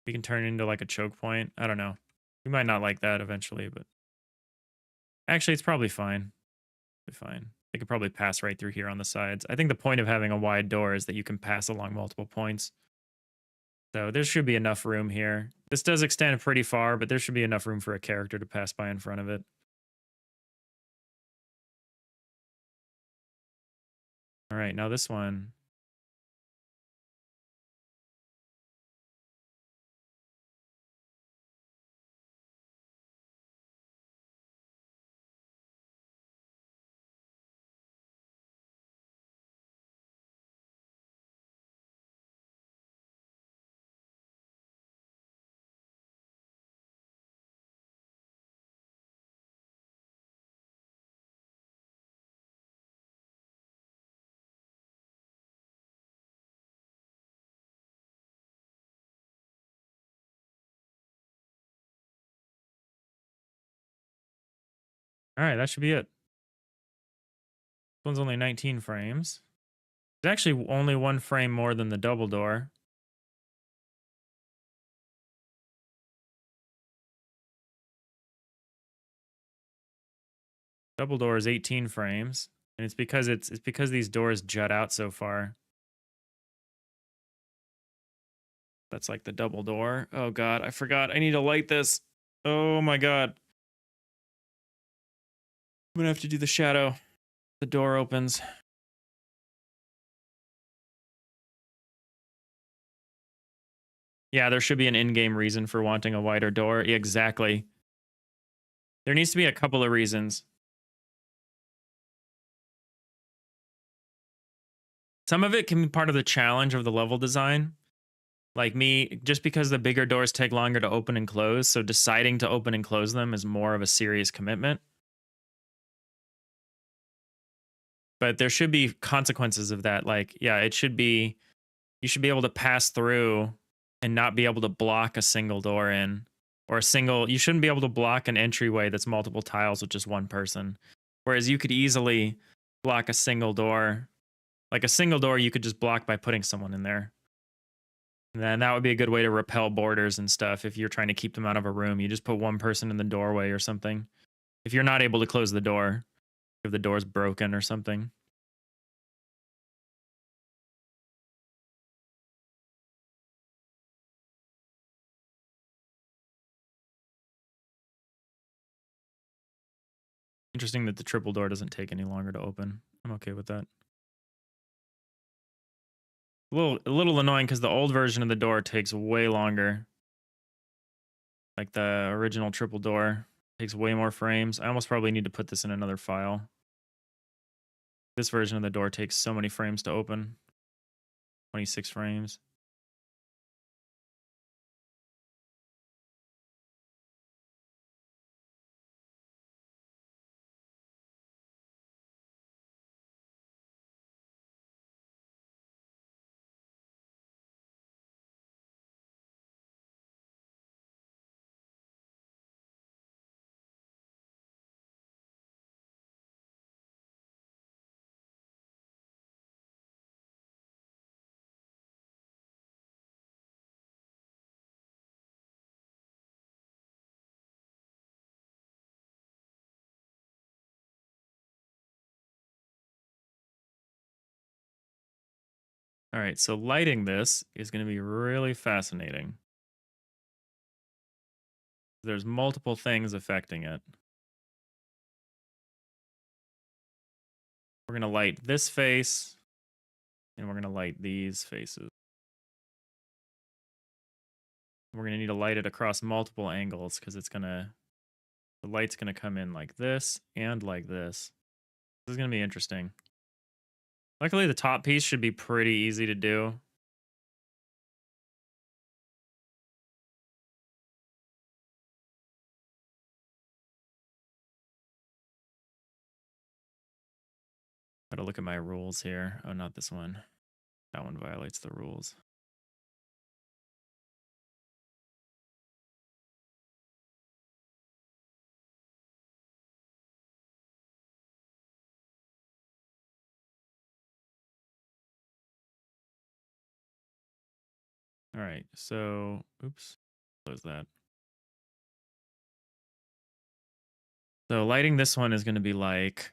We can turn it into like a choke point. I don't know. We might not like that eventually, but actually it's probably fine. Fine. They could probably pass right through here on the sides. I think the point of having a wide door is that you can pass along multiple points. So there should be enough room here. This does extend pretty far, but there should be enough room for a character to pass by in front of it. All right, now this one. All right, that should be it. This one's only 19 frames. It's actually only one frame more than the double door. Double door is 18 frames, and it's because these doors jut out so far. That's like the double door. Oh god, I forgot. I need to light this. Oh my god. I'm gonna have to do the shadow. The door opens. Yeah, there should be an in-game reason for wanting a wider door. Yeah, exactly. There needs to be a couple of reasons. Some of it can be part of the challenge of the level design. Like me, just because the bigger doors take longer to open and close, so deciding to open and close them is more of a serious commitment. But there should be consequences of that. Like, yeah, it should be, you should be able to pass through and not be able to block a single door in, or a single, you shouldn't be able to block an entryway that's multiple tiles with just one person. Whereas you could easily block a single door. Like a single door, you could just block by putting someone in there. And then that would be a good way to repel boarders and stuff. If you're trying to keep them out of a room, you just put one person in the doorway or something. If you're not able to close the door, if the door's broken or something. Interesting that the triple door doesn't take any longer to open. I'm okay with that. A little annoying because the old version of the door takes way longer. Like the original triple door takes way more frames. I almost probably need to put this in another file. This version of the door takes so many frames to open. 26 frames. All right, so lighting this is going to be really fascinating. There's multiple things affecting it. We're going to light this face, and we're going to light these faces. We're going to need to light it across multiple angles because the light's going to come in like this and like this. This is going to be interesting. Luckily, the top piece should be pretty easy to do. Gotta look at my rules here. Oh, not this one. That one violates the rules. All right, so, oops, close that. So lighting this one is going to be like,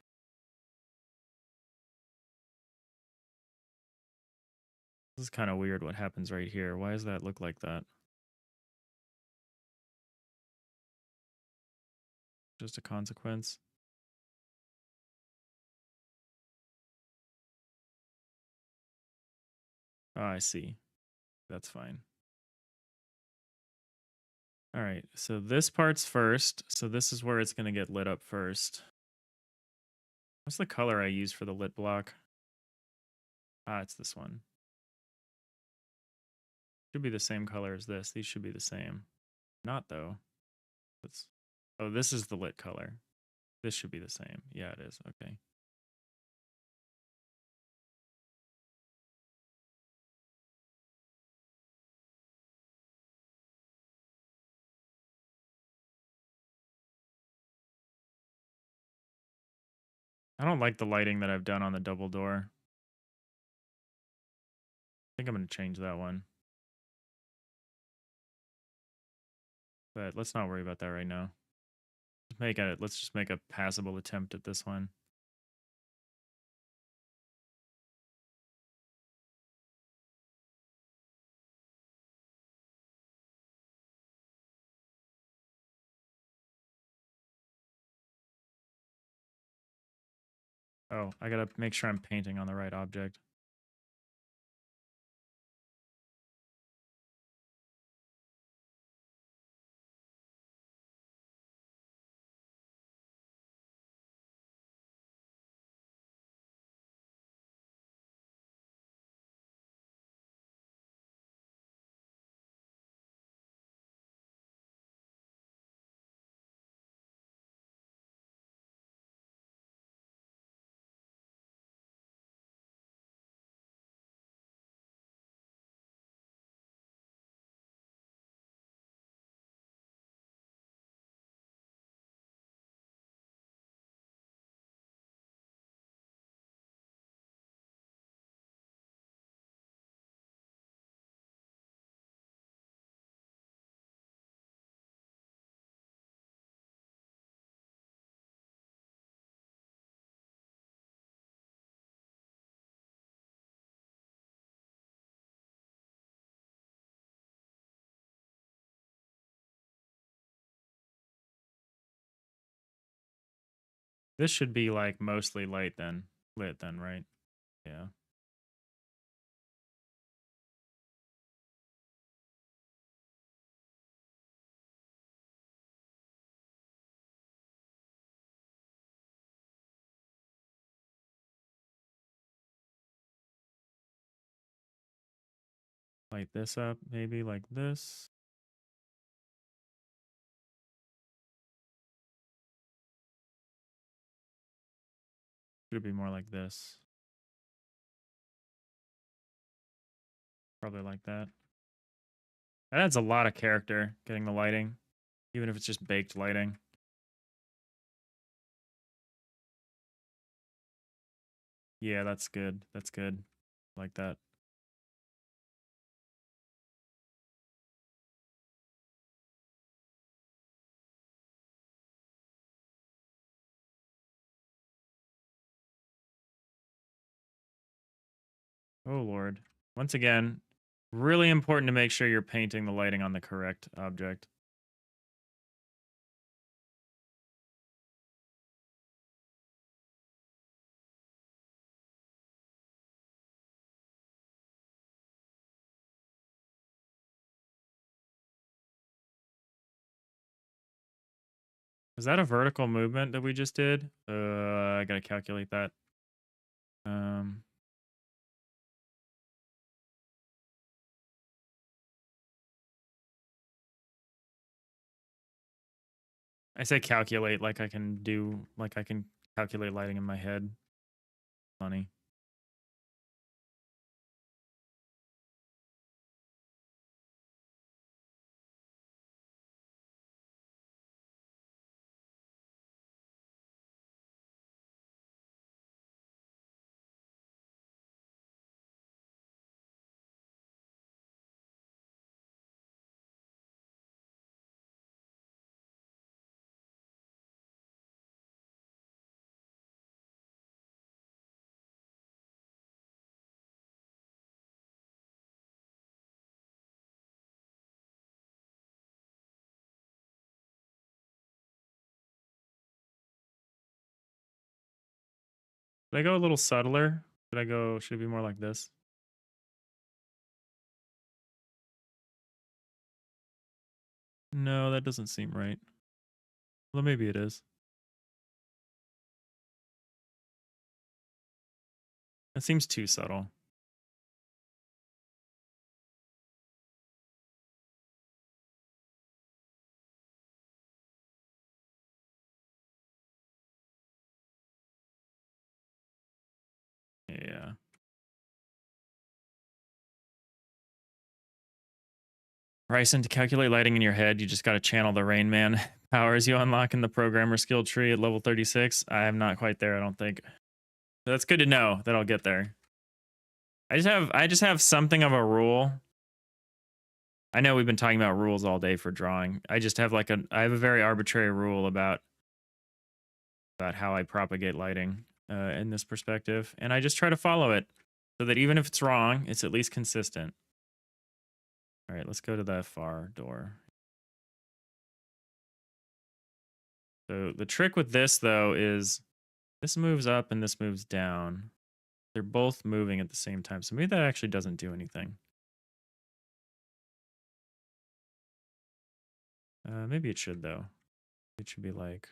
this is kind of weird what happens right here. Why does that look like that? Just a consequence. Oh, I see. That's fine. All right, so this part's first. So this is where it's going to get lit up first. What's the color I use for the lit block? Ah, it's this one. Should be the same color as this. These should be the same. Not though. Oh, this is the lit color. This should be the same. Yeah, it is. Okay. I don't like the lighting that I've done on the double door. I think I'm going to change that one. But let's not worry about that right now. Let's just make a passable attempt at this one. Oh, I gotta make sure I'm painting on the right object. This should be like mostly lit then, right? Yeah. Light this up, maybe like this. Should be more like this. Probably like that. That adds a lot of character, getting the lighting, even if it's just baked lighting. Yeah, that's good. That's good. Like that. Oh, Lord. Once again, really important to make sure you're painting the lighting on the correct object. Is that a vertical movement that we just did? I gotta calculate that. Um, I say calculate like I can calculate lighting in my head. Funny. Should I go a little subtler? Should it be more like this? No, that doesn't seem right. Well, maybe it is. It seems too subtle. Yeah. Bryson, to calculate lighting in your head, you just got to channel the Rain Man powers you unlock in the programmer skill tree at level 36. I am not quite there, I don't think. So that's good to know that I'll get there. I just have something of a rule. I know we've been talking about rules all day for drawing. I just have I have a very arbitrary rule about how I propagate lighting in this perspective, and I just try to follow it so that even if it's wrong, it's at least consistent. All right, let's go to the far door. So the trick with this, though, is this moves up and this moves down. They're both moving at the same time, so maybe that actually doesn't do anything. Maybe it should, though. It should be like...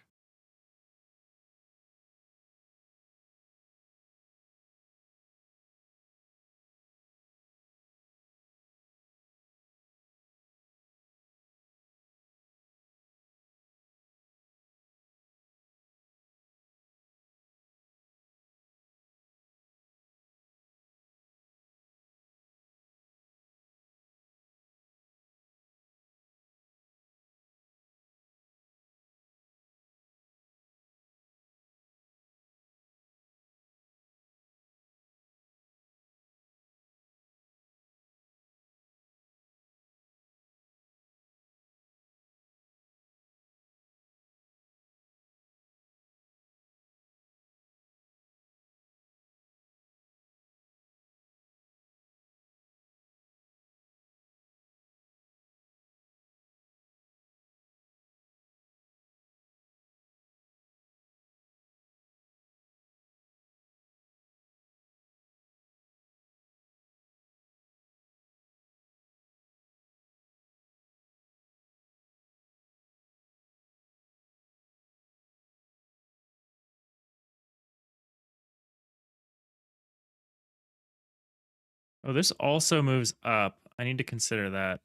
Oh, this also moves up. I need to consider that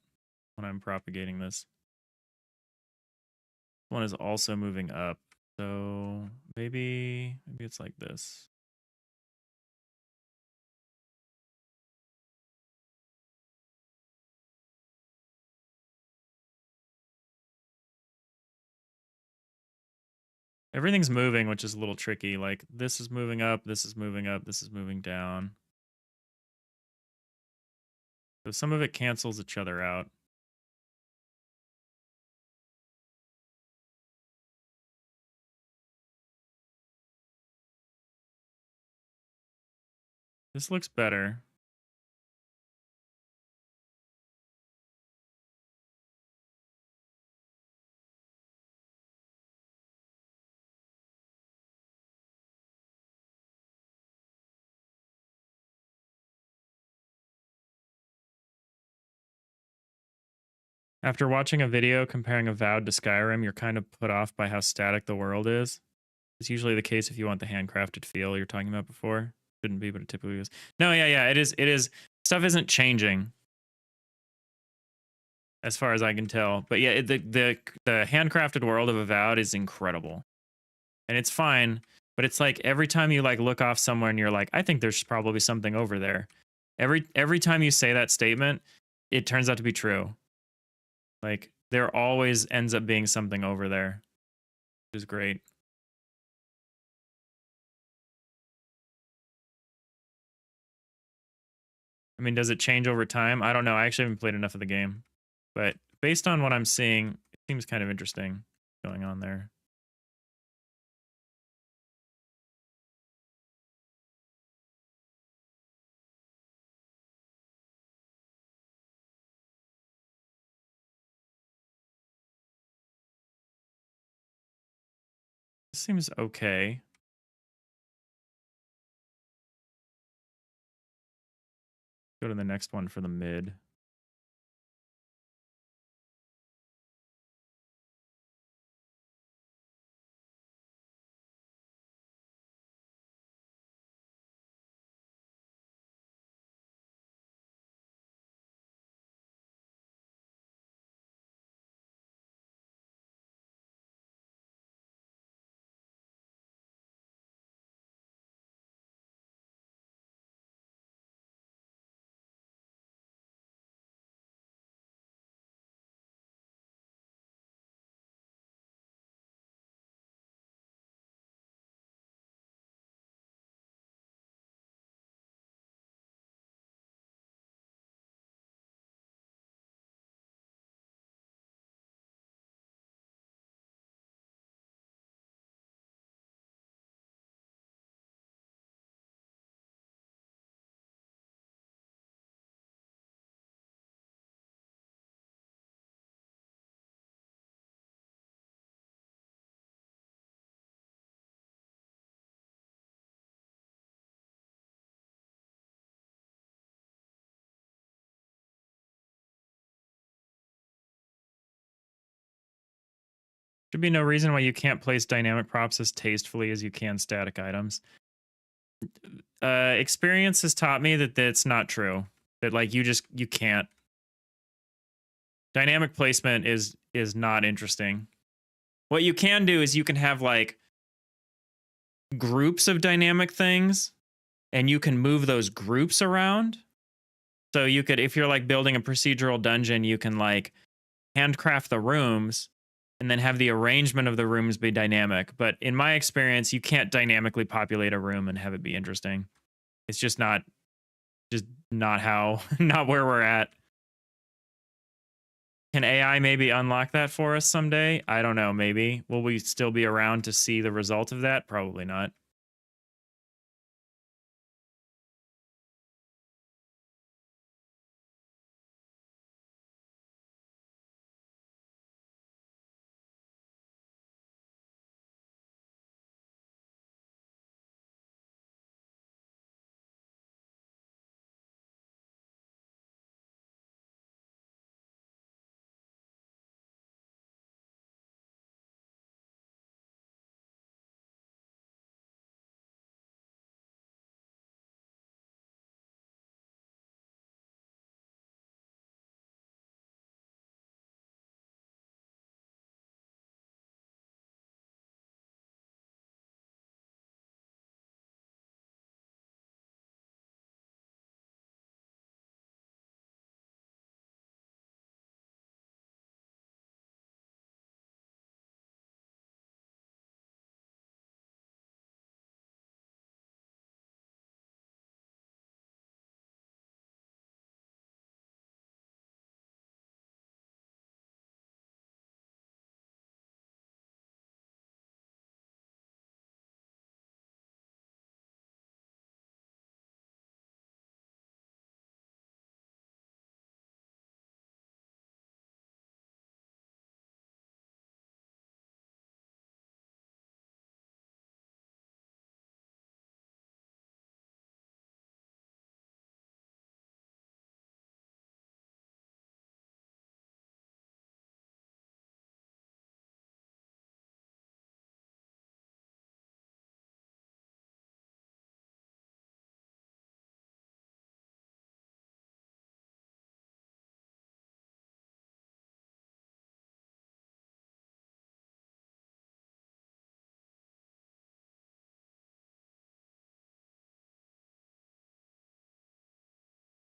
when I'm propagating this. One is also moving up. So maybe it's like this. Everything's moving, which is a little tricky. Like this is moving up, this is moving up, this is moving down. So some of it cancels each other out. This looks better. After watching a video comparing Avowed to Skyrim, you're kind of put off by how static the world is. It's usually the case if you want the handcrafted feel you're talking about before. Shouldn't be, but it typically is. No, yeah, it is. It is. Stuff isn't changing, as far as I can tell. But yeah, the handcrafted world of Avowed is incredible, and it's fine. But it's like every time you like look off somewhere and you're like, I think there's probably something over there. Every time you say that statement, it turns out to be true. Like there always ends up being something over there, which is great. I mean, does it change over time? I don't know. I actually haven't played enough of the game, but based on what I'm seeing, it seems kind of interesting going on there. This seems okay. Go to the next one for the mid. Should be no reason why you can't place dynamic props as tastefully as you can static items. Experience has taught me that that's not true. That like you can't. Dynamic placement is not interesting. What you can do is you can have like groups of dynamic things, and you can move those groups around. So you could, if you're like building a procedural dungeon, you can like handcraft the rooms and then have the arrangement of the rooms be dynamic. But in my experience, you can't dynamically populate a room and have it be interesting. It's just not how, not where we're at. Can AI maybe unlock that for us someday? I don't know, maybe. Will we still be around to see the result of that? Probably not.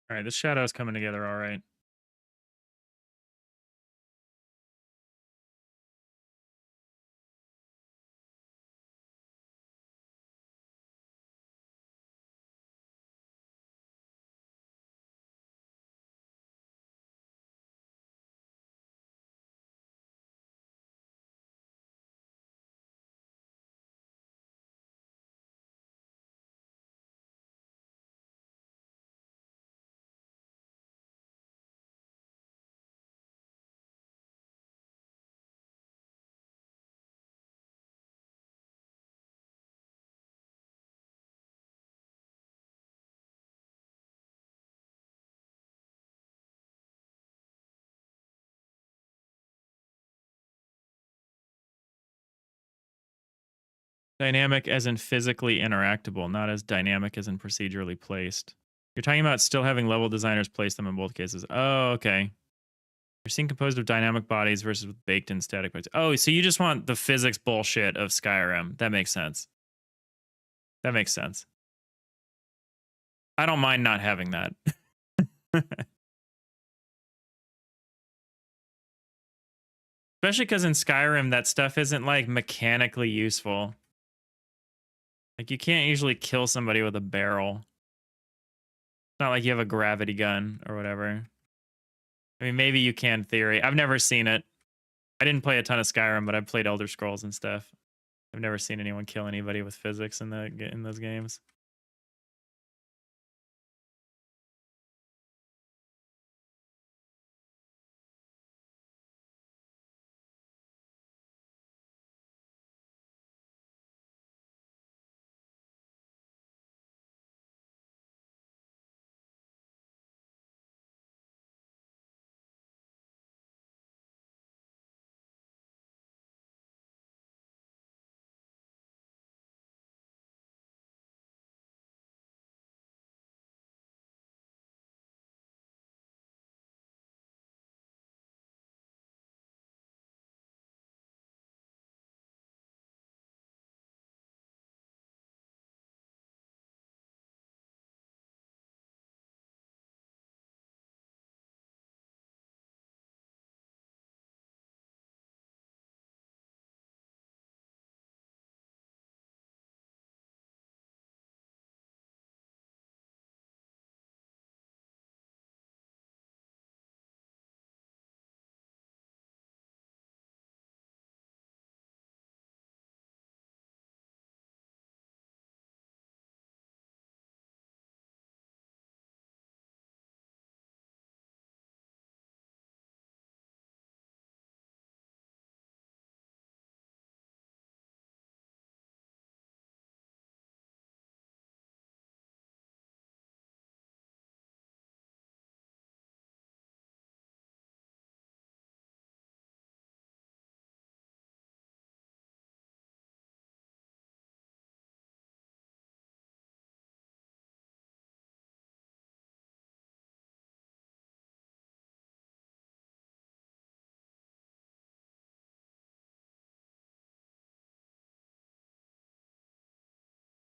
All right, this shadow's coming together all right. Dynamic as in physically interactable, not as dynamic as in procedurally placed. You're talking about still having level designers place them in both cases. Oh, okay. You're seeing composed of dynamic bodies versus with baked in static bodies. Oh, so you just want the physics bullshit of Skyrim. That makes sense. That makes sense. I don't mind not having that. Especially because in Skyrim, that stuff isn't like mechanically useful. Like you can't usually kill somebody with a barrel. It's not like you have a gravity gun or whatever. I mean, maybe you can in theory. I've never seen it. I didn't play a ton of Skyrim, but I've played Elder Scrolls and stuff. I've never seen anyone kill anybody with physics in those games.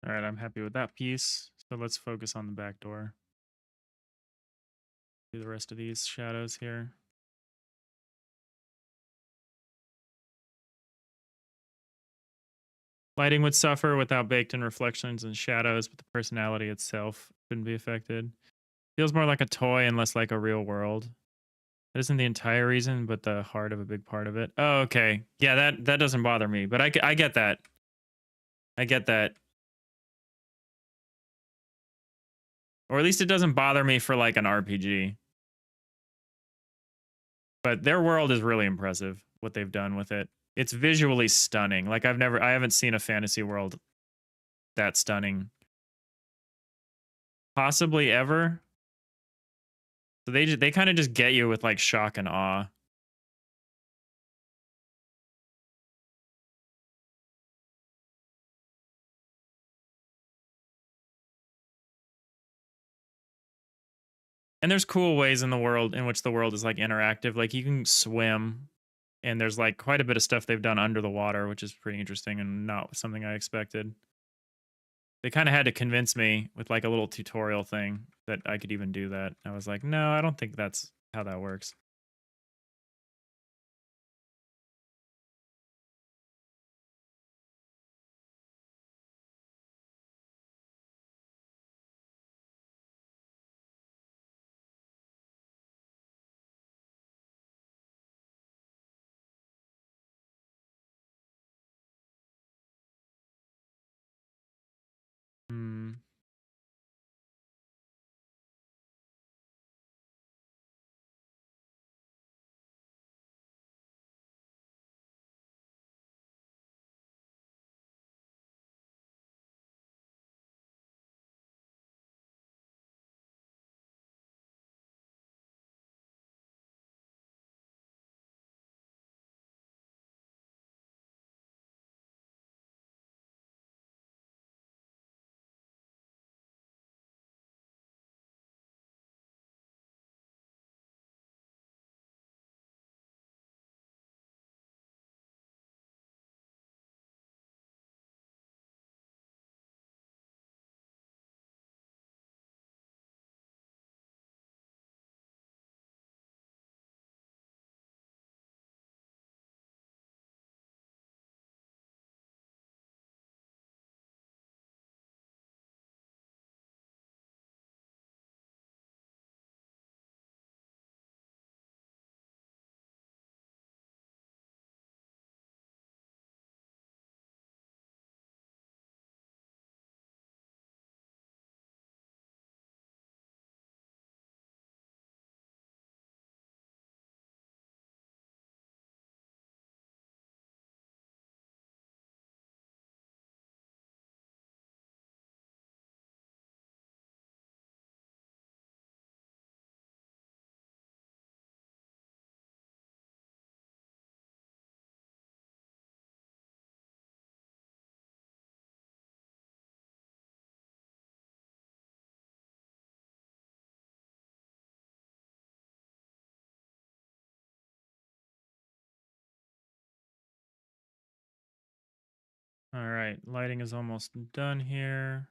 All right, I'm happy with that piece. So let's focus on the back door. Do the rest of these shadows here. Lighting would suffer without baked-in reflections and shadows, but the personality itself shouldn't be affected. Feels more like a toy and less like a real world. That isn't the entire reason, but the heart of a big part of it. Oh, okay. Yeah, that doesn't bother me, but I get that. I get that. Or at least it doesn't bother me for like an RPG. But their world is really impressive, what they've done with it. It's visually stunning. Like I haven't seen a fantasy world that stunning. Possibly ever. So they kind of just get you with like shock and awe. And there's cool ways in the world in which the world is like interactive. Like you can swim, and there's like quite a bit of stuff they've done under the water, which is pretty interesting and not something I expected. They kind of had to convince me with like a little tutorial thing that I could even do that. I was like, no, I don't think that's how that works. Hmm. All right, lighting is almost done here.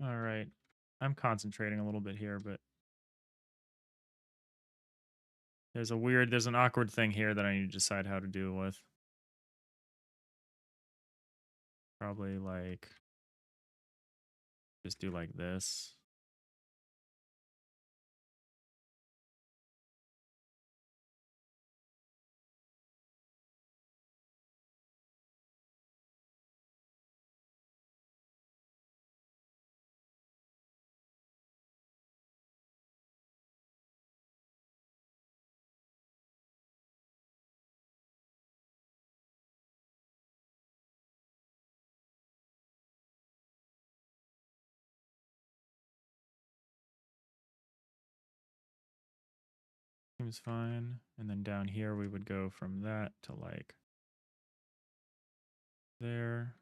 All right, I'm concentrating a little bit here, but there's an awkward thing here that I need to decide how to deal with. Probably like just do like this. Seems fine. And then down here we would go from that to like there.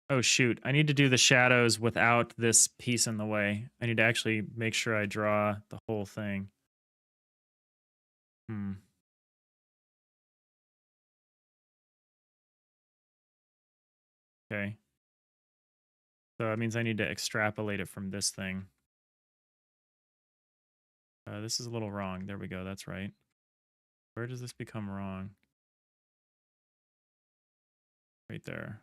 Oh shoot, I need to do the shadows without this piece in the way. I need to actually make sure I draw the whole thing. Okay. So that means I need to extrapolate it from this thing. This is a little wrong. There we go. That's right. Where does this become wrong? Right there.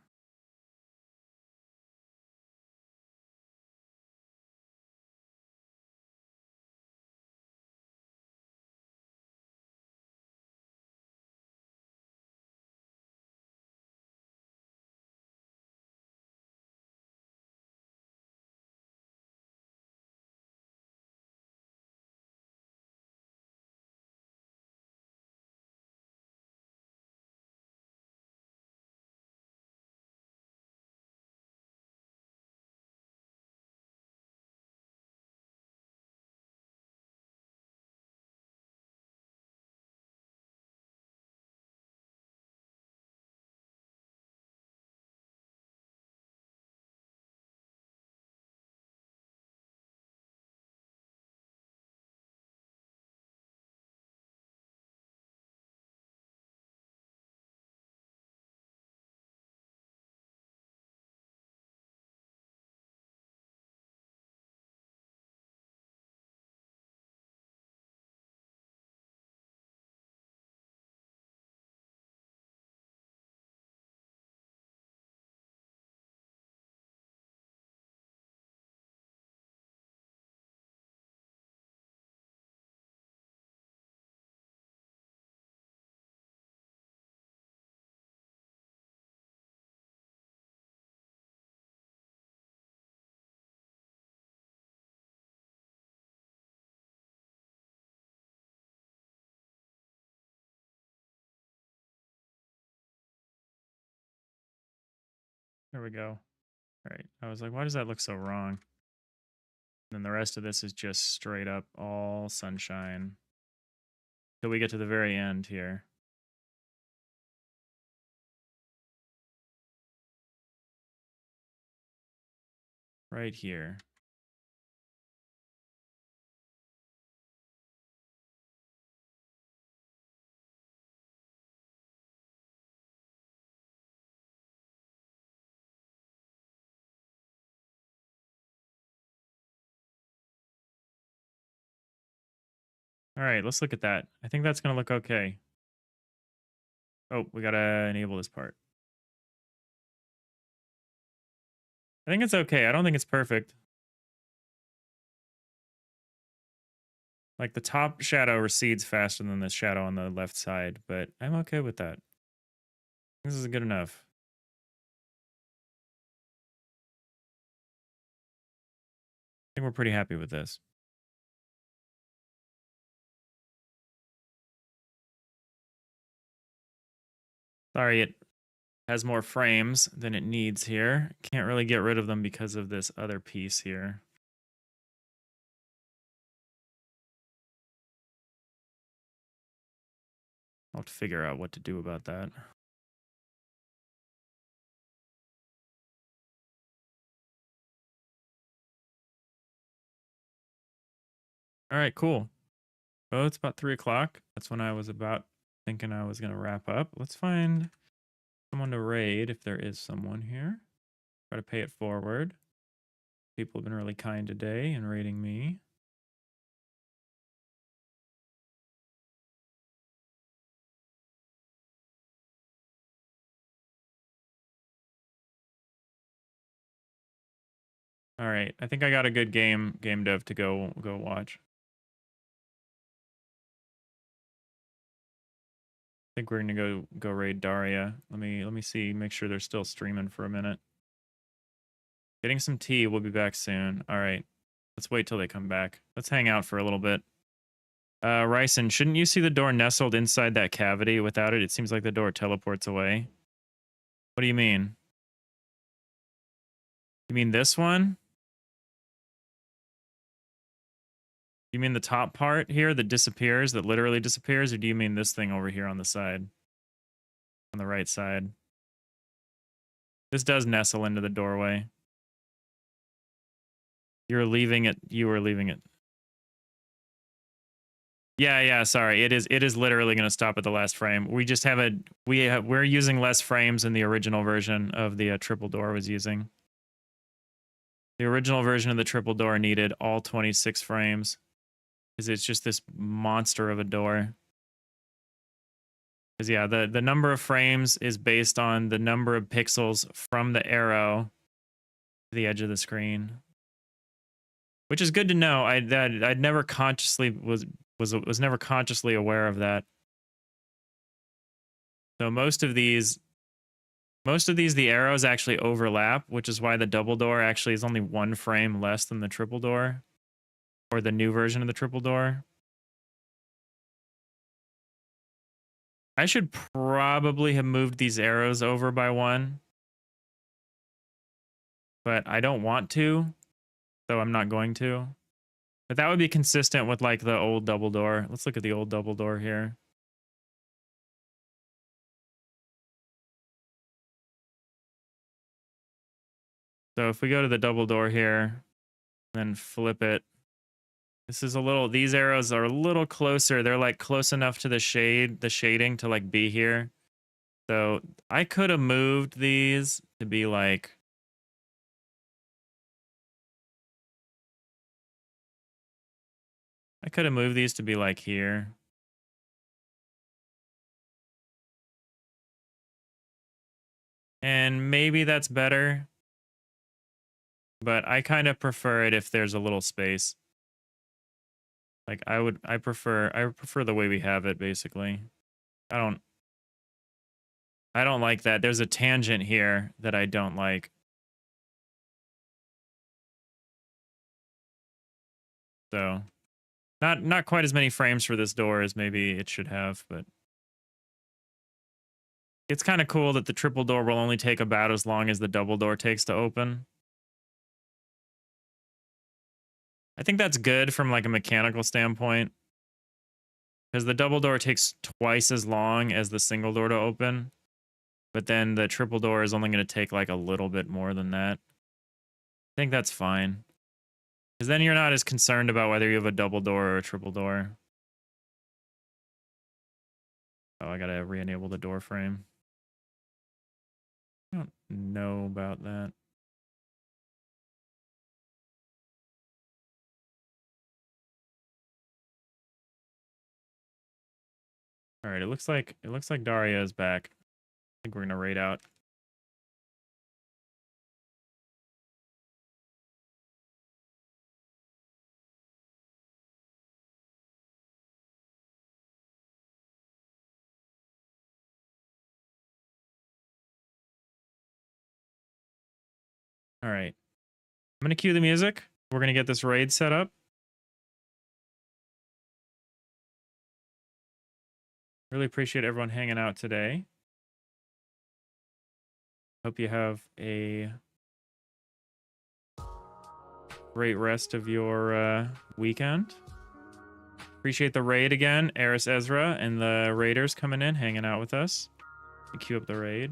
There we go. All right. I was like, why does that look so wrong? And then the rest of this is just straight up all sunshine. Till we get to the very end here. Right here. All right, let's look at that. I think that's going to look okay. Oh, we got to enable this part. I think it's okay. I don't think it's perfect. Like the top shadow recedes faster than the shadow on the left side, but I'm okay with that. This is good enough. I think we're pretty happy with this. Sorry, it has more frames than it needs here. Can't really get rid of them because of this other piece here. I'll have to figure out what to do about that. All right, cool. Oh, it's about 3 o'clock. That's when I was about thinking I was going to wrap up. Let's find someone to raid if there is someone here. Try to pay it forward. People have been really kind today in raiding me. All right, I think I got a good game dev to go watch. I think we're gonna go raid Daria. Let me see, make sure they're still streaming for a minute. Getting some tea. We'll be back soon. All right, let's wait till they come back. Let's hang out for a little bit. Ryson, shouldn't you see the door nestled inside that cavity? Without it, it seems like the door teleports away. What do you mean? You mean this one? You mean the top part here that disappears, that literally disappears, or do you mean this thing over here on the side? On the right side. This does nestle into the doorway. You're leaving it. You were leaving it. Yeah, sorry. It is literally going to stop at the last frame. We just have we're using less frames than the original version of the triple door was using. The original version of the triple door needed all 26 frames because it's just this monster of a door. Because yeah, the number of frames is based on the number of pixels from the arrow to the edge of the screen, which is good to know. I'd never consciously was never consciously aware of that. So most of these, the arrows actually overlap, which is why the double door actually is only 1 frame less than the triple door, or the new version of the triple door. I should probably have moved these arrows over by 1, but I don't want to, so I'm not going to. But that would be consistent with like the old double door. Let's look at the old double door here. So if we go to the double door here, then flip it. This is these arrows are a little closer. They're like close enough to the shading to like be here. So I could have moved these to be like, here. And maybe that's better. But I kind of prefer it if there's a little space. Like I prefer the way we have it basically. I don't like that. There's a tangent here that I don't like. So not quite as many frames for this door as maybe it should have, but it's kind of cool that the triple door will only take about as long as the double door takes to open. I think that's good from like a mechanical standpoint, because the double door takes twice as long as the single door to open, but then the triple door is only going to take like a little bit more than that. I think that's fine, because then you're not as concerned about whether you have a double door or a triple door. Oh, I gotta re-enable the door frame. I don't know about that. All right, it looks like Daria is back. I think we're gonna raid out. All right, I'm gonna cue the music. We're gonna get this raid set up. Really appreciate everyone hanging out today. Hope you have a great rest of your weekend. Appreciate the raid again, Eris Ezra and the raiders coming in, hanging out with us. Cue up the raid.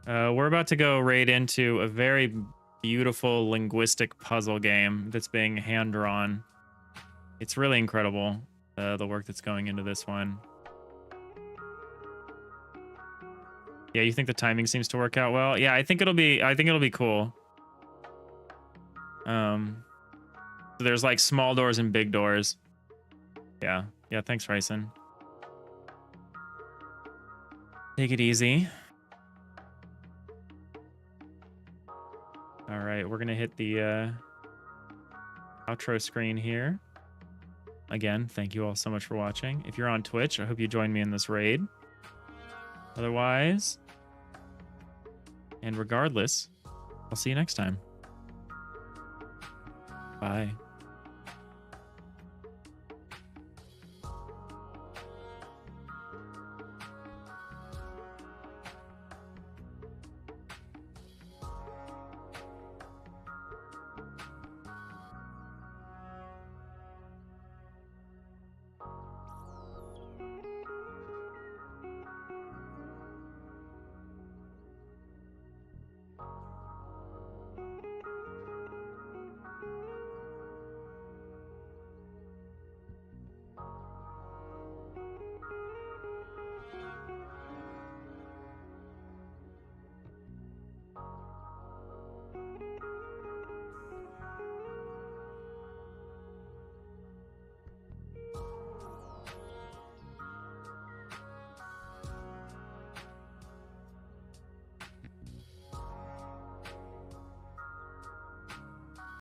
We're about to go raid into a very beautiful linguistic puzzle game that's being hand-drawn. It's really incredible, the work that's going into this one. Yeah, you think the timing seems to work out well? Yeah, I think it'll be cool. So there's like small doors and big doors. Yeah, thanks, Ryson. Take it easy. All right, we're gonna hit the outro screen here. Again, thank you all so much for watching. If you're on Twitch, I hope you join me in this raid. Otherwise, and regardless, I'll see you next time. Bye.